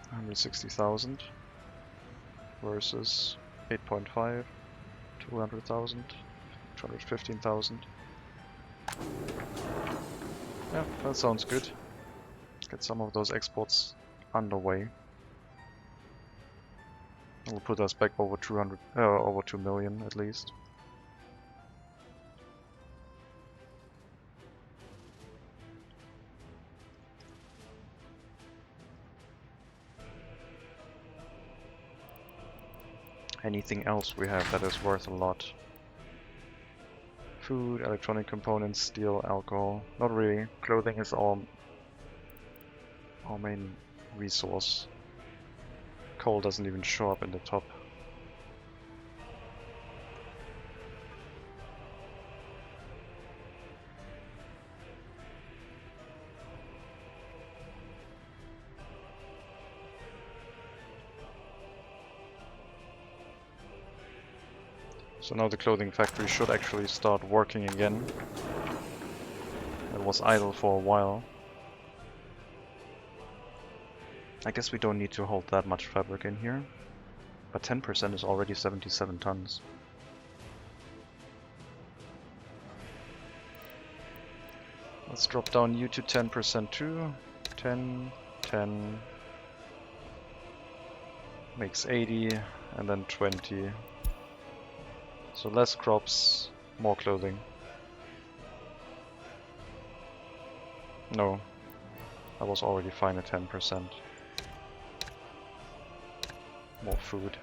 160,000 versus 8.5, 200,000, 215,000. Yeah, that sounds good. Get some of those exports underway. It'll put us back over 2 million at least. Anything else we have that is worth a lot? Food, electronic components, steel, alcohol. Not really. Clothing is our main resource. Coal doesn't even show up in the top. So now the clothing factory should actually start working again. It was idle for a while. I guess we don't need to hold that much fabric in here. But 10% is already 77 tons. Let's drop down you to 10% too. 10, 10. Makes 80, and then 20. So less crops, more clothing. No, I was already fine at 10%. More food.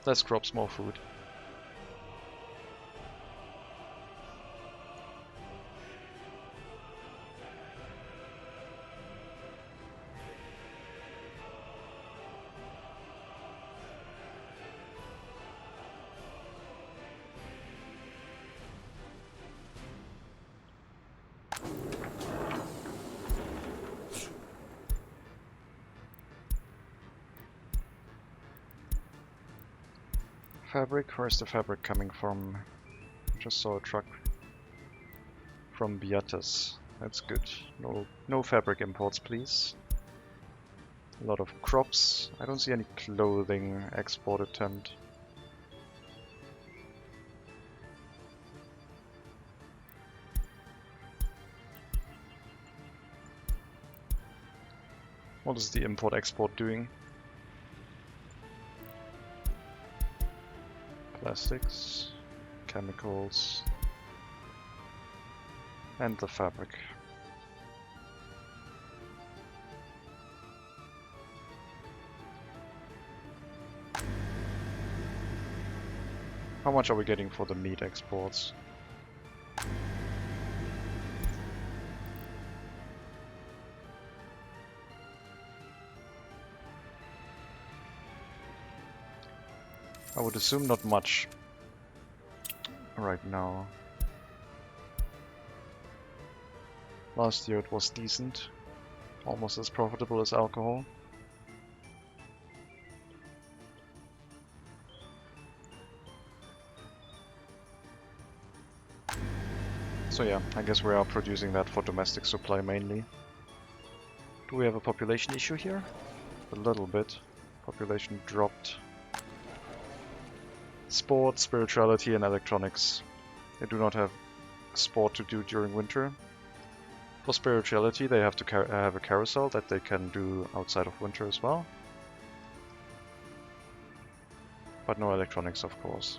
Less crops, more food. Fabric? Where's the fabric coming from? Just saw a truck from Beatas. That's good. No fabric imports, please. A lot of crops. I don't see any clothing export attempt. What is the import-export doing? Plastics, chemicals, and the fabric. How much are we getting for the meat exports? I would assume not much right now. Last year it was decent, almost as profitable as alcohol. So yeah, I guess we are producing that for domestic supply mainly. Do we have a population issue here? A little bit. Population dropped. Sport, spirituality and electronics. They do not have sport to do during winter. For spirituality they have to have a carousel that they can do outside of winter as well. But no electronics, of course.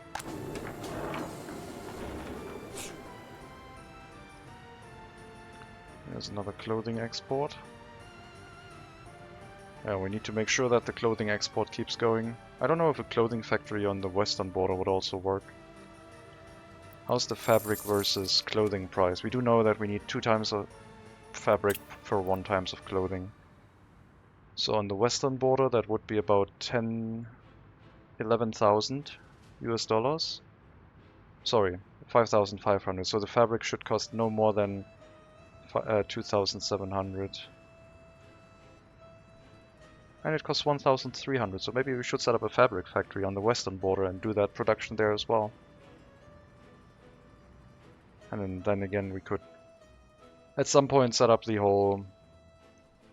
There's another clothing export. Yeah, we need to make sure that the clothing export keeps going. I don't know if a clothing factory on the western border would also work. How's the fabric versus clothing price? We do know that we need 2 times of fabric for 1 times of clothing. So on the western border that would be about 11,000 US dollars. Sorry, 5,500. So the fabric should cost no more than 2,700. And it costs 1,300, so maybe we should set up a fabric factory on the western border and do that production there as well. And then again, we could at some point set up the whole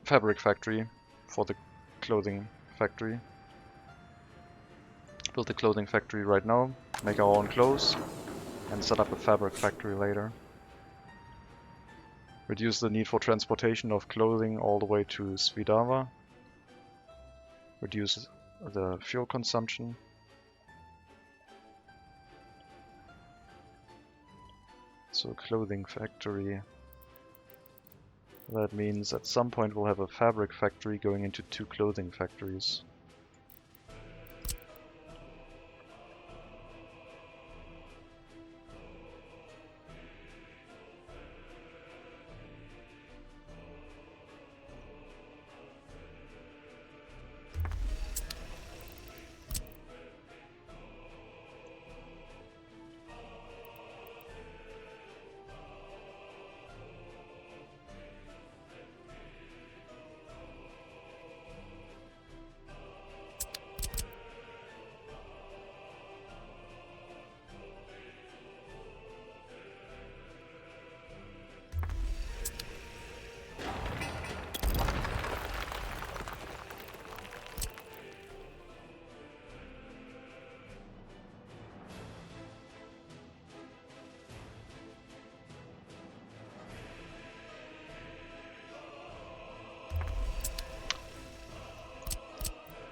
fabric factory for the clothing factory. Build the clothing factory right now, make our own clothes, and set up a fabric factory later. Reduce the need for transportation of clothing all the way to Svidava. Reduce the fuel consumption. So clothing factory. That means at some point we'll have a fabric factory going into 2 clothing factories.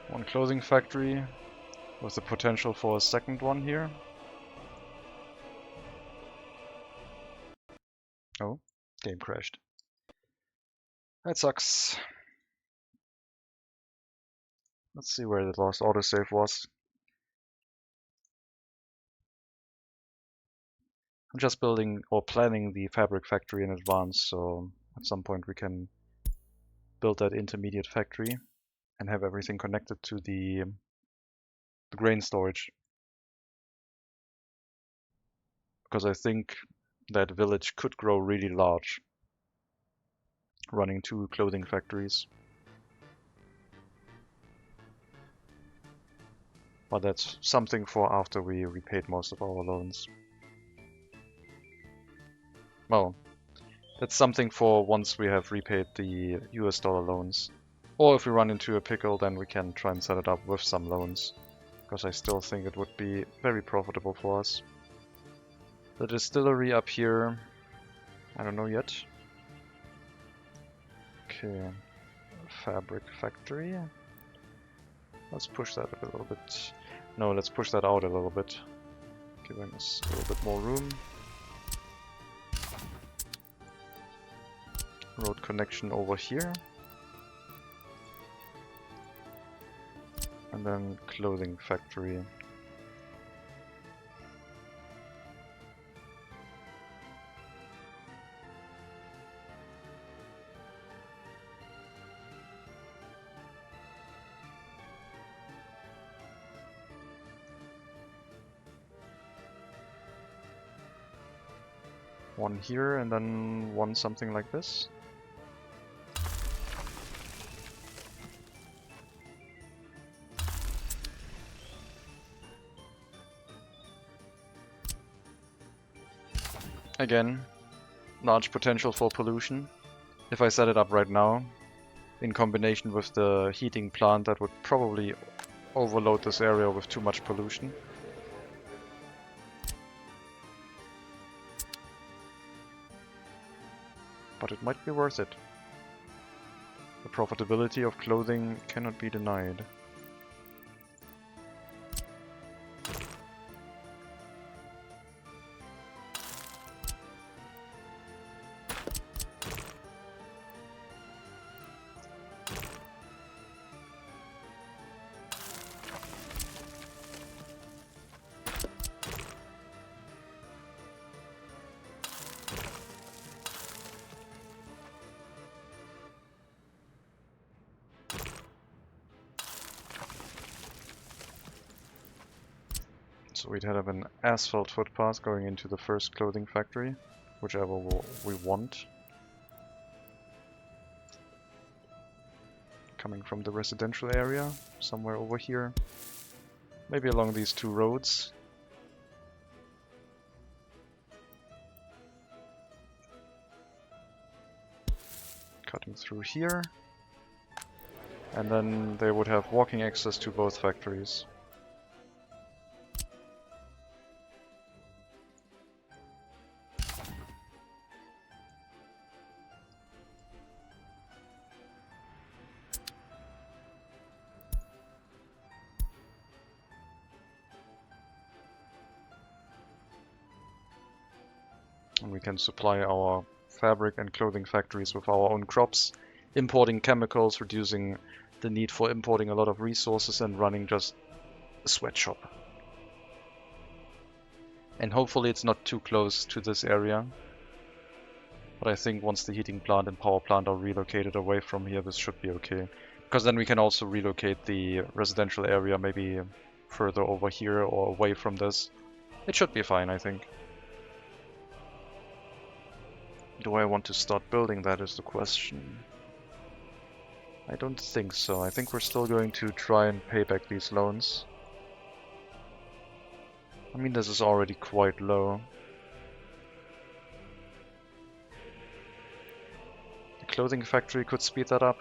One clothing factory with the potential for a second one here. Oh, game crashed. That sucks. Let's see where the last autosave was. I'm just building or planning the fabric factory in advance, so at some point we can build that intermediate factory and have everything connected to the grain storage. Because I think that village could grow really large, running 2 clothing factories. But that's something for after we repaid most of our loans. Well, that's something for once we have repaid the US dollar loans. Or if we run into a pickle, then we can try and set it up with some loans. Because I still think it would be very profitable for us. The distillery up here, I don't know yet. Okay, fabric factory. Let's push that up a little bit. No, let's push that out a little bit, giving us a little bit more room. Road connection over here. And then clothing factory. One here and then one something like this. Again, large potential for pollution. If I set it up right now, in combination with the heating plant, that would probably overload this area with too much pollution. But it might be worth it. The profitability of clothing cannot be denied. So we'd have an asphalt footpath going into the first clothing factory, whichever we want. Coming from the residential area, somewhere over here. Maybe along these two roads. Cutting through here. And then they would have walking access to both factories. And we can supply our fabric and clothing factories with our own crops, importing chemicals, reducing the need for importing a lot of resources and running just a sweatshop. And hopefully it's not too close to this area. But I think once the heating plant and power plant are relocated away from here, this should be okay. Because then we can also relocate the residential area maybe further over here or away from this. It should be fine, I think. Do I want to start building that is the question. I don't think so. I think we're still going to try and pay back these loans. I mean, this is already quite low. The clothing factory could speed that up.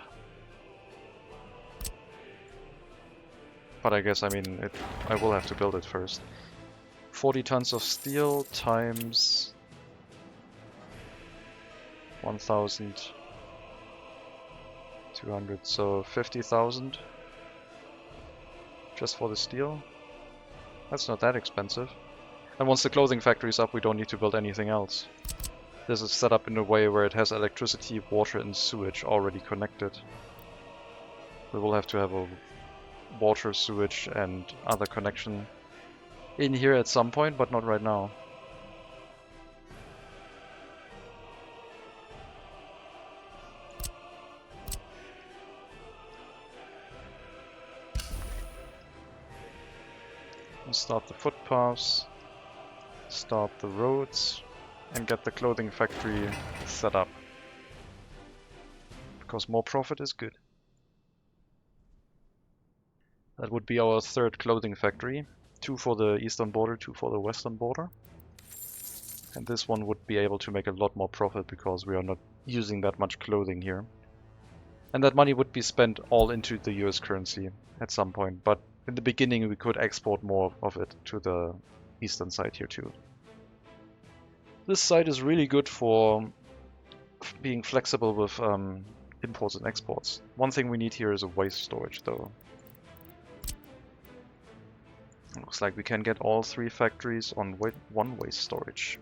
But I guess, I mean, I will have to build it first. 40 tons of steel times 1,200, so 50,000 just for the steel. That's not that expensive. And once the clothing factory is up, we don't need to build anything else. This is set up in a way where it has electricity, water and sewage already connected. We will have to have a water, sewage and other connection in here at some point, but not right now. We'll start the footpaths, start the roads, and get the clothing factory set up. Because more profit is good. That would be our third clothing factory. 2 for the eastern border, 2 for the western border. And this one would be able to make a lot more profit because we are not using that much clothing here. And that money would be spent all into the US currency at some point, but in the beginning we could export more of it to the eastern side here too. This site is really good for being flexible with imports and exports. One thing we need here is a waste storage though. It looks like we can get all 3 factories on one waste storage.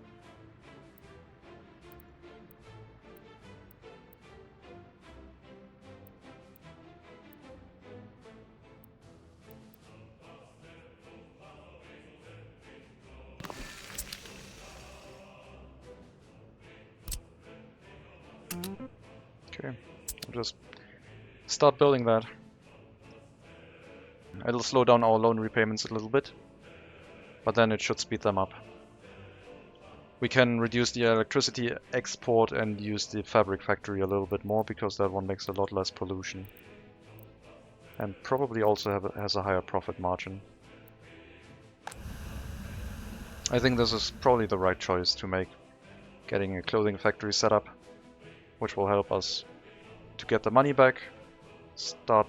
Okay, I'll just start building that. It'll slow down our loan repayments a little bit, but then it should speed them up. We can reduce the electricity export and use the fabric factory a little bit more because that one makes a lot less pollution. And probably also has a higher profit margin. I think this is probably the right choice to make. Getting a clothing factory set up, which will help us to get the money back, start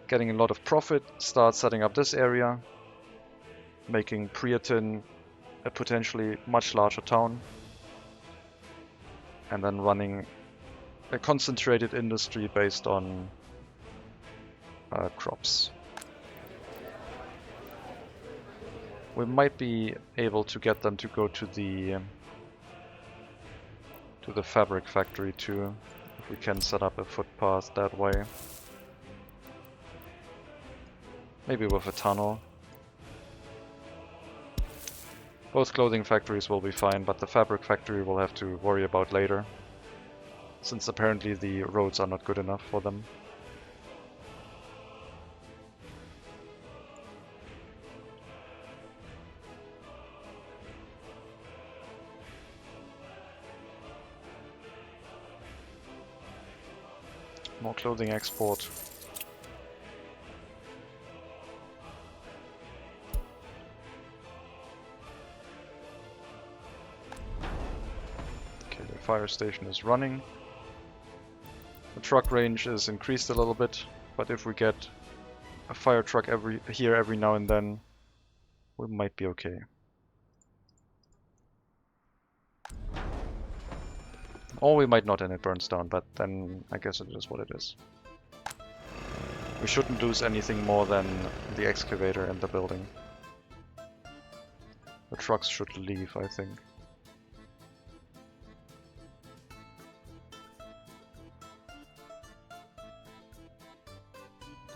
getting a lot of profit, start setting up this area, making Priatin a potentially much larger town, and then running a concentrated industry based on crops. We might be able to get them to go to the fabric factory too, if we can set up a footpath that way. Maybe with a tunnel. Both clothing factories will be fine, but the fabric factory we'll have to worry about later, since apparently the roads are not good enough for them. More clothing export. Okay, the fire station is running. The truck range is increased a little bit, but if we get a fire truck every now and then, we might be okay. Or we might not and it burns down, but then I guess it is what it is. We shouldn't lose anything more than the excavator and the building. The trucks should leave, I think.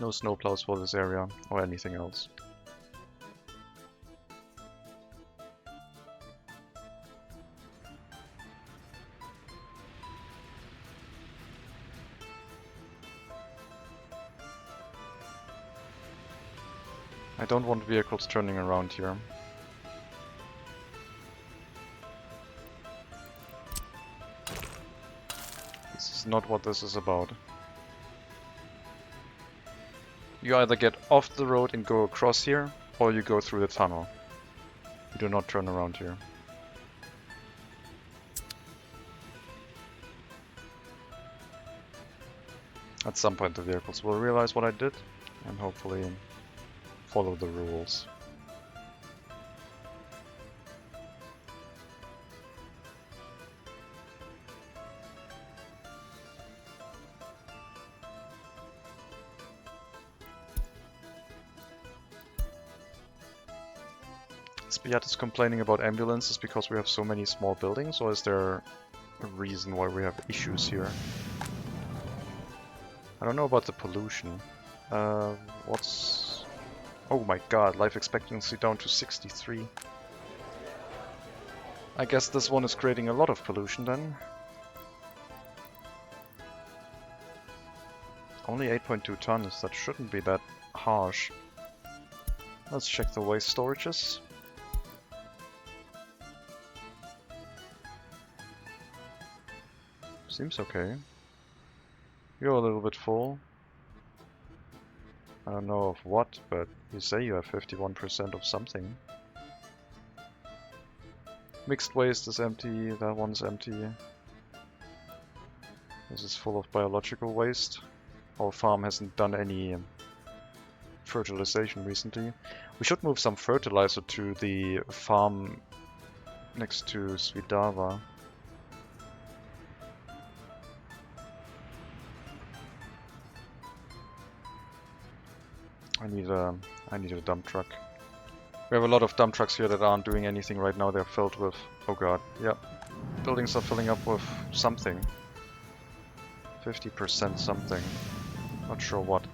No snowplows for this area, or anything else. I don't want vehicles turning around here. This is not what this is about. You either get off the road and go across here, or you go through the tunnel. You do not turn around here. At some point the vehicles will realize what I did, and hopefully follow the rules. Spiat is complaining about ambulances because we have so many small buildings, or is there a reason why we have issues here? I don't know about the pollution. What's... Oh my god, life expectancy down to 63. I guess this one is creating a lot of pollution then. Only 8.2 tons, that shouldn't be that harsh. Let's check the waste storages. Seems okay. You're a little bit full. I don't know of what, but you say you have 51% of something. Mixed waste is empty, that one's empty. This is full of biological waste. Our farm hasn't done any fertilization recently. We should move some fertilizer to the farm next to Svidava. I need a dump truck. We have a lot of dump trucks here that aren't doing anything right now. They're filled with... Oh god, yeah. Buildings are filling up with something. 50% something. Not sure what.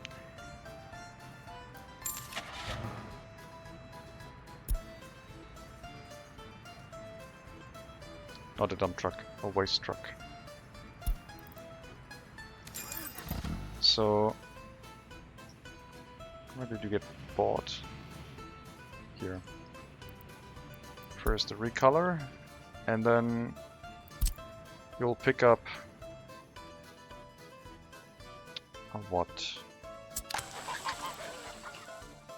Not a dump truck, a waste truck. So... Where did you get bought? Here. First the recolor, and then you'll pick up a what?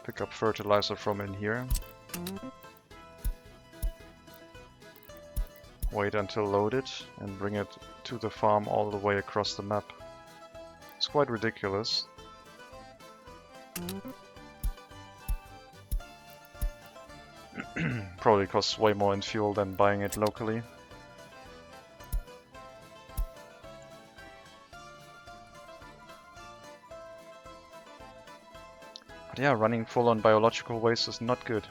Pick up fertilizer from in here. Wait until loaded and bring it to the farm all the way across the map. It's quite ridiculous. Probably costs way more in fuel than buying it locally. But yeah, running full on biological waste is not good.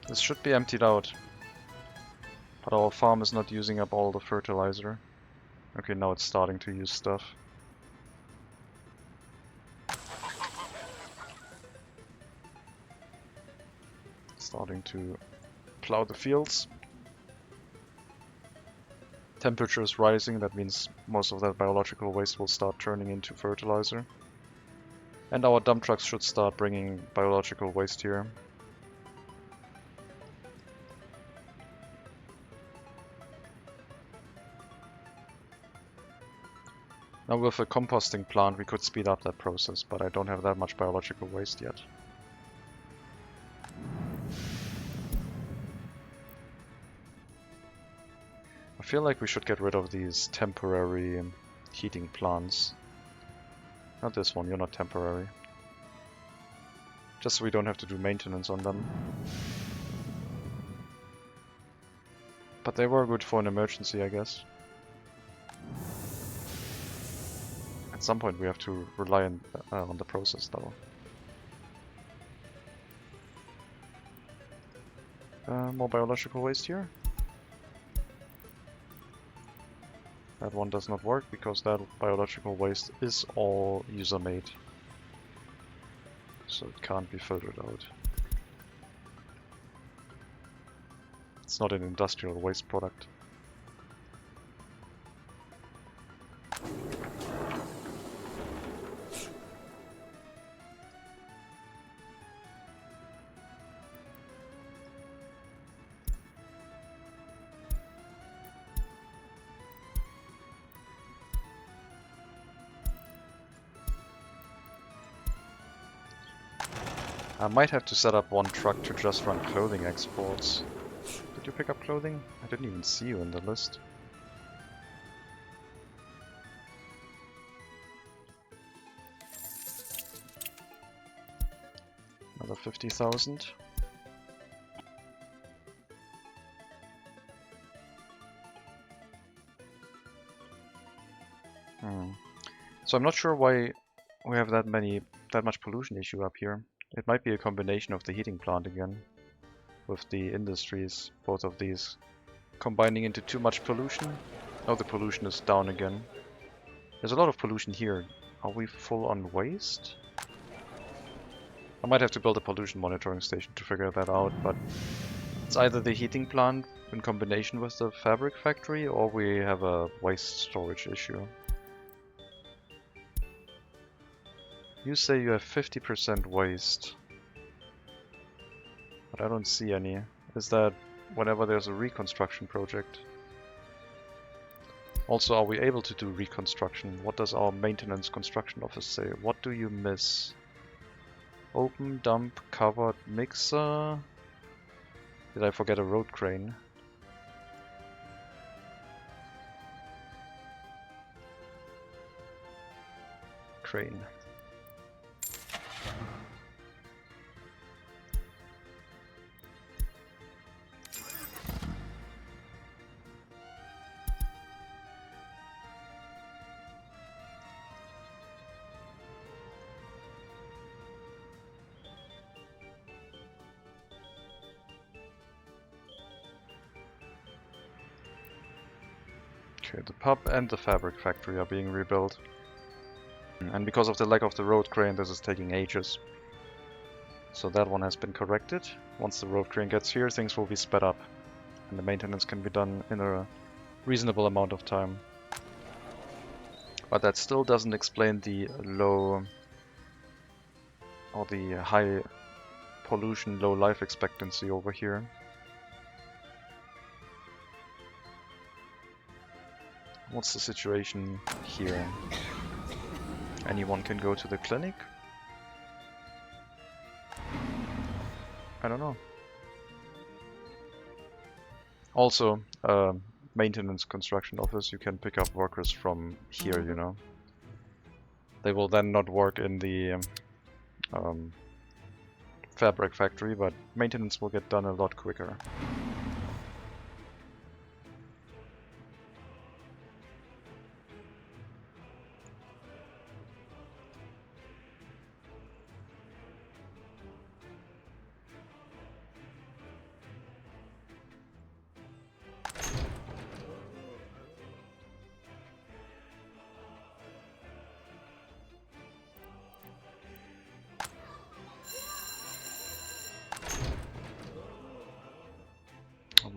This should be emptied out. But our farm is not using up all the fertilizer. Okay, now it's starting to use stuff. Starting to plow the fields. Temperature is rising, that means most of that biological waste will start turning into fertilizer. And our dump trucks should start bringing biological waste here. Now with a composting plant we could speed up that process, but I don't have that much biological waste yet. I feel like we should get rid of these temporary heating plants. Not this one, you're not temporary. Just so we don't have to do maintenance on them. But they were good for an emergency, I guess. At some point we have to rely on the process though. More biological waste here. That one does not work because that biological waste is all user-made. So it can't be filtered out. It's not an industrial waste product. I might have to set up one truck to just run clothing exports. Did you pick up clothing? I didn't even see you in the list. Another 50,000. So I'm not sure why we have that much pollution issue up here. It might be a combination of the heating plant again, with the industries, both of these, combining into too much pollution. Oh, the pollution is down again. There's a lot of pollution here. Are we full on waste? I might have to build a pollution monitoring station to figure that out, but it's either the heating plant in combination with the fabric factory, or we have a waste storage issue. You say you have 50% waste, but I don't see any. Is that whenever there's a reconstruction project? Also, are we able to do reconstruction? What does our maintenance construction office say? What do you miss? Open, dump, covered, mixer. Did I forget a road crane? Crane. Okay, the pub and the fabric factory are being rebuilt. And because of the lack of the road crane, this is taking ages. So that one has been corrected. Once the road crane gets here, things will be sped up. And the maintenance can be done in a reasonable amount of time. But that still doesn't explain the low or the high pollution, low life expectancy over here. What's the situation here? Anyone can go to the clinic? I don't know. Also, maintenance construction office, you can pick up workers from here, you know. They will then not work in the fabric factory, but maintenance will get done a lot quicker.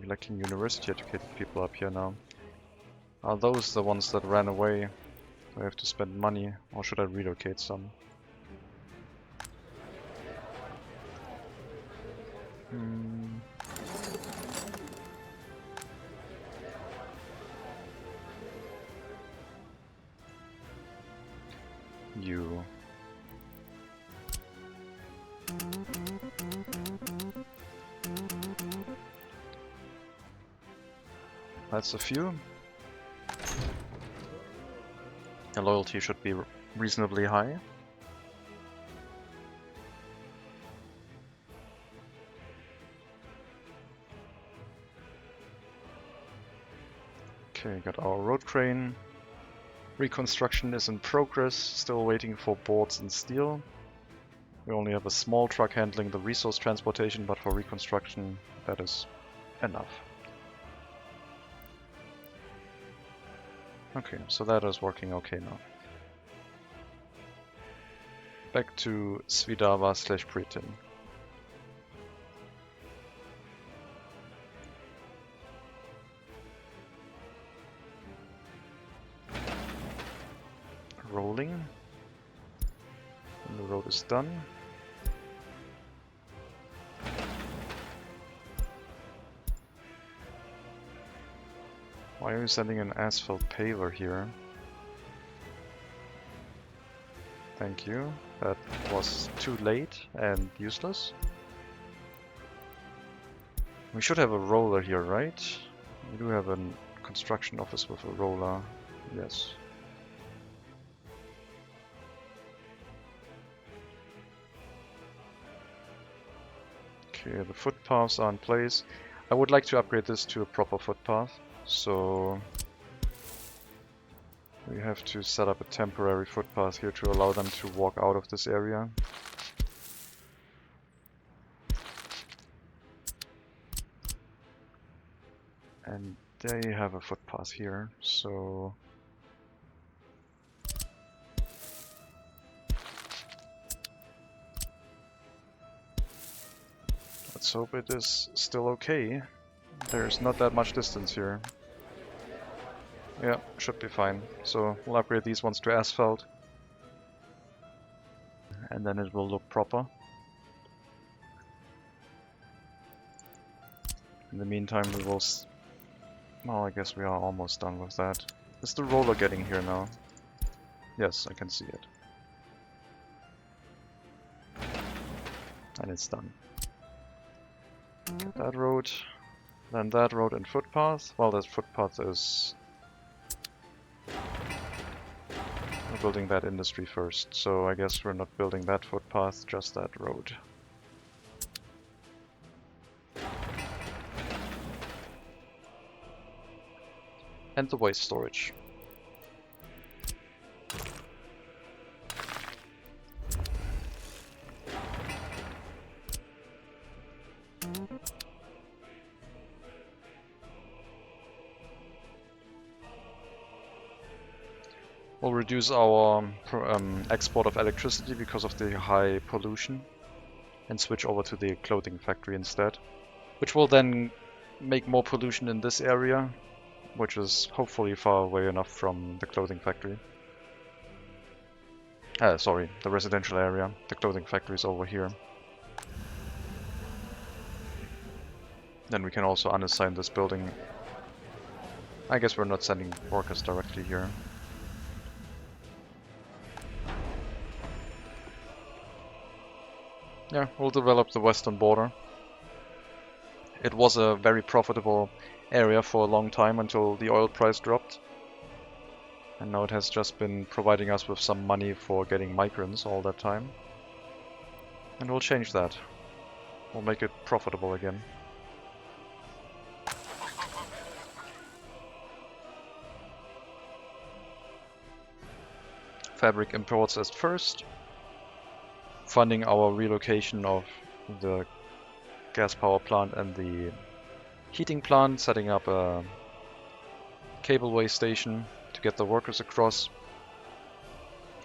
We're lacking university educated people up here now. Are those the ones that ran away? Do I have to spend money, or should I relocate some? you. That's a few. The loyalty should be reasonably high. Okay, got our road crane. Reconstruction is in progress, still waiting for boards and steel. We only have a small truck handling the resource transportation, but for reconstruction that is enough. Okay, so that is working okay now. Back to Svidava/Pritin. Rolling. And the road is done. Why are you sending an asphalt paver here? Thank you. That was too late and useless. We should have a roller here, right? We do have a construction office with a roller. Yes. Okay, the footpaths are in place. I would like to upgrade this to a proper footpath, so we have to set up a temporary footpath here to allow them to walk out of this area. And they have a footpath here, so let's hope it is still okay. There's not that much distance here. Yeah, should be fine. So we'll upgrade these ones to asphalt. And then it will look proper. In the meantime we will... Well, I guess we are almost done with that. Is the roller getting here now? Yes, I can see it. And it's done. Get that road. Then that road and footpath. Well, that footpath is... We're building that industry first, so I guess we're not building that footpath, just that road. And the waste storage. We'll reduce our export of electricity because of the high pollution and switch over to the clothing factory instead, which will then make more pollution in this area, which is hopefully far away enough from the clothing factory. Sorry, the residential area. The clothing factory is over here. Then we can also unassign this building. I guess we're not sending workers directly here. Yeah, we'll develop the western border. It was a very profitable area for a long time until the oil price dropped. And now it has just been providing us with some money for getting migrants all that time. And we'll change that. We'll make it profitable again. Fabric imports as first. Funding our relocation of the gas power plant and the heating plant, setting up a cableway station to get the workers across,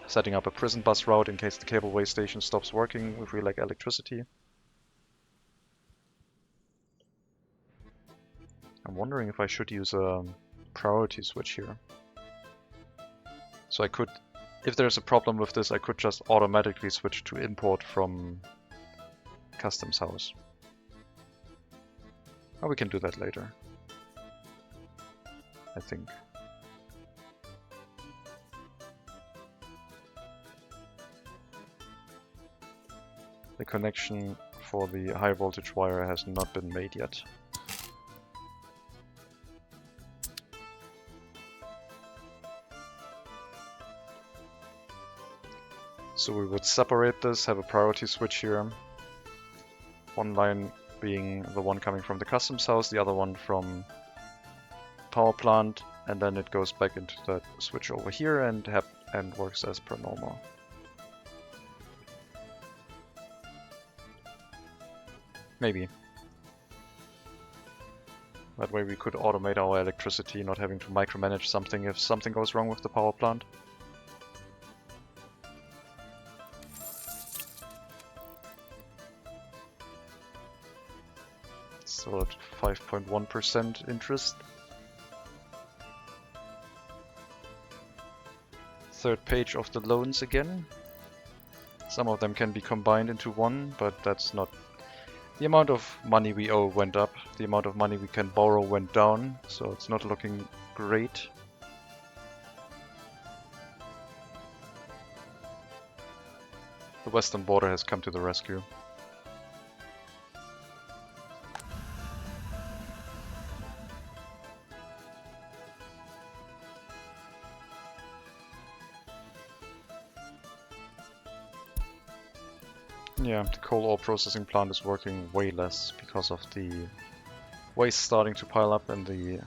setting up a prison bus route in case the cableway station stops working if we lack electricity. I'm wondering if I should use a priority switch here. So I could, if there's a problem with this, I could just automatically switch to import from customs house. Oh, we can do that later, I think. the connection for the high voltage wire has not been made yet. So we would separate this, have a priority switch here. One line being the one coming from the customs house, the other one from power plant, and then it goes back into that switch over here and works as per normal. Maybe. That way we could automate our electricity, not having to micromanage something if something goes wrong with the power plant. Still at 5.1% interest. Third page of the loans again. Some of them can be combined into one, but that's not... The amount of money we owe went up, the amount of money we can borrow went down, so it's not looking great. The western border has come to the rescue. Yeah, the coal ore processing plant is working way less because of the waste starting to pile up and the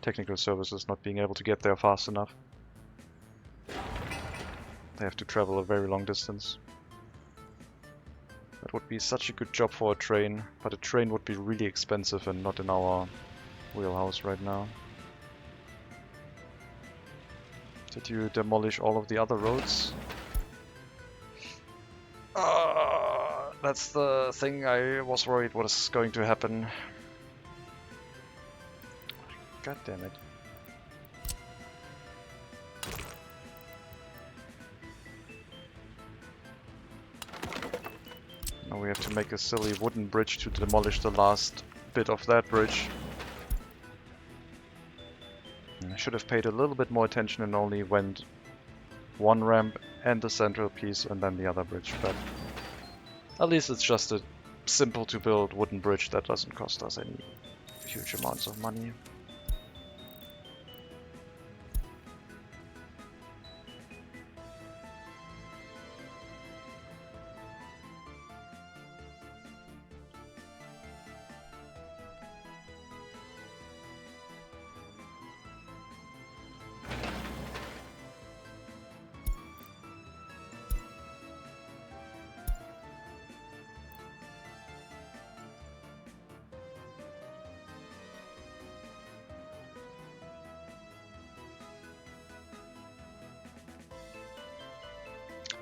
technical services not being able to get there fast enough. They have to travel a very long distance. That would be such a good job for a train, but a train would be really expensive and not in our wheelhouse right now. Did you demolish all of the other roads? That's the thing I was worried was going to happen. God damn it. Now we have to make a silly wooden bridge to demolish the last bit of that bridge. I should have paid a little bit more attention and only went one ramp and the central piece and then the other bridge, but at least it's just a simple to build wooden bridge that doesn't cost us any huge amounts of money.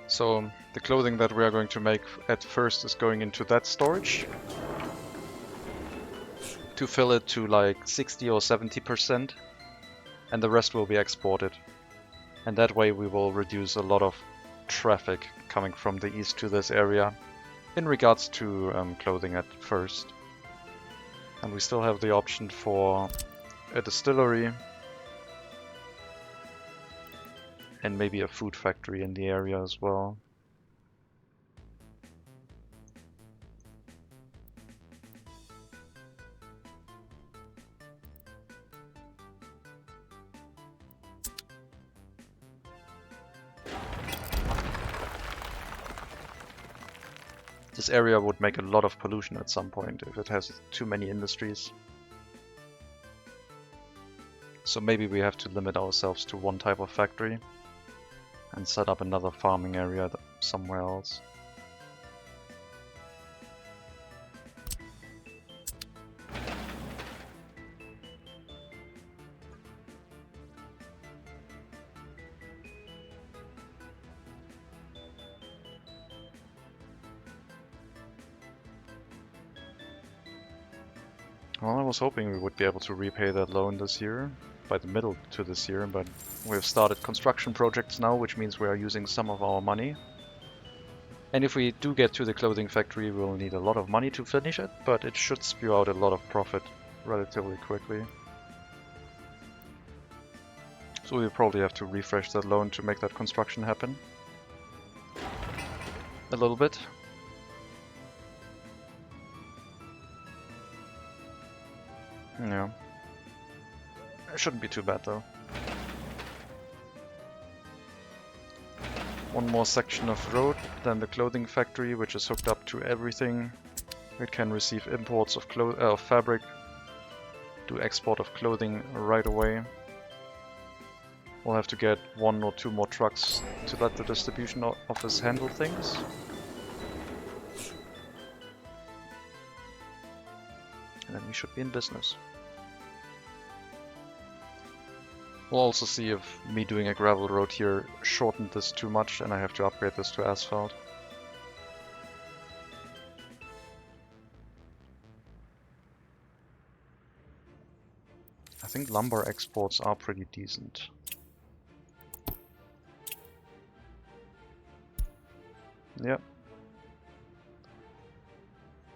So the clothing that we are going to make at first is going into that storage to fill it to like 60 or 70%, and the rest will be exported. And that way we will reduce a lot of traffic coming from the east to this area in regards to clothing at first. And we still have the option for a distillery and maybe a food factory in the area as well. This area would make a lot of pollution at some point if it has too many industries. So maybe we have to limit ourselves to one type of factory and set up another farming area somewhere else. Well, I was hoping we would be able to repay that loan this year, by the middle to this year, but we've started construction projects now, which means we are using some of our money. And if we do get to the clothing factory, we'll need a lot of money to finish it, but it should spew out a lot of profit relatively quickly. So we'll probably have to refresh that loan to make that construction happen. A little bit. Yeah. It shouldn't be too bad though. One more section of road, then the clothing factory, which is hooked up to everything. It can receive imports of fabric, do export of clothing right away. We'll have to get 1 or 2 more trucks to let the distribution office handle things. And then we should be in business. We'll also see if me doing a gravel road here shortened this too much and I have to upgrade this to asphalt. I think lumber exports are pretty decent. Yep.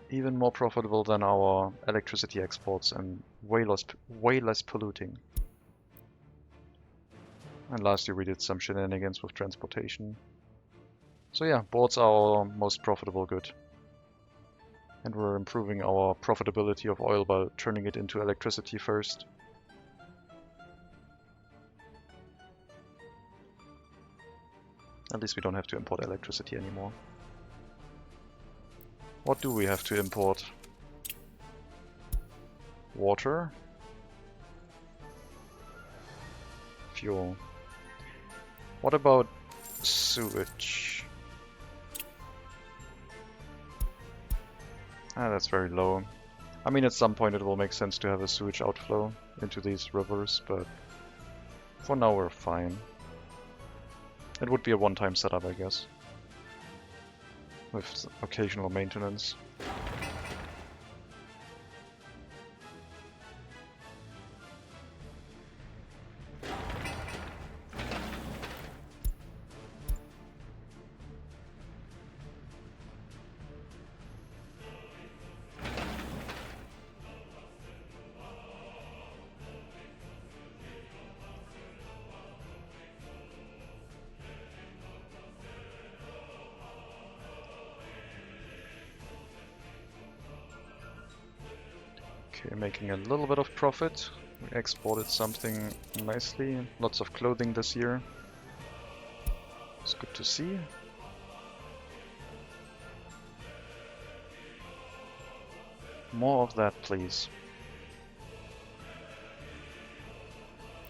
Even more profitable than our electricity exports and way less polluting. And last year we did some shenanigans with transportation. So yeah, boards are our most profitable good. And we're improving our profitability of oil by turning it into electricity first. At least we don't have to import electricity anymore. What do we have to import? Water. Fuel. What about sewage? Ah, that's very low. I mean, at some point it will make sense to have a sewage outflow into these rivers, but for now we're fine. It would be a one-time setup, I guess, with occasional maintenance. Okay, making a little bit of profit. We exported something nicely. Lots of clothing this year. It's good to see. More of that, please.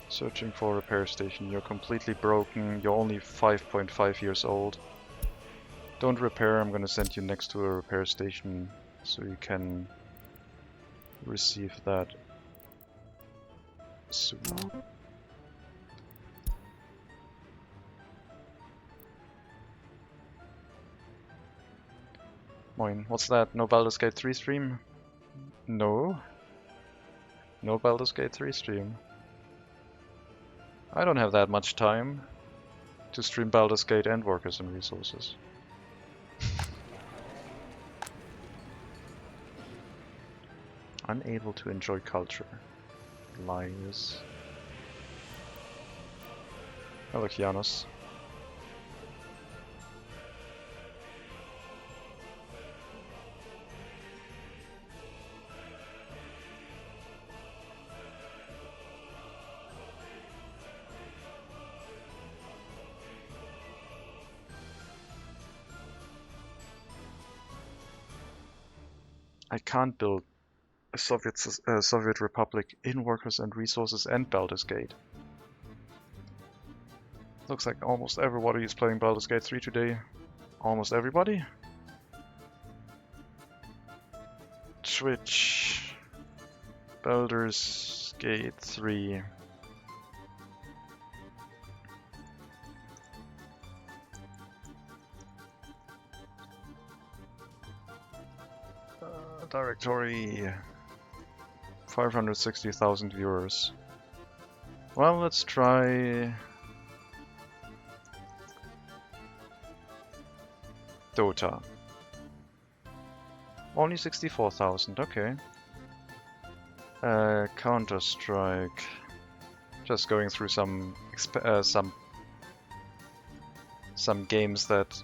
Searching for a repair station. You're completely broken. You're only 5.5 years old. Don't repair. I'm gonna send you next to a repair station so you can receive that sooner. Moin, what's that? No Baldur's Gate 3 stream? No. No Baldur's Gate 3 stream. I don't have that much time to stream Baldur's Gate and Workers and Resources. Unable to enjoy culture. Lies. Hello, Kianos. I can't build a Soviet Republic in Workers and Resources and Baldur's Gate. Looks like almost everybody is playing Baldur's Gate 3 today. Almost everybody? Twitch. Baldur's Gate 3. Directory. 560,000 viewers. Well, let's try Dota. Only 64,000, okay. Counter-Strike. Just going through some games that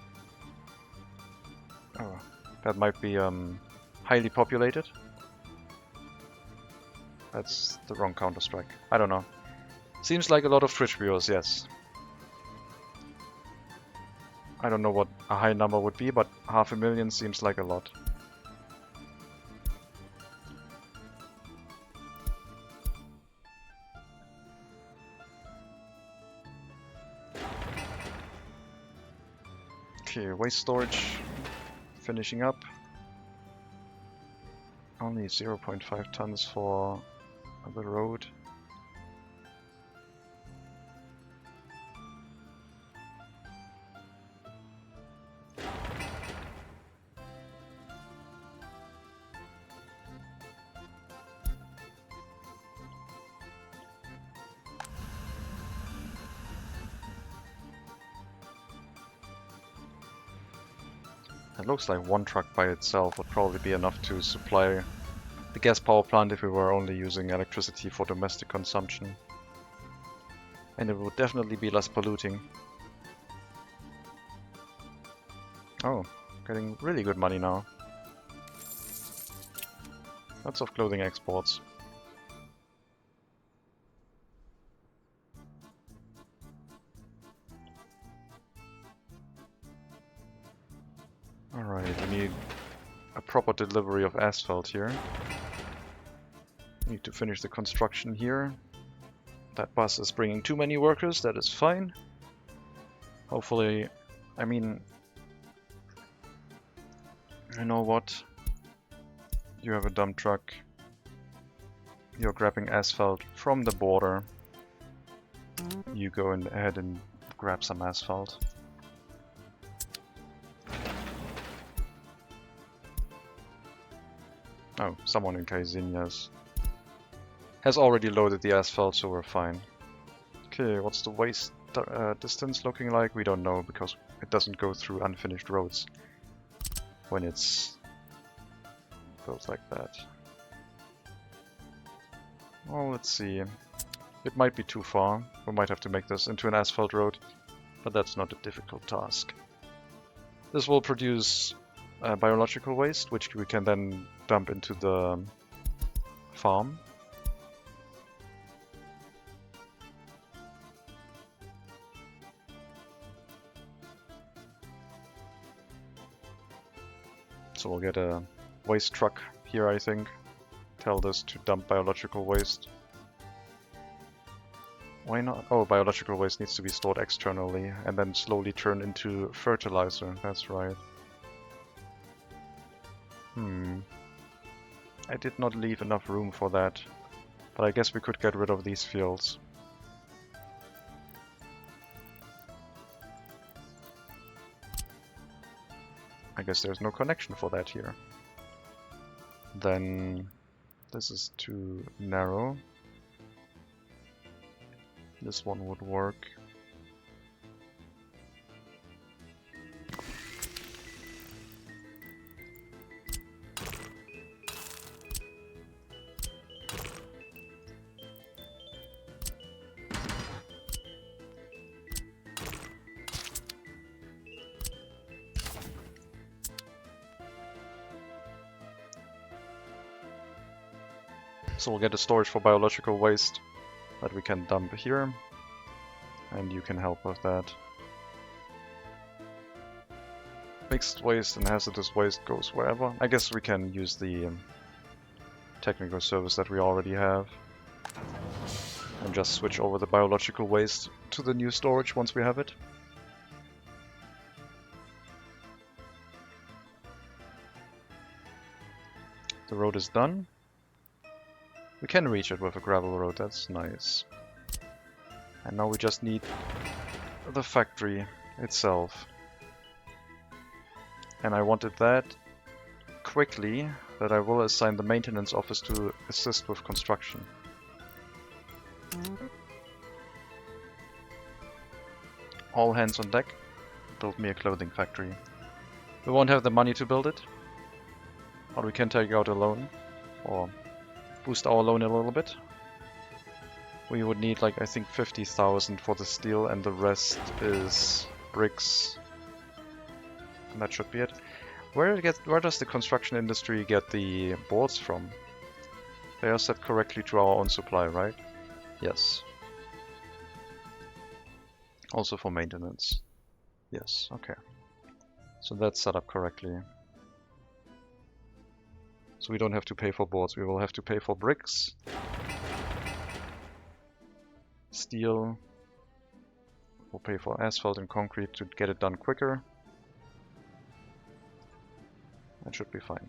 that might be highly populated. That's the wrong Counter-Strike. I don't know. Seems like a lot of Twitch viewers, yes. I don't know what a high number would be, but 500,000 seems like a lot. Okay, waste storage finishing up. Only 0.5 tons for the road. It looks like one truck by itself would probably be enough to supply the gas power plant if we were only using electricity for domestic consumption. And it would definitely be less polluting. Oh, getting really good money now. Lots of clothing exports. Alright, we need a proper delivery of asphalt here. Need to finish the construction here. That bus is bringing too many workers, that is fine. Hopefully, I mean, you know what? You have a dump truck. You're grabbing asphalt from the border. You go ahead and grab some asphalt. Oh, someone in Kaisinias has already loaded the asphalt, so we're fine. Okay, what's the waste distance looking like? We don't know, because it doesn't go through unfinished roads when it's built like that. Well, let's see. It might be too far. We might have to make this into an asphalt road, but that's not a difficult task. This will produce biological waste, which we can then dump into the farm. So we'll get a waste truck here, I think. Tell this to dump biological waste. Why not? Oh, biological waste needs to be stored externally and then slowly turn into fertilizer. That's right. I did not leave enough room for that, but I guess we could get rid of these fields. I guess there's no connection for that here. Then this is too narrow. This one would work. So we'll get a storage for biological waste that we can dump here, and you can help with that. Mixed waste and hazardous waste goes wherever. I guess we can use the technical service that we already have and just switch over the biological waste to the new storage once we have it. The road is done. We can reach it with a gravel road, that's nice. And now we just need the factory itself. And I wanted that quickly, that I will assign the maintenance office to assist with construction. All hands on deck, build me a clothing factory. We won't have the money to build it, but we can take out a loan, or boost our loan a little bit. We would need, like, I think 50,000 for the steel, and the rest is bricks. And that should be it. Where does the construction industry get the boards from? They are set correctly to our own supply, right? Yes. Also for maintenance. Yes, okay. So that's set up correctly. So we don't have to pay for boards, we will have to pay for bricks, steel, we'll pay for asphalt and concrete to get it done quicker. That should be fine.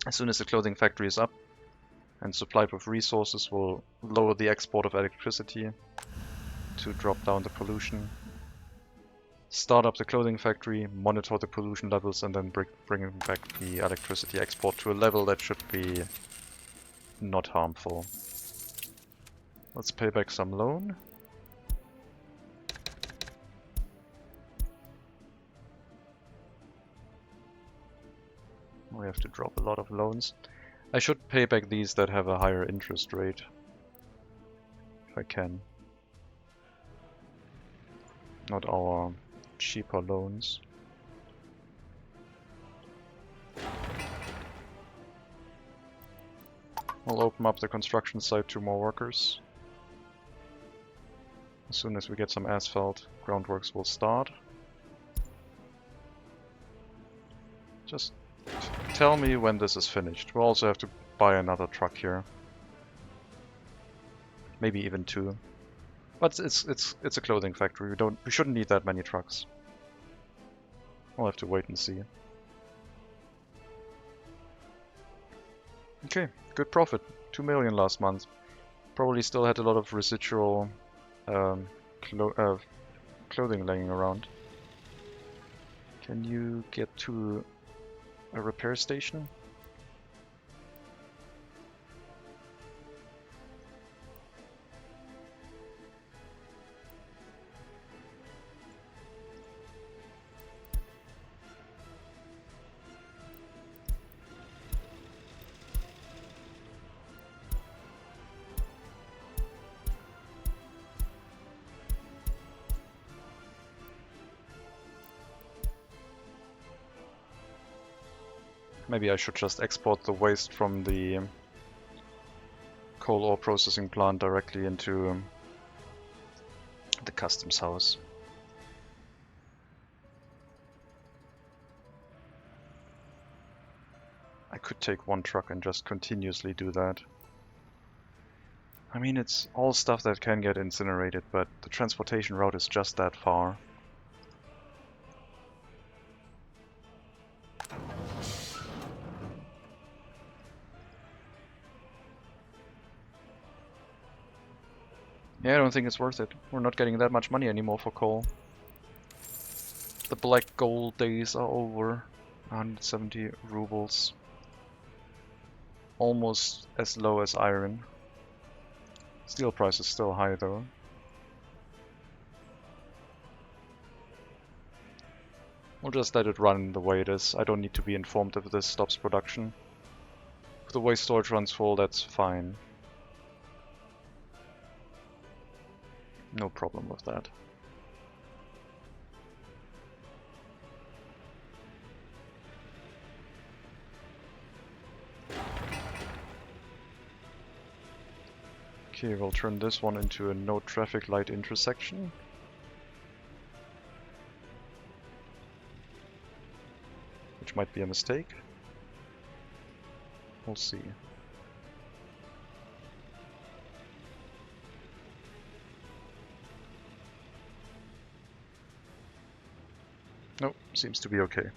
As soon as the clothing factory is up and supplied with resources, we'll lower the export of electricity to drop down the pollution. Start up the clothing factory, monitor the pollution levels, and then bring back the electricity export to a level that should be not harmful. Let's pay back some loan. We have to drop a lot of loans. I should pay back these that have a higher interest rate, if I can. Not our cheaper loans. We'll open up the construction site to more workers. As soon as we get some asphalt, groundworks will start. Just tell me when this is finished. We'll also have to buy another truck here. Maybe even two. But it's a clothing factory. We shouldn't need that many trucks. We'll have to wait and see. Okay, good profit. 2 million last month. Probably still had a lot of residual clothing laying around. Can you get to a repair station? Maybe I should just export the waste from the coal ore processing plant directly into the customs house. I could take one truck and just continuously do that. I mean, it's all stuff that can get incinerated, but the transportation route is just that far. Yeah, I don't think it's worth it. We're not getting that much money anymore for coal. The black gold days are over. 170 rubles. Almost as low as iron. Steel price is still high though. We'll just let it run the way it is. I don't need to be informed if this stops production. If the waste storage runs full, that's fine. No problem with that. Okay, we'll turn this one into a no traffic light intersection. Which might be a mistake. We'll see. Nope, seems to be okay.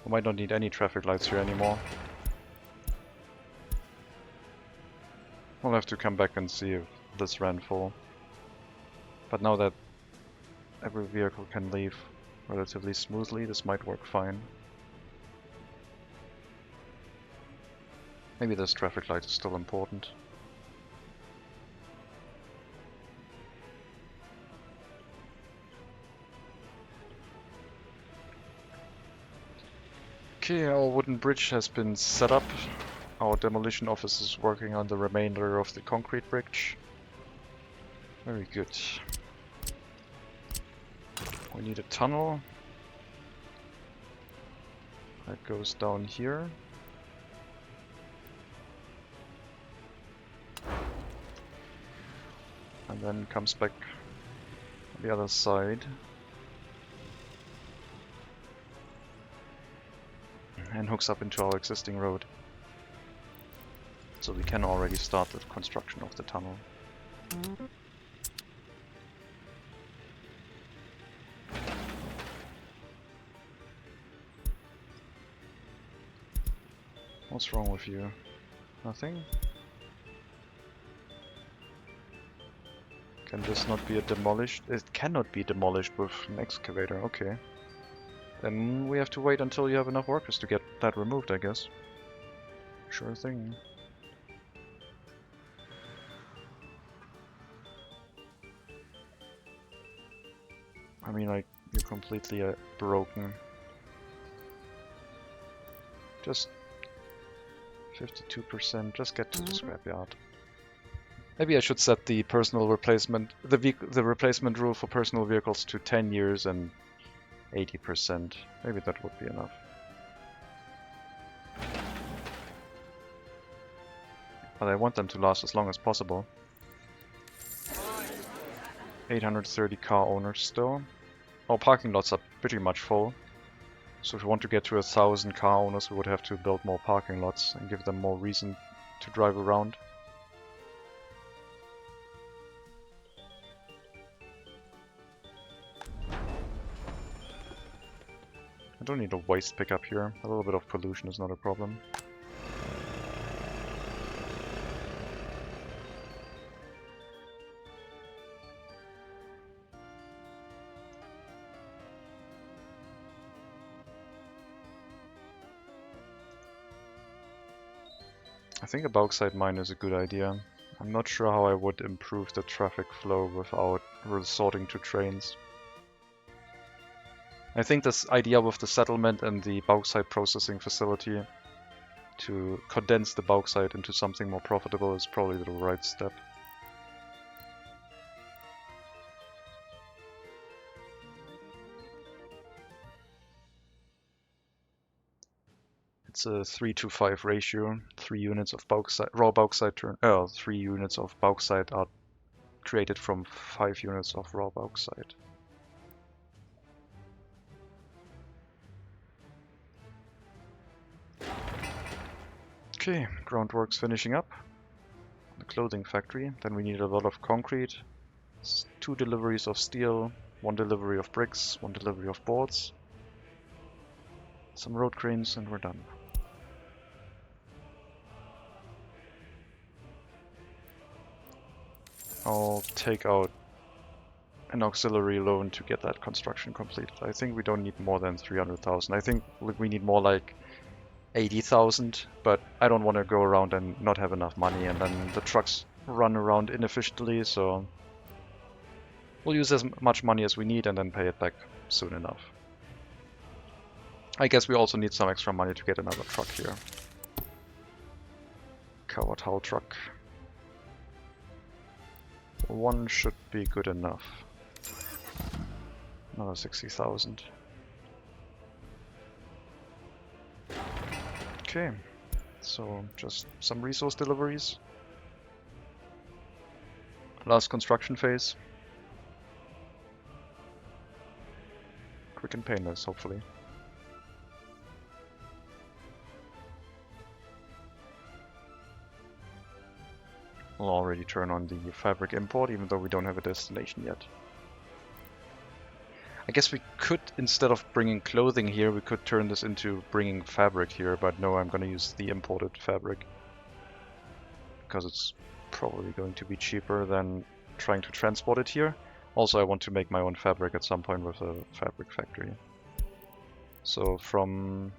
We might not need any traffic lights here anymore. We'll have to come back and see if this ran full. But now that every vehicle can leave relatively smoothly, this might work fine. Maybe this traffic light is still important. Okay, our wooden bridge has been set up. Our demolition office is working on the remainder of the concrete bridge. Very good. We need a tunnel. That goes down here. And then comes back on the other side. And hooks up into our existing road. So we can already start the construction of the tunnel. What's wrong with you? Nothing? Can this not be demolished? It cannot be demolished with an excavator, okay. Then we have to wait until you have enough workers to get that removed, I guess. Sure thing. I mean, like, you're completely broken. Just 52%, just get to the scrapyard. Maybe I should set the personal replacement, the replacement rule for personal vehicles to 10 years and 80%. Maybe that would be enough. But I want them to last as long as possible. 830 car owners still. Our parking lots are pretty much full. So if we want to get to 1,000 car owners, we would have to build more parking lots and give them more reason to drive around. I don't need a waste pickup here. A little bit of pollution is not a problem. I think a bauxite mine is a good idea. I'm not sure how I would improve the traffic flow without resorting to trains. I think this idea with the settlement and the bauxite processing facility to condense the bauxite into something more profitable is probably the right step. It's a 3-to-5 ratio. 3 units of bauxite, raw bauxite 3 units of bauxite are created from 5 units of raw bauxite. Okay, groundworks finishing up. The clothing factory. Then we need a lot of concrete. 2 deliveries of steel, 1 delivery of bricks, 1 delivery of boards. Some road cranes and we're done. I'll take out an auxiliary loan to get that construction completed. I think we don't need more than 300,000. I think we need more like 80,000, but I don't want to go around and not have enough money and then the trucks run around inefficiently, so we'll use as much money as we need and then pay it back soon enough. I guess we also need some extra money to get another truck here. Covered hull truck. 1 should be good enough. Another 60,000. Okay, so just some resource deliveries. Last construction phase. Quick and painless, hopefully. We'll already turn on the fabric import, even though we don't have a destination yet. I guess we could, instead of bringing clothing here, we could turn this into bringing fabric here, but no, I'm going to use the imported fabric. Because it's probably going to be cheaper than trying to transport it here. Also, I want to make my own fabric at some point with a fabric factory. So from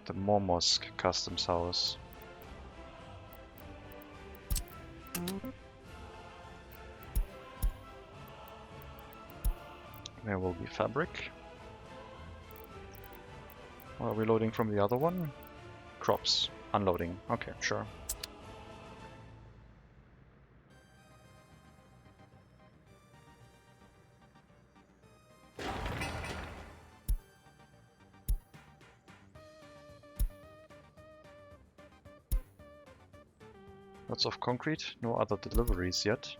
the Mormosk Customs House. There will be fabric. Are we loading from the other one? Crops. Unloading. Okay, sure. Lots of concrete, no other deliveries yet.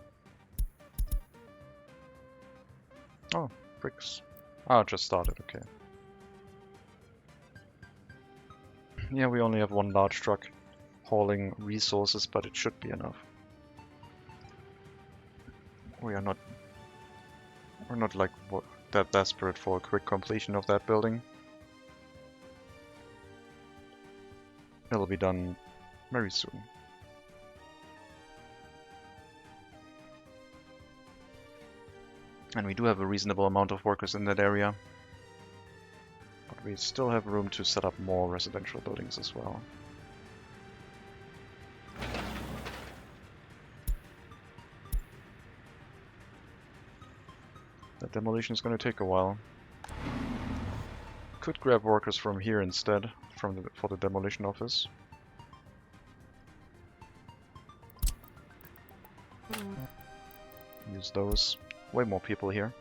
Oh, bricks. Ah, just started, okay. Yeah, we only have one large truck hauling resources, but it should be enough. We're not like that desperate for a quick completion of that building. It'll be done very soon. And we do have a reasonable amount of workers in that area. But we still have room to set up more residential buildings as well. That demolition is going to take a while. Could grab workers from here instead, for the demolition office. Use those. Way more people here.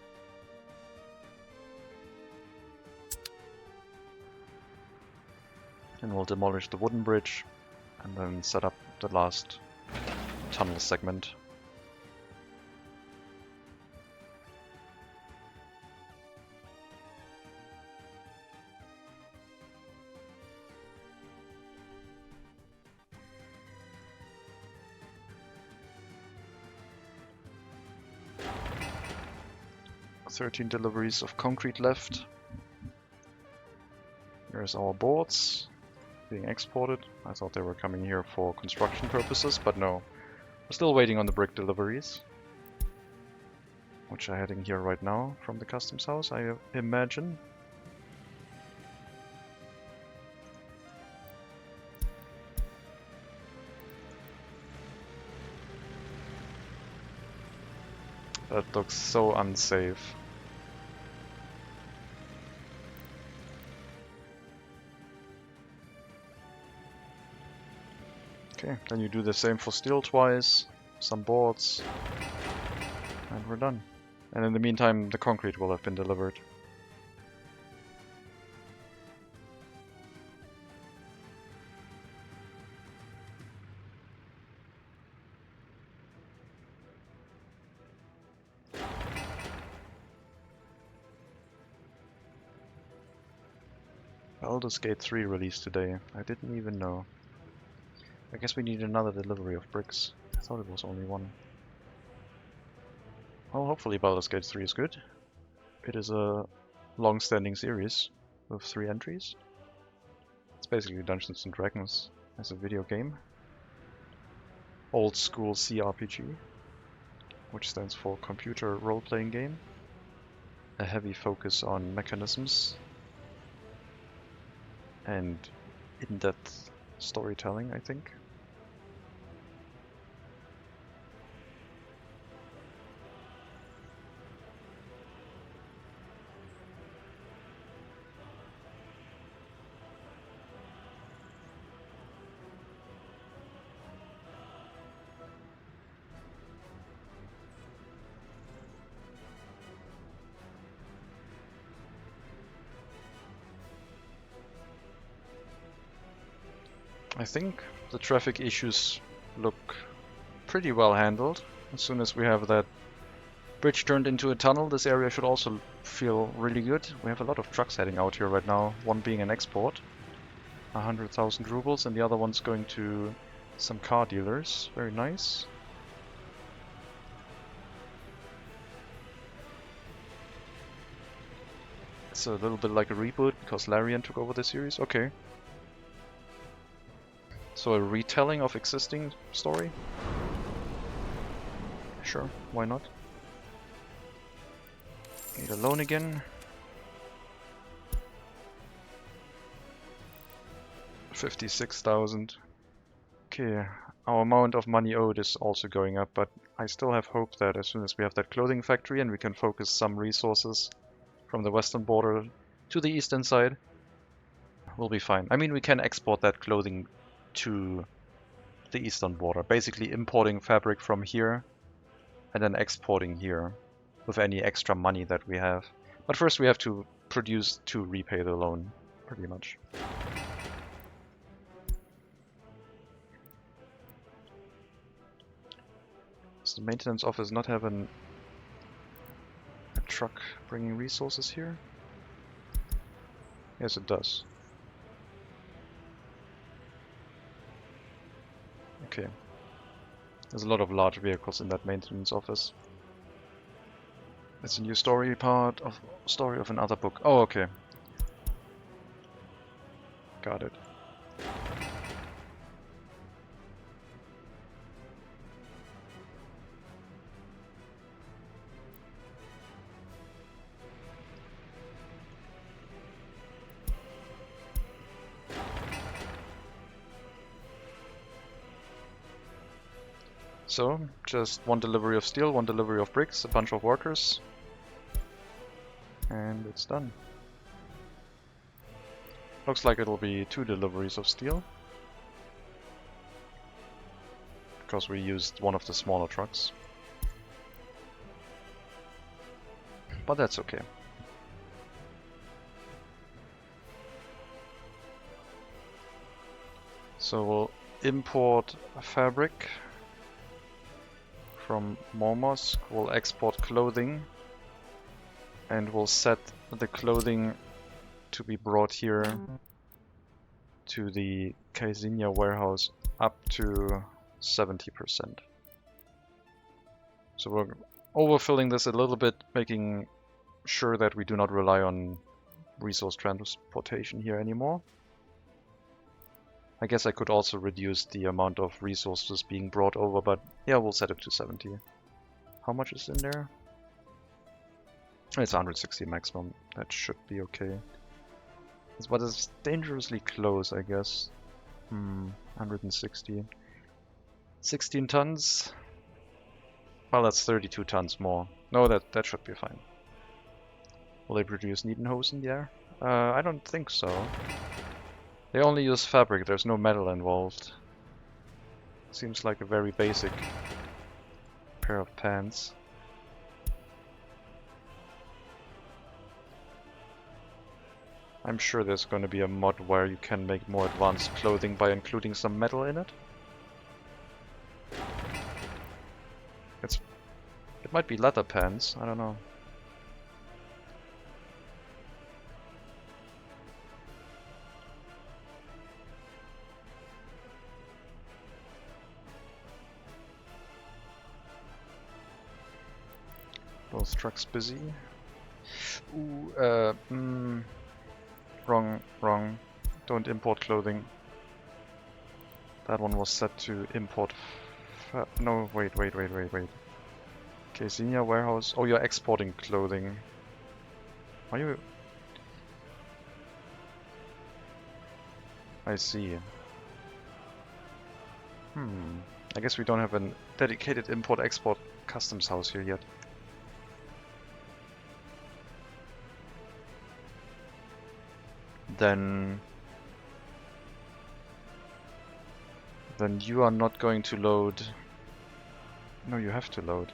And we'll demolish the wooden bridge and then set up the last tunnel segment. "13 deliveries of concrete left. Here's our boards being exported. I thought they were coming here for construction purposes, but no. We're still waiting on the brick deliveries, which are heading here right now from the customs house, I imagine. That looks so unsafe. Okay, then you do the same for steel twice, some boards, and we're done. And in the meantime, the concrete will have been delivered. Baldur's Gate 3 released today. I didn't even know. I guess we need another delivery of bricks. I thought it was only one. Well, hopefully Baldur's Gate 3 is good. It is a long-standing series with 3 entries. It's basically Dungeons & Dragons as a video game. Old school CRPG, which stands for Computer Role-Playing Game. A heavy focus on mechanisms and in-depth storytelling, I think. I think the traffic issues look pretty well handled. As soon as we have that bridge turned into a tunnel, this area should also feel really good. We have a lot of trucks heading out here right now, one being an export, 100,000 rubles, and the other one's going to some car dealers. Very nice. It's a little bit like a reboot because Larian took over the series. Okay. So a retelling of existing story? Sure, why not? Need a loan again. 56,000. Okay, our amount of money owed is also going up, but I still have hope that as soon as we have that clothing factory and we can focus some resources from the western border to the eastern side, we'll be fine. I mean, we can export that clothing to the eastern border, basically importing fabric from here and then exporting here with any extra money that we have. But first we have to produce to repay the loan, pretty much. Does the maintenance office not have a truck bringing resources here? Yes, it does. Okay. There's a lot of large vehicles in that maintenance office. It's a new story of another book. Oh, okay. Got it. So, just one delivery of steel, one delivery of bricks, a bunch of workers, and it's done. Looks like it'll be 2 deliveries of steel, because we used one of the smaller trucks. But that's okay. So we'll import fabric from Murmansk, we'll export clothing, and we'll set the clothing to be brought here to the Carsachstan warehouse up to 70%. So we're overfilling this a little bit, making sure that we do not rely on resource transportation here anymore. I guess I could also reduce the amount of resources being brought over, but yeah, we'll set it to 70. How much is in there? It's 160 maximum. That should be okay. But it's dangerously close, I guess. 160. 16 tons? Well, that's 32 tons more. No, that should be fine. Will they produce Niedenhosen there? I don't think so. They only use fabric, there's no metal involved. Seems like a very basic pair of pants. I'm sure there's going to be a mod where you can make more advanced clothing by including some metal in it. It might be leather pants, I don't know. Both trucks busy. Ooh, wrong. Don't import clothing. That one was set to import. No, wait. Carsachstan warehouse. Oh, you're exporting clothing. Are you? I see. I guess we don't have a dedicated import-export customs house here yet. Then you are not going to load. No, you have to load.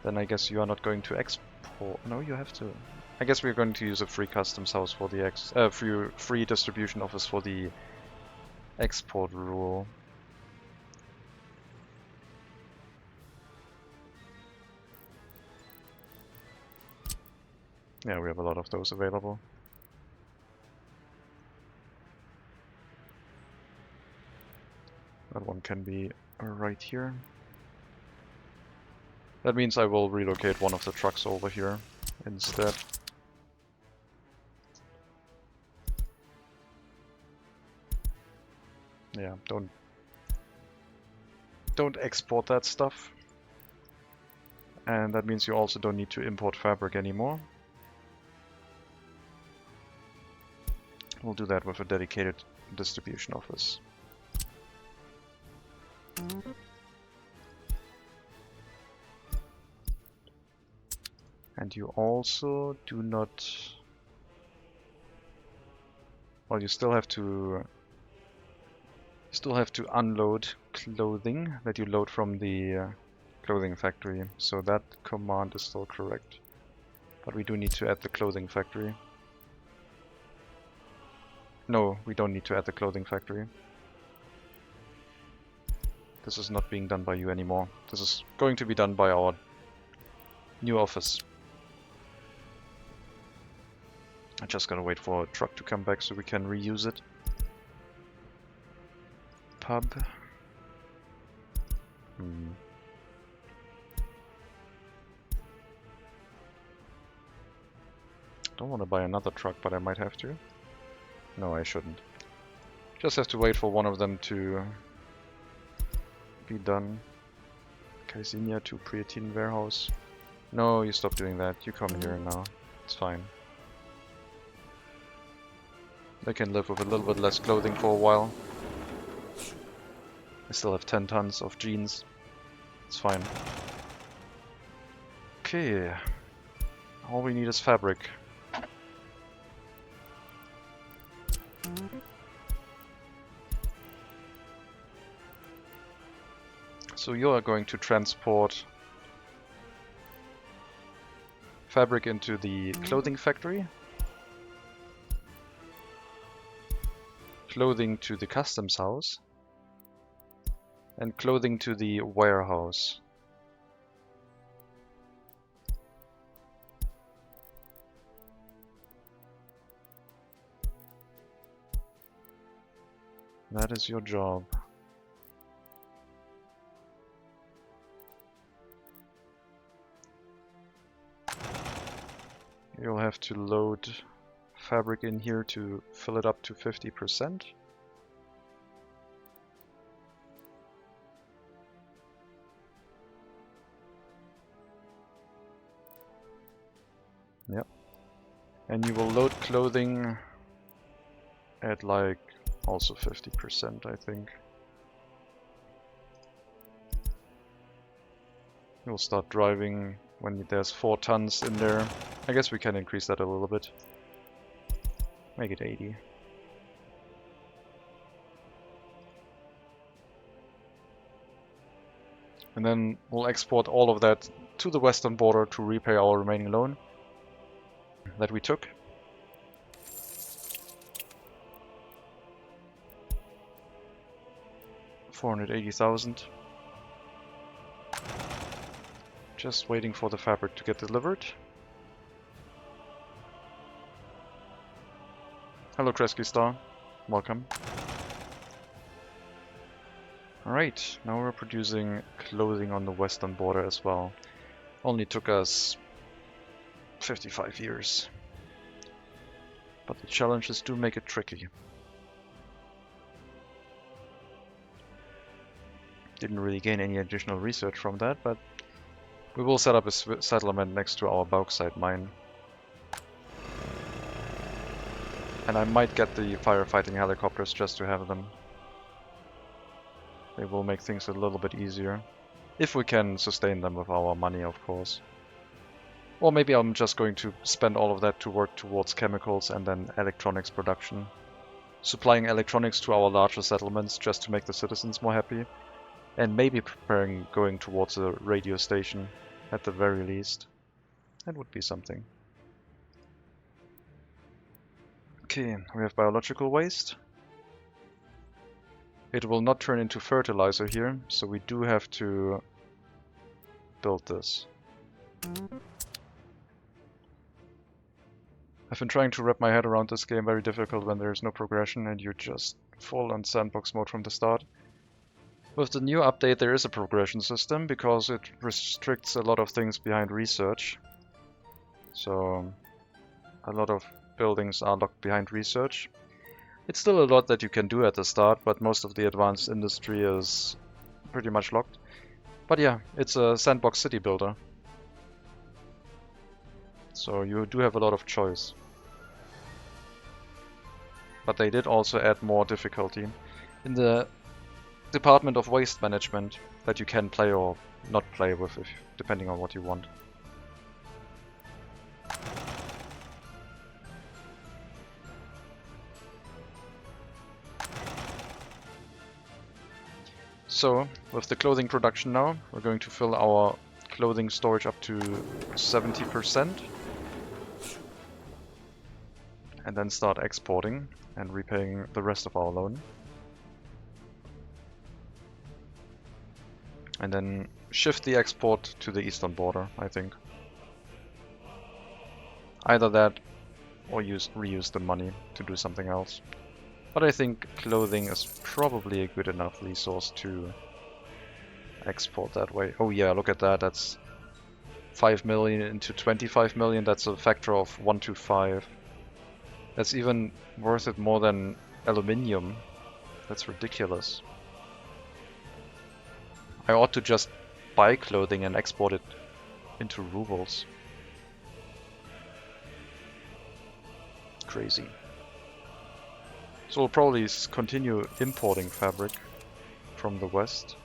Then I guess you are not going to export. No, you have to. I guess we're going to use a free customs house for the free distribution office for the export rule. Yeah, we have a lot of those available. That one can be right here. That means I will relocate one of the trucks over here instead. Yeah, don't export that stuff. And that means you also don't need to import fabric anymore. We'll do that with a dedicated distribution office. And you also do not Well, you still have to unload clothing that you load from the clothing factory. So that command is still correct. But we do need to add the clothing factory. No, we don't need to add the clothing factory. This is not being done by you anymore. This is going to be done by our new office. I just gotta wait for a truck to come back so we can reuse it. Pub. Don't want to buy another truck, but I might have to. No, I shouldn't. Just have to wait for one of them to be done. Carsachstan to Creatine warehouse. No, you stop doing that. You come here now. It's fine. They can live with a little bit less clothing for a while. I still have 10 tons of jeans. It's fine. Okay. All we need is fabric. So you are going to transport fabric into the clothing factory, clothing to the customs house, and clothing to the warehouse. That is your job. You'll have to load fabric in here to fill it up to 50%. Yep. And you will load clothing at like also 50%, I think. You'll start driving when there's 4 tons in there. I guess we can increase that a little bit. Make it 80. And then we'll export all of that to the western border to repay our remaining loan that we took. $480,000. Just waiting for the fabric to get delivered. Hello Carsachstan, welcome. Alright, now we're producing clothing on the western border as well. Only took us 55 years. But the challenges do make it tricky. Didn't really gain any additional research from that, but we will set up a settlement next to our bauxite mine. And I might get the firefighting helicopters just to have them. They will make things a little bit easier. If we can sustain them with our money, of course. Or maybe I'm just going to spend all of that to work towards chemicals and then electronics production. Supplying electronics to our larger settlements just to make the citizens more happy. And maybe preparing going towards a radio station at the very least. That would be something. Okay, we have biological waste. It will not turn into fertilizer here, so we do have to build this. I've been trying to wrap my head around this game, very difficult when there is no progression and you're just full on sandbox mode from the start. With the new update there is a progression system because it restricts a lot of things behind research. So a lot of buildings are locked behind research. It's still a lot that you can do at the start, but most of the advanced industry is pretty much locked. But yeah, it's a sandbox city builder. So you do have a lot of choice. But they did also add more difficulty in the department of waste management that you can play or not play with, depending on what you want. So, with the clothing production now, we're going to fill our clothing storage up to 70%. And then start exporting and repaying the rest of our loan. And then shift the export to the eastern border, I think. Either that or reuse the money to do something else. But I think clothing is probably a good enough resource to export that way. Oh yeah, look at that, that's 5 million into 25 million, that's a factor of 1 to 5. That's even worth it more than aluminium. That's ridiculous. I ought to just buy clothing and export it into rubles. Crazy. So we'll probably continue importing fabric from the west.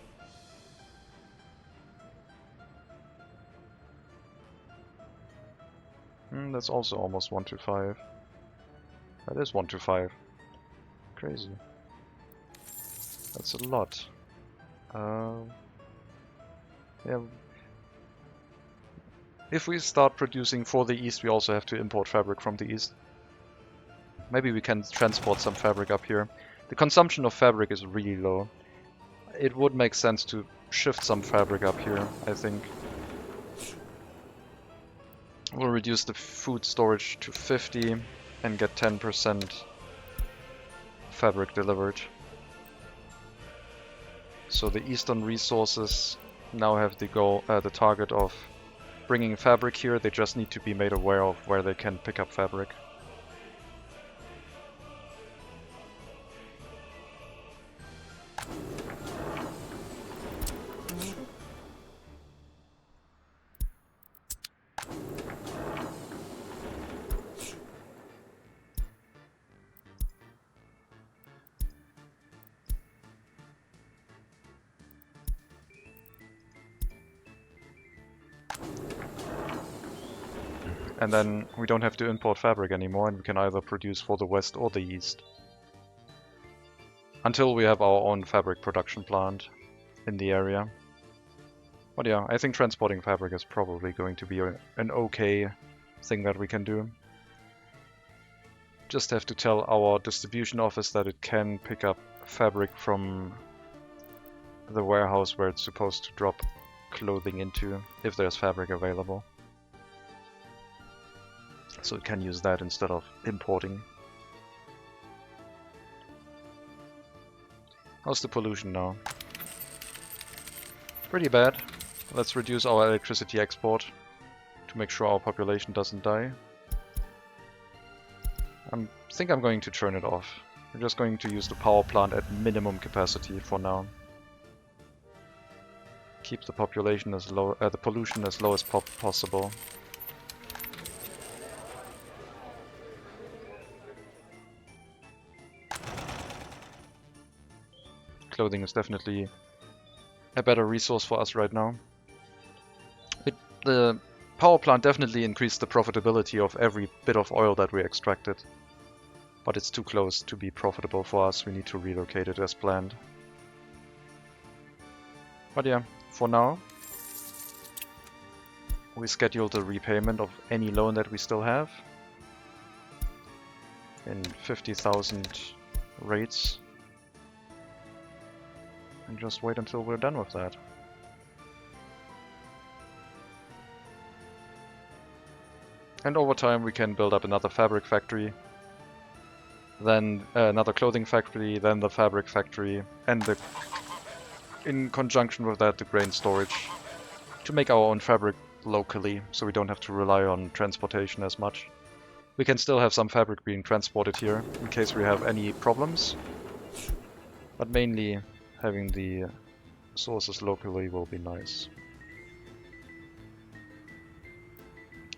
That's also almost 1 to 5. That is 1 to 5. Crazy. That's a lot. Yeah. If we start producing for the east, we also have to import fabric from the east. Maybe we can transport some fabric up here. The consumption of fabric is really low. It would make sense to shift some fabric up here, I think. We'll reduce the food storage to 50 and get 10% fabric delivered. So the eastern resources now have the target of bringing fabric here. They just need to be made aware of where they can pick up fabric. And then we don't have to import fabric anymore, and we can either produce for the west or the east. Until we have our own fabric production plant in the area. But yeah, I think transporting fabric is probably going to be an okay thing that we can do. Just have to tell our distribution office that it can pick up fabric from the warehouse where it's supposed to drop clothing into, if there's fabric available. So it can use that instead of importing. How's the pollution now? Pretty bad. Let's reduce our electricity export to make sure our population doesn't die. I think I'm going to turn it off. We're just going to use the power plant at minimum capacity for now. Keep the population as low, the pollution as low as possible. Clothing is definitely a better resource for us right now. The power plant definitely increased the profitability of every bit of oil that we extracted. But it's too close to be profitable for us. We need to relocate it as planned. But yeah, for now, we schedule the repayment of any loan that we still have in 50,000 rates. And just wait until we're done with that. And over time we can build up another fabric factory, then another clothing factory, then the fabric factory, and in conjunction with that the grain storage, to make our own fabric locally, so we don't have to rely on transportation as much. We can still have some fabric being transported here in case we have any problems, but mainly having the sources locally will be nice.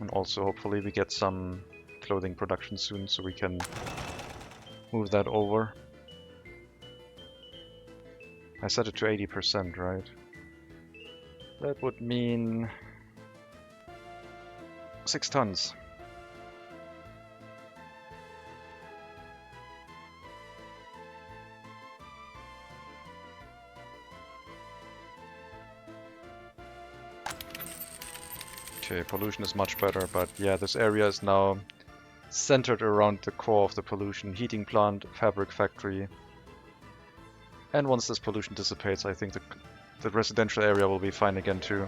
And also hopefully we get some clothing production soon so we can move that over. I set it to 80%, right? That would mean 6 tons. Okay, pollution is much better, but yeah, this area is now centered around the core of the pollution. Heating plant, fabric factory. And once this pollution dissipates, I think the residential area will be fine again too.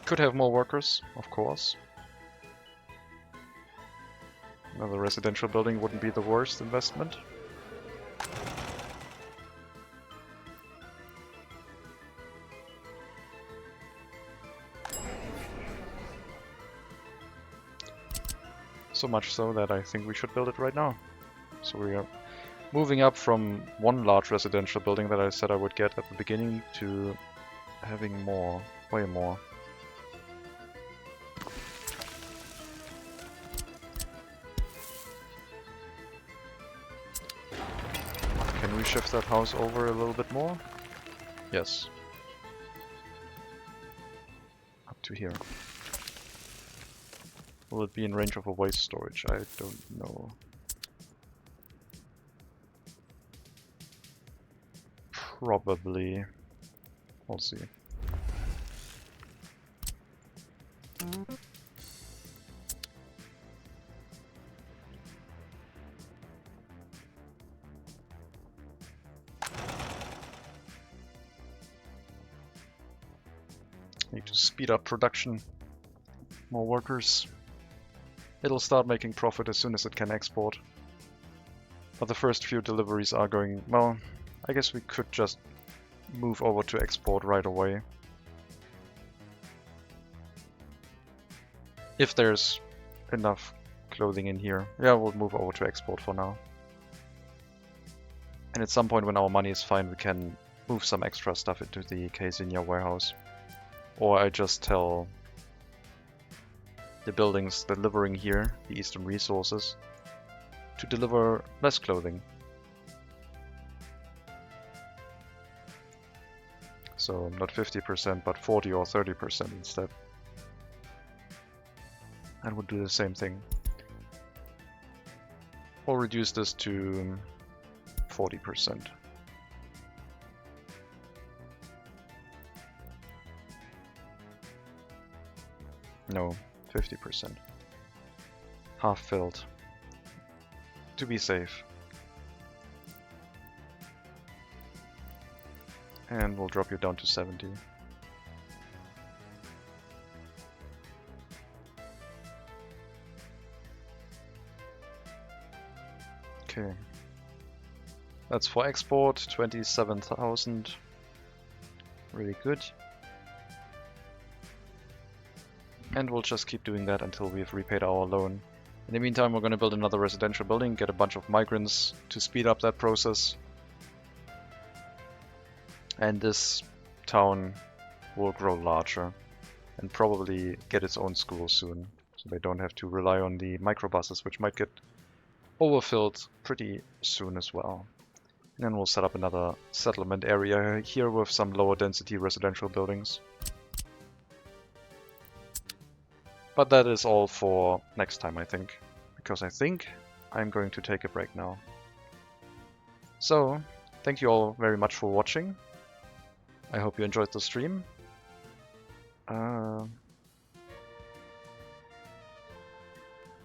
Could have more workers, of course. Another residential building wouldn't be the worst investment. So much so that I think we should build it right now. So we are moving up from one large residential building that I said I would get at the beginning to having more, way more. Can we shift that house over a little bit more? Yes. Up to here. Will it be in range of a waste storage? I don't know. Probably. We'll see. Need to speed up production. More workers. It'll start making profit as soon as it can export. But the first few deliveries are going, well, I guess we could just move over to export right away. If there's enough clothing in here. Yeah, we'll move over to export for now. And at some point when our money is fine, we can move some extra stuff into the Carsachstan warehouse. Or I just tell the buildings delivering here, the Eastern Resources, to deliver less clothing. So not 50%, but 40 or 30% instead. And we'll do the same thing. Or reduce this to 40%. No, 50%. Half filled. To be safe. And we'll drop you down to 70. Okay. That's for export, 27,000. Really good. And we'll just keep doing that until we've repaid our loan. In the meantime, we're going to build another residential building, get a bunch of migrants to speed up that process. And this town will grow larger and probably get its own school soon. So they don't have to rely on the microbuses, which might get overfilled pretty soon as well. And then we'll set up another settlement area here with some lower density residential buildings. But that is all for next time, I think. Because I think I'm going to take a break now. So, thank you all very much for watching. I hope you enjoyed the stream. I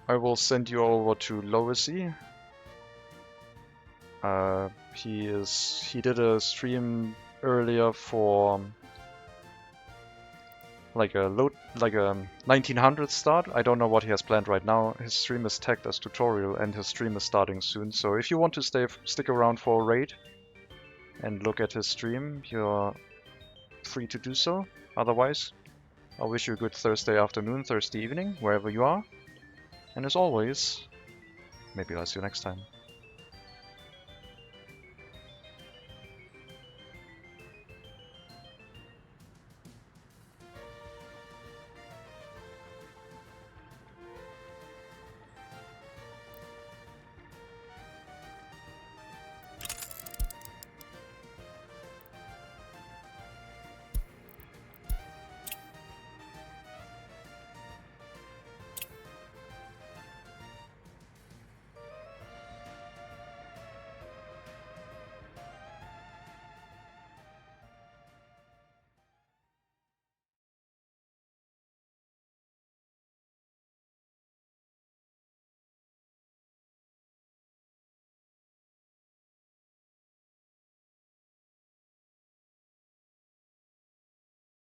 will send you over to Loisy. He did a stream earlier for like a 1900 start. I don't know what he has planned right now. His stream is tagged as tutorial and his stream is starting soon. So if you want to stick around for a raid and look at his stream, you're free to do so. Otherwise, I wish you a good Thursday afternoon, Thursday evening, wherever you are. And as always, maybe I'll see you next time.